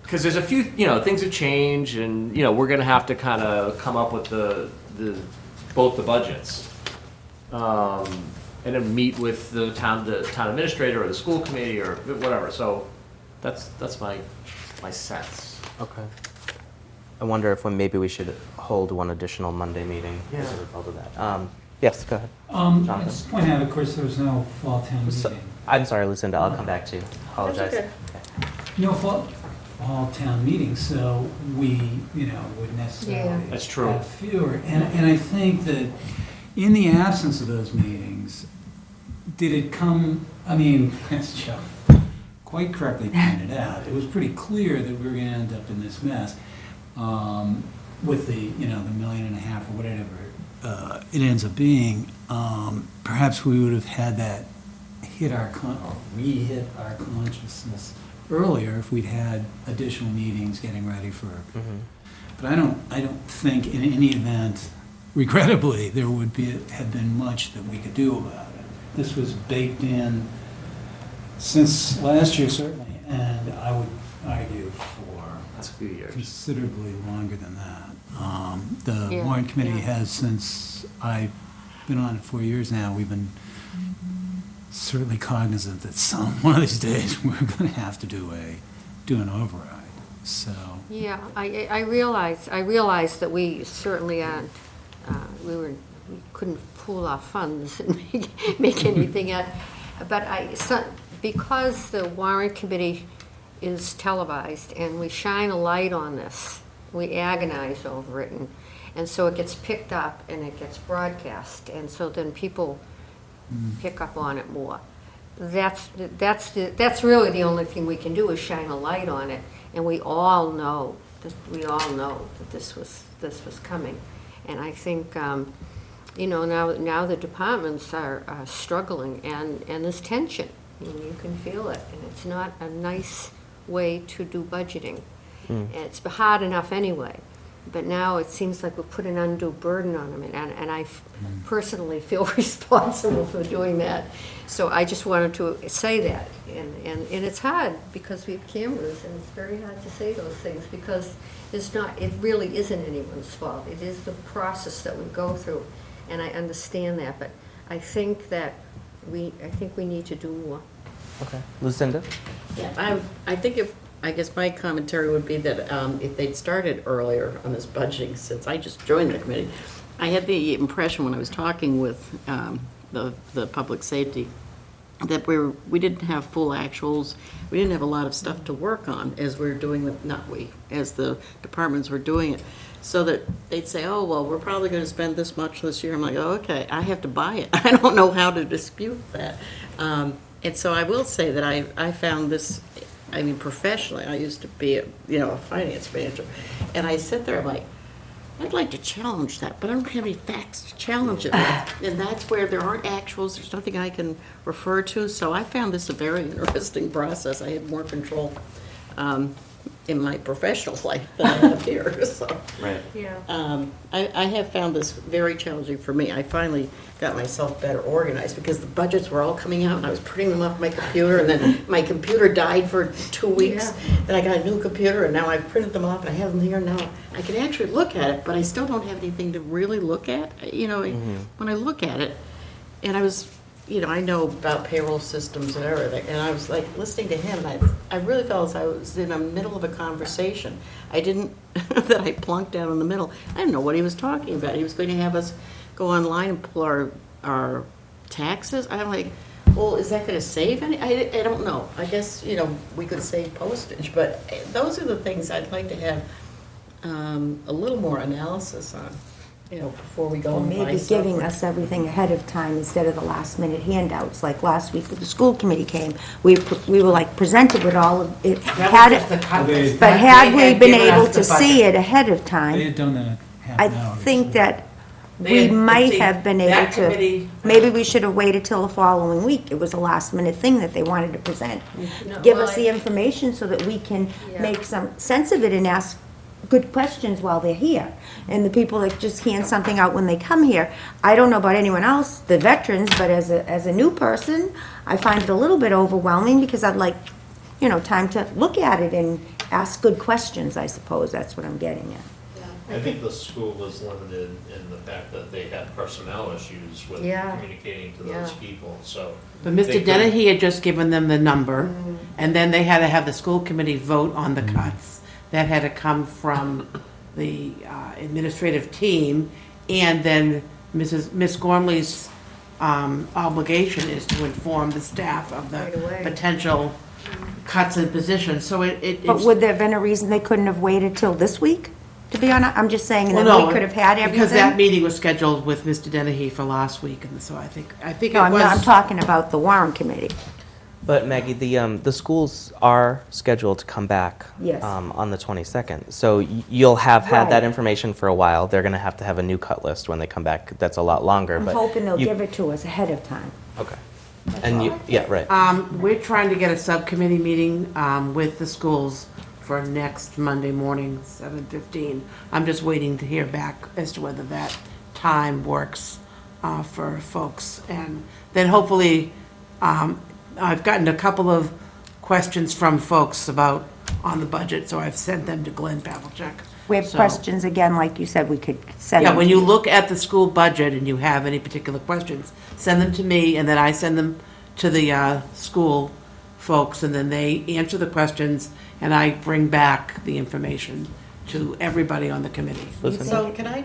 because there's a few, things have changed, and, we're going to have to kind of come up with both the budgets. And then meet with the town administrator or the school committee or whatever. So that's my sense. Okay. I wonder if maybe we should hold one additional Monday meeting as a result of that. Yes, go ahead. I just point out, of course, there was no fall town meeting. I'm sorry, Lucinda, I'll come back to you. Apologize. okay. No fall town meeting, so we, would necessarily That's true. have fewer. And I think that in the absence of those meetings, did it come, as Joe quite correctly pointed out, it was pretty clear that we were going to end up in this mess with the, the $1.5 million or whatever it ends up being. Perhaps we would have had that re-hit our consciousness earlier if we'd had additional meetings getting ready for. But I don't think in any event, regrettably, there would have been much that we could do about it. This was baked in since last year, certainly, and I would argue for That's a few years. considerably longer than that. The Warrant Committee has, since I've been on it 4 years now, we've been certainly cognizant that one of these days we're going to have to do an override. So Yeah, I realize that we certainly aren't, we couldn't pool our funds and make anything out. But because the Warrant Committee is televised and we shine a light on this, we agonize over it, and so it gets picked up and it gets broadcast, and so then people pick up on it more. That's really the only thing we can do is shine a light on it, and we all know that this was coming, and I think now the departments are struggling, and there's tension, and you can feel it, and it's not a nice way to do budgeting. And it's hard enough anyway, but now it seems like we put an undue burden on them, and I personally feel responsible for doing that. So I just wanted to say that, and it's hard because we have cameras, and it's very hard to say those things because it really isn't anyone's fault. It is the process that we go through, and I understand that, but I think that I think we need to do more. Okay. Lucinda? Yeah, I guess my commentary would be that if they'd started earlier on this budgeting, since I just joined the committee, I had the impression when I was talking with the public safety that we didn't have full actuals, we didn't have a lot of stuff to work on as we were doing, as the departments were doing it. So that they'd say, oh, well, we're probably going to spend this much this year. I'm like, oh, okay, I have to buy it. I don't know how to dispute that. And so I will say that I found this, I mean, professionally, I used to be a finance manager, and I sit there, I'm like, I'd like to challenge that, but I don't have any facts to challenge it with. And that's where there aren't actuals, there's nothing I can refer to. So I found this a very interesting process. I had more control in my professional life than I have here. So, Right. Yeah. I have found this very challenging for me. I finally got myself better organized because the budgets were all coming out and I was printing them off my computer, and then my computer died for 2 weeks. Then I got a new computer and now I've printed them off and I have them here now. I can actually look at it, but I still don't have anything to really look at. When I look at it, and I was, I know about payroll systems and everything, and I was like listening to him, and I really felt as I was in the middle of a conversation. I didn't, that I plunked down in the middle. I didn't know what he was talking about. He was going to have us go online and pull our taxes. I'm like, well, is that going to save any? I don't know. I guess, we could save postage, but those are the things I'd like to have a little more analysis on, before we go Or and buy maybe stuff. giving us everything ahead of time instead of the last minute handouts. Like last week when the school committee came, we were like presented with all of it. That was just the cut list. But They had we had been given us able the to see budget. it ahead of They time, had done that half I an hour. think that They we had- might see, have been that able to, committee- maybe we should have waited till the following week. It was a last minute thing that they wanted to present. Give us the information so that we can make some sense of it and ask good questions while they're here. And the people that just hand something out when they come here, I don't know about anyone else, the veterans, but as a new person, I find it a little bit overwhelming because I'd like, time to look at it and ask good questions, I suppose. That's what I'm getting at. I think the school is limited in the fact that they had personnel issues with communicating to those people, so. But they Mr. couldn't- Dennehy had just given them the number, and then they had to have the school committee vote on the cuts. That had to come from the administrative team, and then Miss Gormley's obligation is to inform the staff of Right the away. potential cuts in positions. So it's. But would there have been a reason they couldn't have waited till this week? To be honest, I'm just saying, and Well, then no, we could have had everything. Because that meeting was scheduled with Mr. Dennehy for last week, and so I think No, it was. I'm talking about the Warrant Committee. But Maggie, the schools are scheduled to come back Yes. on the 22nd. So you'll have had that Right. information for a while. They're going to have a new cut list when they come back. That's a lot longer. I'm but hoping they'll you- give it to us ahead of time. Okay. And you, yeah, right. We're trying to get a subcommittee meeting with the schools for next Monday morning, 7:15. I'm just waiting to hear back as to whether that time works for folks. And then hopefully, I've gotten a couple of questions from folks on the budget, so I've sent them to Glenn Pavlicek. We have So- questions, again, like you said, we could send Yeah, them. when you look at the school budget and you have any particular questions, send them to me, and then I send them to the school folks, and then they answer the questions, and I bring back the information to everybody on the committee. So can I,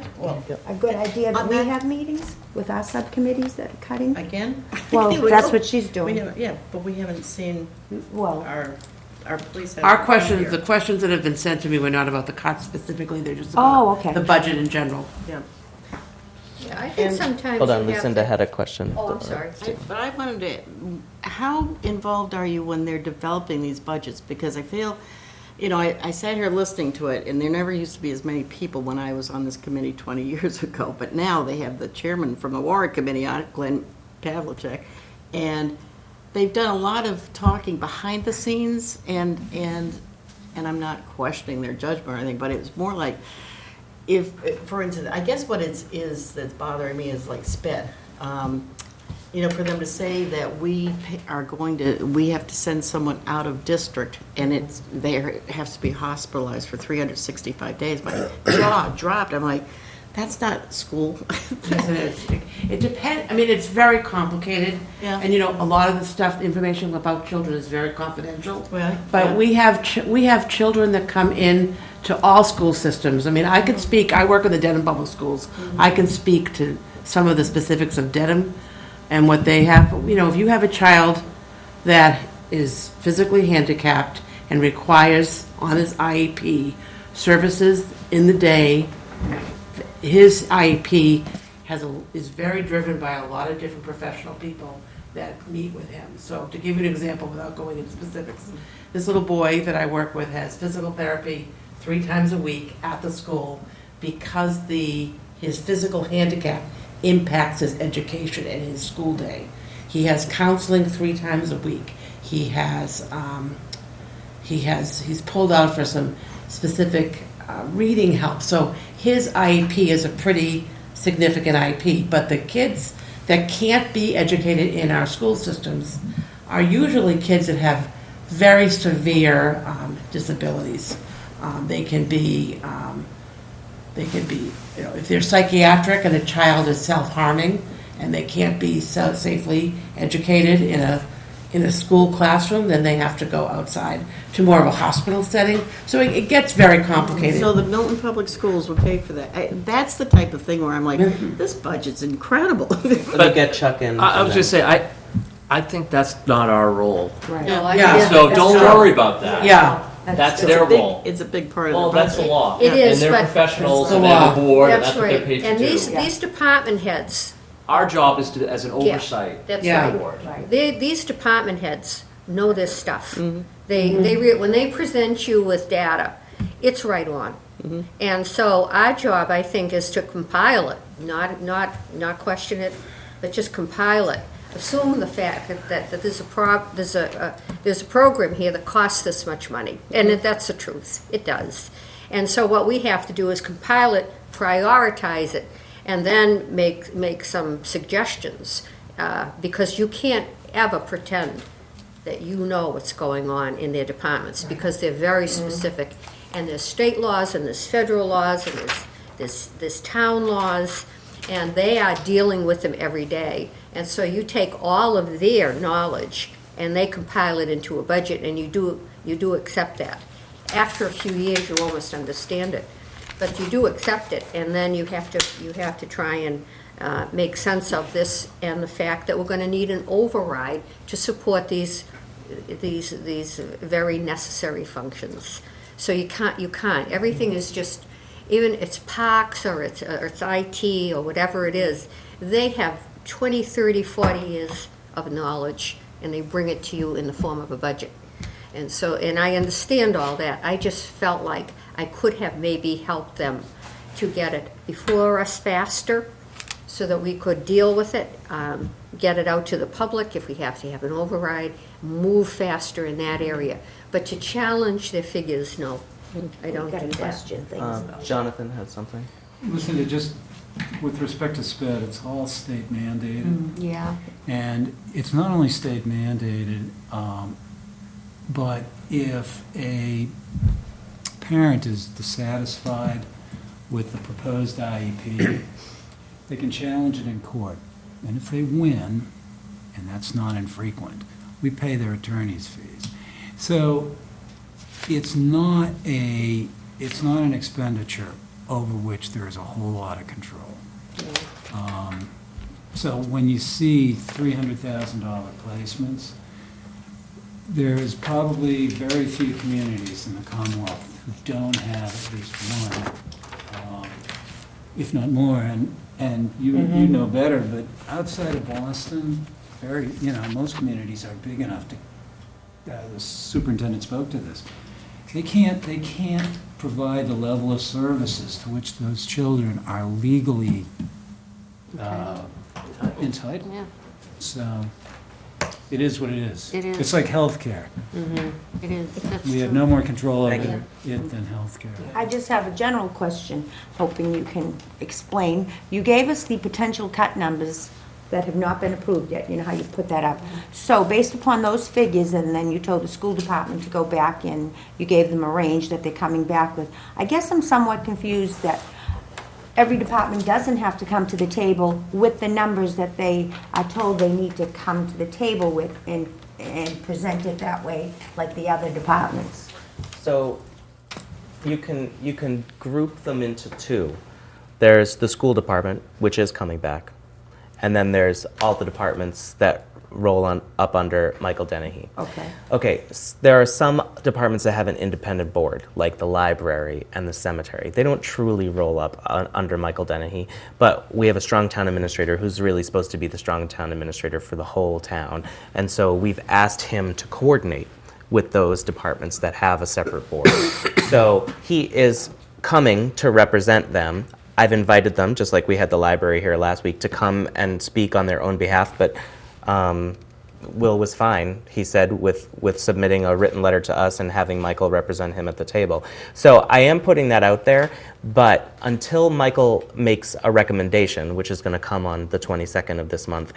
A good idea that On we that- have meetings with our subcommittees that are cutting? again? Well, We that's don't- what she's we doing. haven't- Yeah, but we haven't seen Well, our police. Our haven't come questions, here. the questions that have been sent to me were not about the cuts specifically, they're just Oh, about okay. the budget in general. Yeah. Yeah, I think sometimes Hold on, you have Lucinda to- had a question. Oh, I'm sorry. But I wanted to, how involved are you when they're developing these budgets? Because I feel, I sat here listening to it, and there never used to be as many people when I was on this committee 20 years ago. But now they have the chairman from the Warrant Committee on it, Glenn Pavlicek, and they've done a lot of talking behind the scenes, and I'm not questioning their judgment or anything, but it's more like, if, for instance, I guess what it is that's bothering me is like sped. For them to say that we have to send someone out of district, and they have to be hospitalized for 365 days. My jaw dropped. I'm like, That's not school. Yes, it is. It depends, I mean, it's very complicated. Yeah. And, a lot of the stuff, information about children is very confidential. Right, But yeah. we have children that come in to all school systems. I mean, I can speak, I work in the Dedham Public Schools. I can speak to some of the specifics of Dedham and what they have. If you have a child that is physically handicapped and requires on his IEP services in the day, his IEP is very driven by a lot of different professional people that meet with him. So to give you an example, without going into specifics, this little boy that I work with has physical therapy 3 times a week at the school because his physical handicap impacts his education and his school day. He has counseling 3 times a week. He's pulled out for some specific reading help. So his IEP is a pretty significant IEP, but the kids that can't be educated in our school systems are usually kids that have very severe disabilities. They can be, if they're psychiatric and a child is self-harming and they can't be safely educated in a school classroom, then they have to go outside to more of a hospital setting. So it gets very complicated. So the Milton Public Schools will pay for that. That's the type of thing where I'm like, this budget's incredible. But get Chuck in. I was just saying, I think that's not our role. Right. Yeah. So don't worry about that. Yeah. That's their role. It's a big part of Well, the that's the budget. law. It is, And they're but- professionals, It's the and they have a law. board, and That's that's what they're right. paid to And do. these department heads, Our job is as an yeah, oversight that's Yeah. right. These department heads know this stuff. Mm-hmm. When they present you with data, it's right on. Mm-hmm. And so our job, I think, is to compile it, not question it, but just compile it. Assume the fact that there's a program here that costs this much money, and that's the truth. It does. And so what we have to do is compile it, prioritize it, and then make some suggestions, because you can't ever pretend that you know what's going on in their departments, because they're very specific. And there's state laws, and there's federal laws, and there's town laws, and they are dealing with them every day. And so you take all of their knowledge, and they compile it into a budget, and you do accept that. After a few years, you almost understand it, but you do accept it, and then you have to try and make sense of this and the fact that we're going to need an override to support these very necessary functions. So you can't. Everything is just, even it's parks or it's IT or whatever it is, they have 20, 30, 40 years of knowledge, and they bring it to you in the form of a budget. And I understand all that. I just felt like I could have maybe helped them to get it before us faster, so that we could deal with it, get it out to the public if we have to have an override, move faster in that area. But to challenge their figures, no, I don't do that. Question things about. Jonathan had something. Listen, with respect to SPED, it's all state mandated. Yeah. And it's not only state mandated, but if a parent is dissatisfied with the proposed IEP, they can challenge it in court. And if they win, and that's not infrequent, we pay their attorney's fees. So it's not an expenditure over which there is a whole lot of control. So when you see $300,000 placements, there is probably very few communities in the Commonwealth who don't have at least one, if not more. And you know better, but outside of Boston, most communities are big enough to. The superintendent spoke to this. They can't provide the level of services to which those children are legally entitled. Yeah. So it is what it is. It is. It's like healthcare. It is. That's We have true. no more control over Thank it than healthcare. I just have a general question, hoping you can explain. You gave us the potential cut numbers that have not been approved yet, you know how you put that up. So based upon those figures, and then you told the school department to go back and you gave them a range that they're coming back with. I guess I'm somewhat confused that every department doesn't have to come to the table with the numbers that they are told they need to come to the table with and present it that way, like the other departments. So you can group them into two. There's the school department, which is coming back, and then there's all the departments that roll up under Michael Dennehy. Okay. Okay, there are some departments that have an independent board, like the library and the cemetery. They don't truly roll up under Michael Dennehy, but we have a strong town administrator who's really supposed to be the strong town administrator for the whole town. And so we've asked him to coordinate with those departments that have a separate board. So he is coming to represent them. I've invited them, just like we had the library here last week, to come and speak on their own behalf, but Will was fine, he said, with submitting a written letter to us and having Michael represent him at the table. So I am putting that out there, but until Michael makes a recommendation, which is going to come on the 22nd of this month,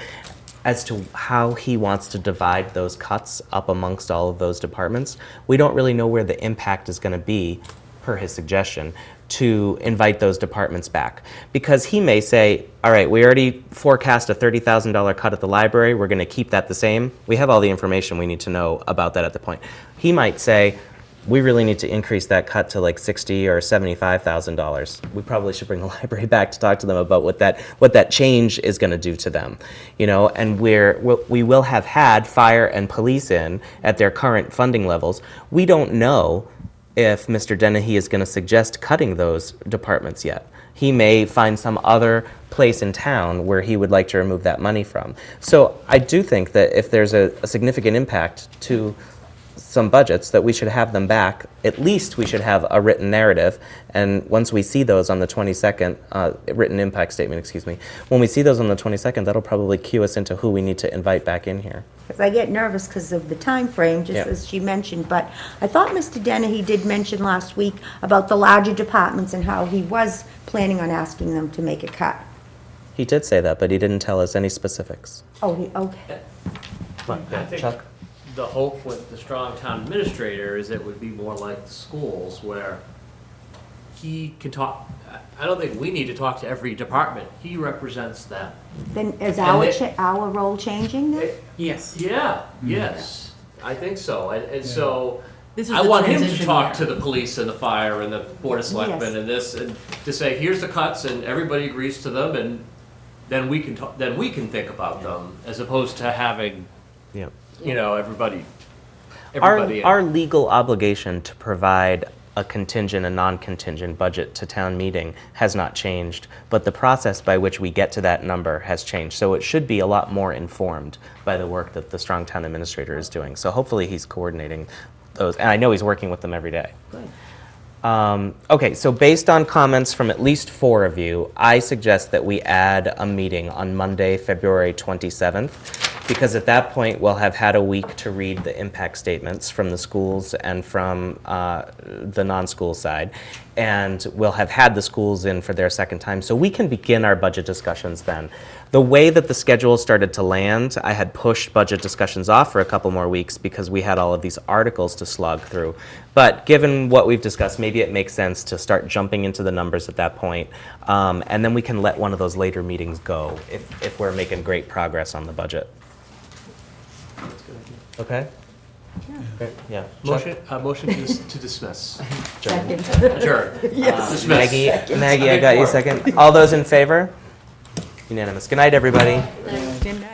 as to how he wants to divide those cuts up amongst all of those departments, we don't really know where the impact is going to be, per his suggestion, to invite those departments back. Because he may say, all right, we already forecast a $30,000 cut at the library, we're going to keep that the same. We have all the information we need to know about that at the point. He might say, we really need to increase that cut to like $60,000 or $75,000. We probably should bring the library back to talk to them about what that change is going to do to them, you know. And we will have had fire and police in at their current funding levels. We don't know if Mr. Dennehy is going to suggest cutting those departments yet. He may find some other place in town where he would like to remove that money from. So I do think that if there's a significant impact to some budgets, that we should have them back. At least we should have a written narrative, and once we see those on the 22nd, written impact statement, excuse me, when we see those on the 22nd, that'll probably cue us into who we need to invite back in here. Because I get nervous because of the time frame, just as she mentioned, but I thought Mr. Dennehy did mention last week about the larger departments and how he was planning on asking them to make a cut. He did say that, but he didn't tell us any specifics. Oh, okay. I think Chuck? the hope with the strong town administrator is it would be more like the schools where he can talk. I don't think we need to talk to every department. He represents them. Then is And our role changing then? Yes. Yeah, yes, I think so. And so This is I the want him to transition talk year. to the police and the fire and the board of selectmen Yes. and this, and to say, here's the cuts, and everybody agrees to them, and then we can talk, then we can think about them, as opposed to having, Yeah. you know, everybody. Our legal obligation to provide a contingent and non-contingent budget to town meeting has not changed, but the process by which we get to that number has changed. So it should be a lot more informed by the work that the strong town administrator is doing. So hopefully he's coordinating those, and I know he's working with them every day. Good. Okay, so based on comments from at least 4 of you, I suggest that we add a meeting on Monday, February 27th, because at that point we'll have had a week to read the impact statements from the schools and from the non-school side, and we'll have had the schools in for their second time, so we can begin our budget discussions then. The way that the schedule started to land, I had pushed budget discussions off for a couple more weeks because we had all of these articles to slog through. But given what we've discussed, maybe it makes sense to start jumping into the numbers at that point, and then we can let one of those later meetings go if we're making great progress on the budget. Okay? Great. Yeah. Motion to dismiss. Second. Adjourn. Dismiss. Maggie, I got you second. All those in favor? Unanimous. Good night, everybody. Good night.